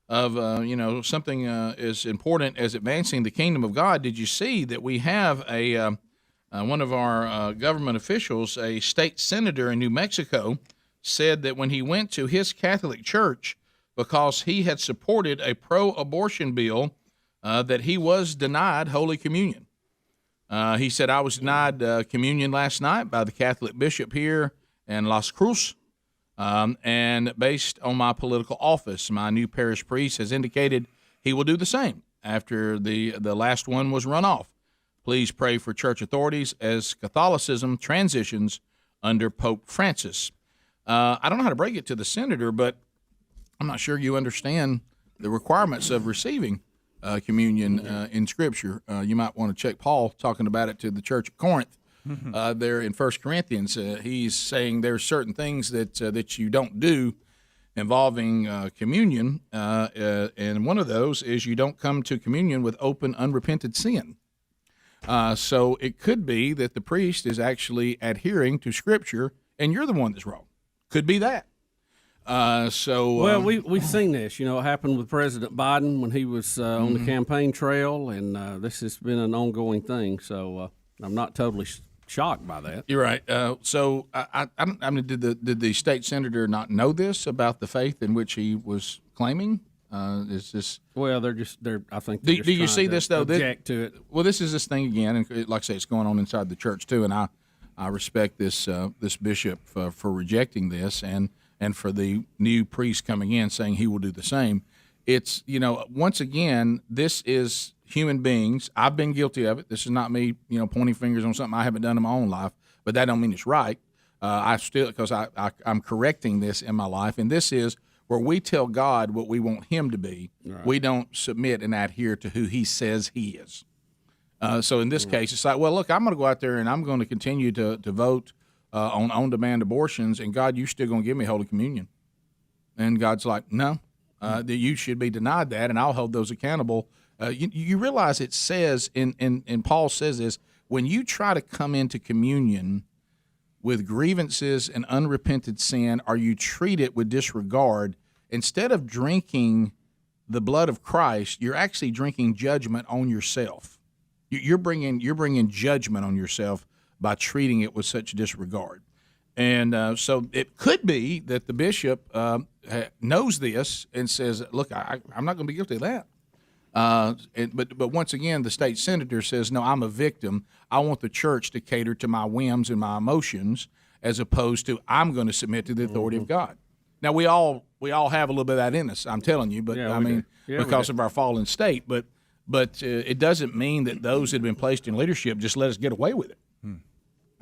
something as important as advancing the kingdom of God, did you see that we have one of our government officials, a state senator in New Mexico, said that when he went to his Catholic church because he had supported a pro-abortion bill, that he was denied Holy Communion. He said, I was denied communion last night by the Catholic bishop here in Las Cruces, and based on my political office, my new parish priest has indicated he will do the same after the last one was run off. Please pray for church authorities as Catholicism transitions under Pope Francis. I don't know how to break it to the senator, but I'm not sure you understand the requirements of receiving communion in Scripture. You might want to check Paul talking about it to the church of Corinth there in 1 Corinthians. He's saying there are certain things that you don't do involving communion, and one of those is you don't come to communion with open, unrepented sin. So it could be that the priest is actually adhering to Scripture, and you're the one that's wrong. Could be that. We've seen this. It happened with President Biden when he was on the campaign trail, and this has been an ongoing thing. So I'm not totally shocked by that. You're right. So did the state senator not know this about the faith in which he was claiming? Is this? Well, I think. Do you see this though? Object to it. Well, this is this thing again, and like I say, it's going on inside the church too. And I respect this bishop for rejecting this, and for the new priest coming in saying he will do the same. It's once again, this is human beings. I've been guilty of it. This is not me pointing fingers on something I haven't done in my own life, but that don't mean it's right. Because I'm correcting this in my life, and this is where we tell God what we want him to be. Right. We don't submit and adhere to who he says he is. So in this case, it's like, well, look, I'm going to go out there and I'm going to continue to vote on on-demand abortions, and God, you're still going to give me Holy Communion. And God's like, no, that you should be denied that, and I'll hold those accountable. You realize it says, and Paul says this, when you try to come into communion with grievances and unrepented sin, or you treat it with disregard, instead of drinking the blood of Christ, you're actually drinking judgment on yourself. You're bringing judgment on yourself by treating it with such disregard. And so it could be that the bishop knows this and says, look, I'm not going to be guilty of that. But once again, the state senator says, no, I'm a victim. I want the church to cater to my whims and my emotions, as opposed to I'm going to submit to the authority of God. Now we all have a little bit of that in us, I'm telling you, but because of our fallen state. But it doesn't mean that those that have been placed in leadership just let us get away with it.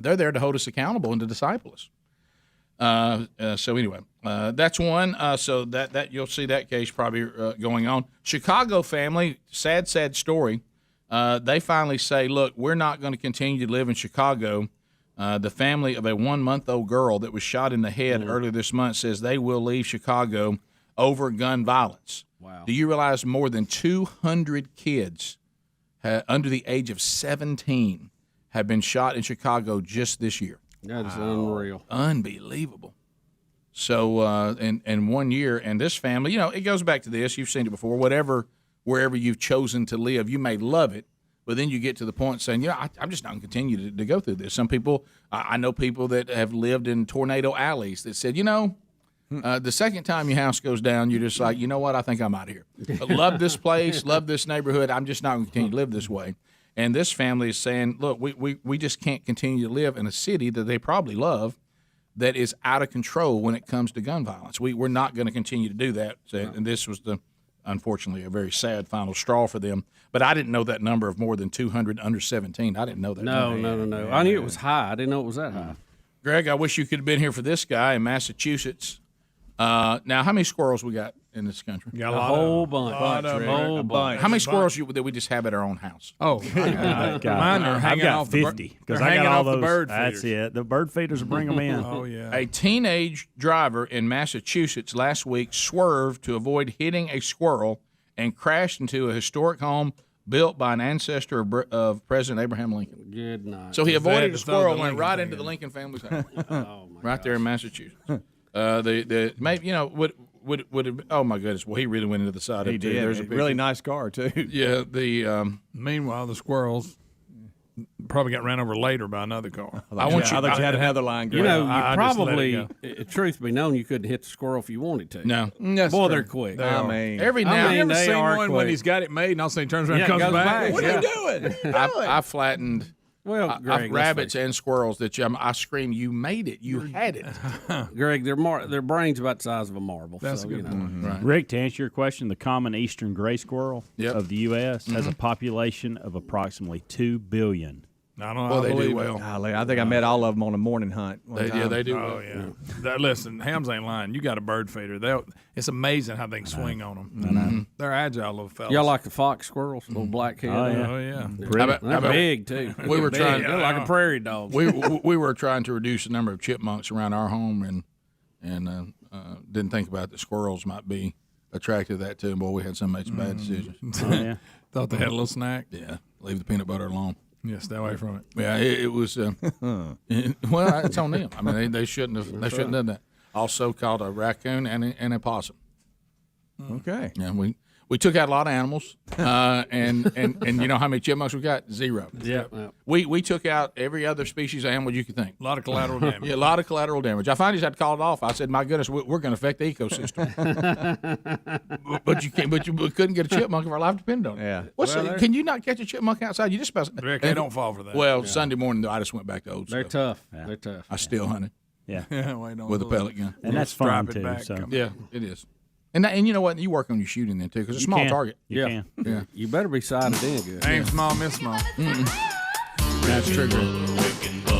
They're there to hold us accountable and to disciple us. So anyway, that's one. So that you'll see that case probably going on. Chicago family, sad story. They finally say, look, we're not going to continue to live in Chicago. The family of a 1-month-old girl that was shot in the head earlier this month says they will leave Chicago over gun violence. Wow. Do you realize more than 200 kids under the age of 17 have been shot in Chicago just this year? That is unreal. Unbelievable. So, in 1 year, and this family, it goes back to this. You've seen it before. Wherever you've chosen to live, you may love it, But then you get to the point saying, I'm just not going to continue to go through this. Some people, I know people that have lived in tornado alleys that said, the second time your house goes down, you're just like, you know what, I think I'm out of here. Love this place, love this neighborhood. I'm just not going to continue to live this way. And this family is saying, look, we just can't continue to live in a city that they probably love that is out of control when it comes to gun violence. We're not going to continue to do that. So, and this was unfortunately, a very sad final straw for them. But I didn't know that number of more than 200 under 17. I didn't know that. No. I knew it was high. I didn't know it was that high. Greg, I wish you could have been here for this guy in Massachusetts. Now, how many squirrels we got in this country? Got a whole bunch. A bunch. How many squirrels that we just have at our own house? Oh, mine are hanging I've got off 50 because I got all those. That's it. The bird feeders will bring them in. Oh yeah. A teenage driver in Massachusetts last week swerved to avoid hitting a squirrel and crashed into a historic home built by an ancestor of President Abraham Lincoln. Good night. So he avoided a squirrel and went right into the Lincoln family's house. Right there in Massachusetts. Would it, oh my goodness! Well, he really went into the side of it. He did. There's a really nice car too. Yeah. Meanwhile, the squirrels probably got ran over later by another car. I thought you had another line. You probably, truth be known, you couldn't hit the squirrel if you wanted to. No. Boy, they're quick. Every now I've never they seen are one quick. when he's got it made, and all of a sudden he turns around and comes back. What are you doing? I flattened. Well, Greg, rabbits and squirrels that I scream, you made it, you had it. Greg, their brains about the size of a marble. That's a good point. Right. Rick, to answer your question, the common eastern gray squirrel of the U.S. has a population of approximately 2 billion. I don't know. Well, they do well. Golly, I think I met all of them on a morning hunt. They do. Oh yeah. Listen, Hams ain't lying. You got a bird feeder. It's amazing how they can swing on them. I know. They're agile little fellas. Y'all like the fox squirrels, little black head? Oh yeah. They're big too. We were trying. They're like a prairie dog. We were trying to reduce the number of chipmunks around our home, and didn't think about the squirrels might be attracted to that too. And boy, we had some bad decisions. Oh, yeah. Thought they had a little snack. Yeah, leave the peanut butter alone. Yeah, stay away from it. Yeah, it was. Well, it's on them. I mean, they shouldn't have. They shouldn't have done that. Also called a raccoon and a possum. Okay. Yeah, we took out a lot of animals, and you know how many chipmunks we got? 0. Yeah. We took out every other species of animal you could think. A lot of collateral damage. Yeah, a lot of collateral damage. I finally had to call it off. I said, "My goodness, we're going to affect the ecosystem." but you can't. But we couldn't get a chipmunk if our life depended on it. Yeah. Can you not catch a chipmunk outside? You just Rick, they don't fall for that. Well, Sunday morning I just went back to old They're stuff. tough. Yeah. They're tough. I still hunted. Yeah. With a pellet gun. And that's fun too. So. Yeah, it is. And you know what? You work on your shooting then too, because it's a small target. You can. Yeah. You better be sighted in good. Aim small, miss small. That's true.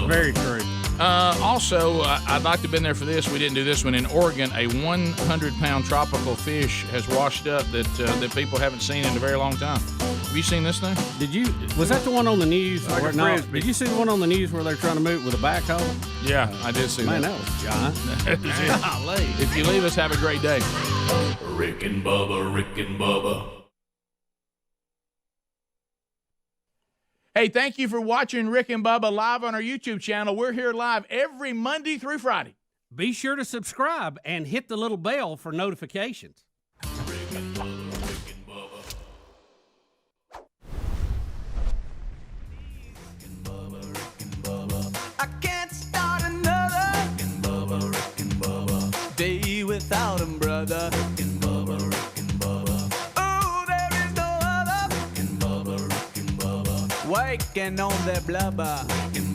Very true. Also, I'd like to have been there for this. We didn't do this one. In Oregon, a 100-pound tropical fish has washed up that people haven't seen in a very long time. Have you seen this thing? Was that the one on the news? Like a frisbee. Did you see the one on the news where they're trying to move it with a backhoe? Yeah, I did see Man, that. that was giant. If you leave us, have a great day. Rick and Bubba, Rick and Bubba. Hey, thank you for watching Rick and Bubba live on our YouTube channel. We're here live every Monday through Friday. Be sure to subscribe and hit the little bell for notifications. Rick and Bubba, Rick and Bubba. Rick and Bubba, Rick and Bubba. I can't start another Rick and Bubba, Rick and Bubba. day without him, brother. Rick and Bubba, Rick and Bubba. Oh, there is no other Rick and Bubba, Rick and Bubba. waking on their blubber. Rick and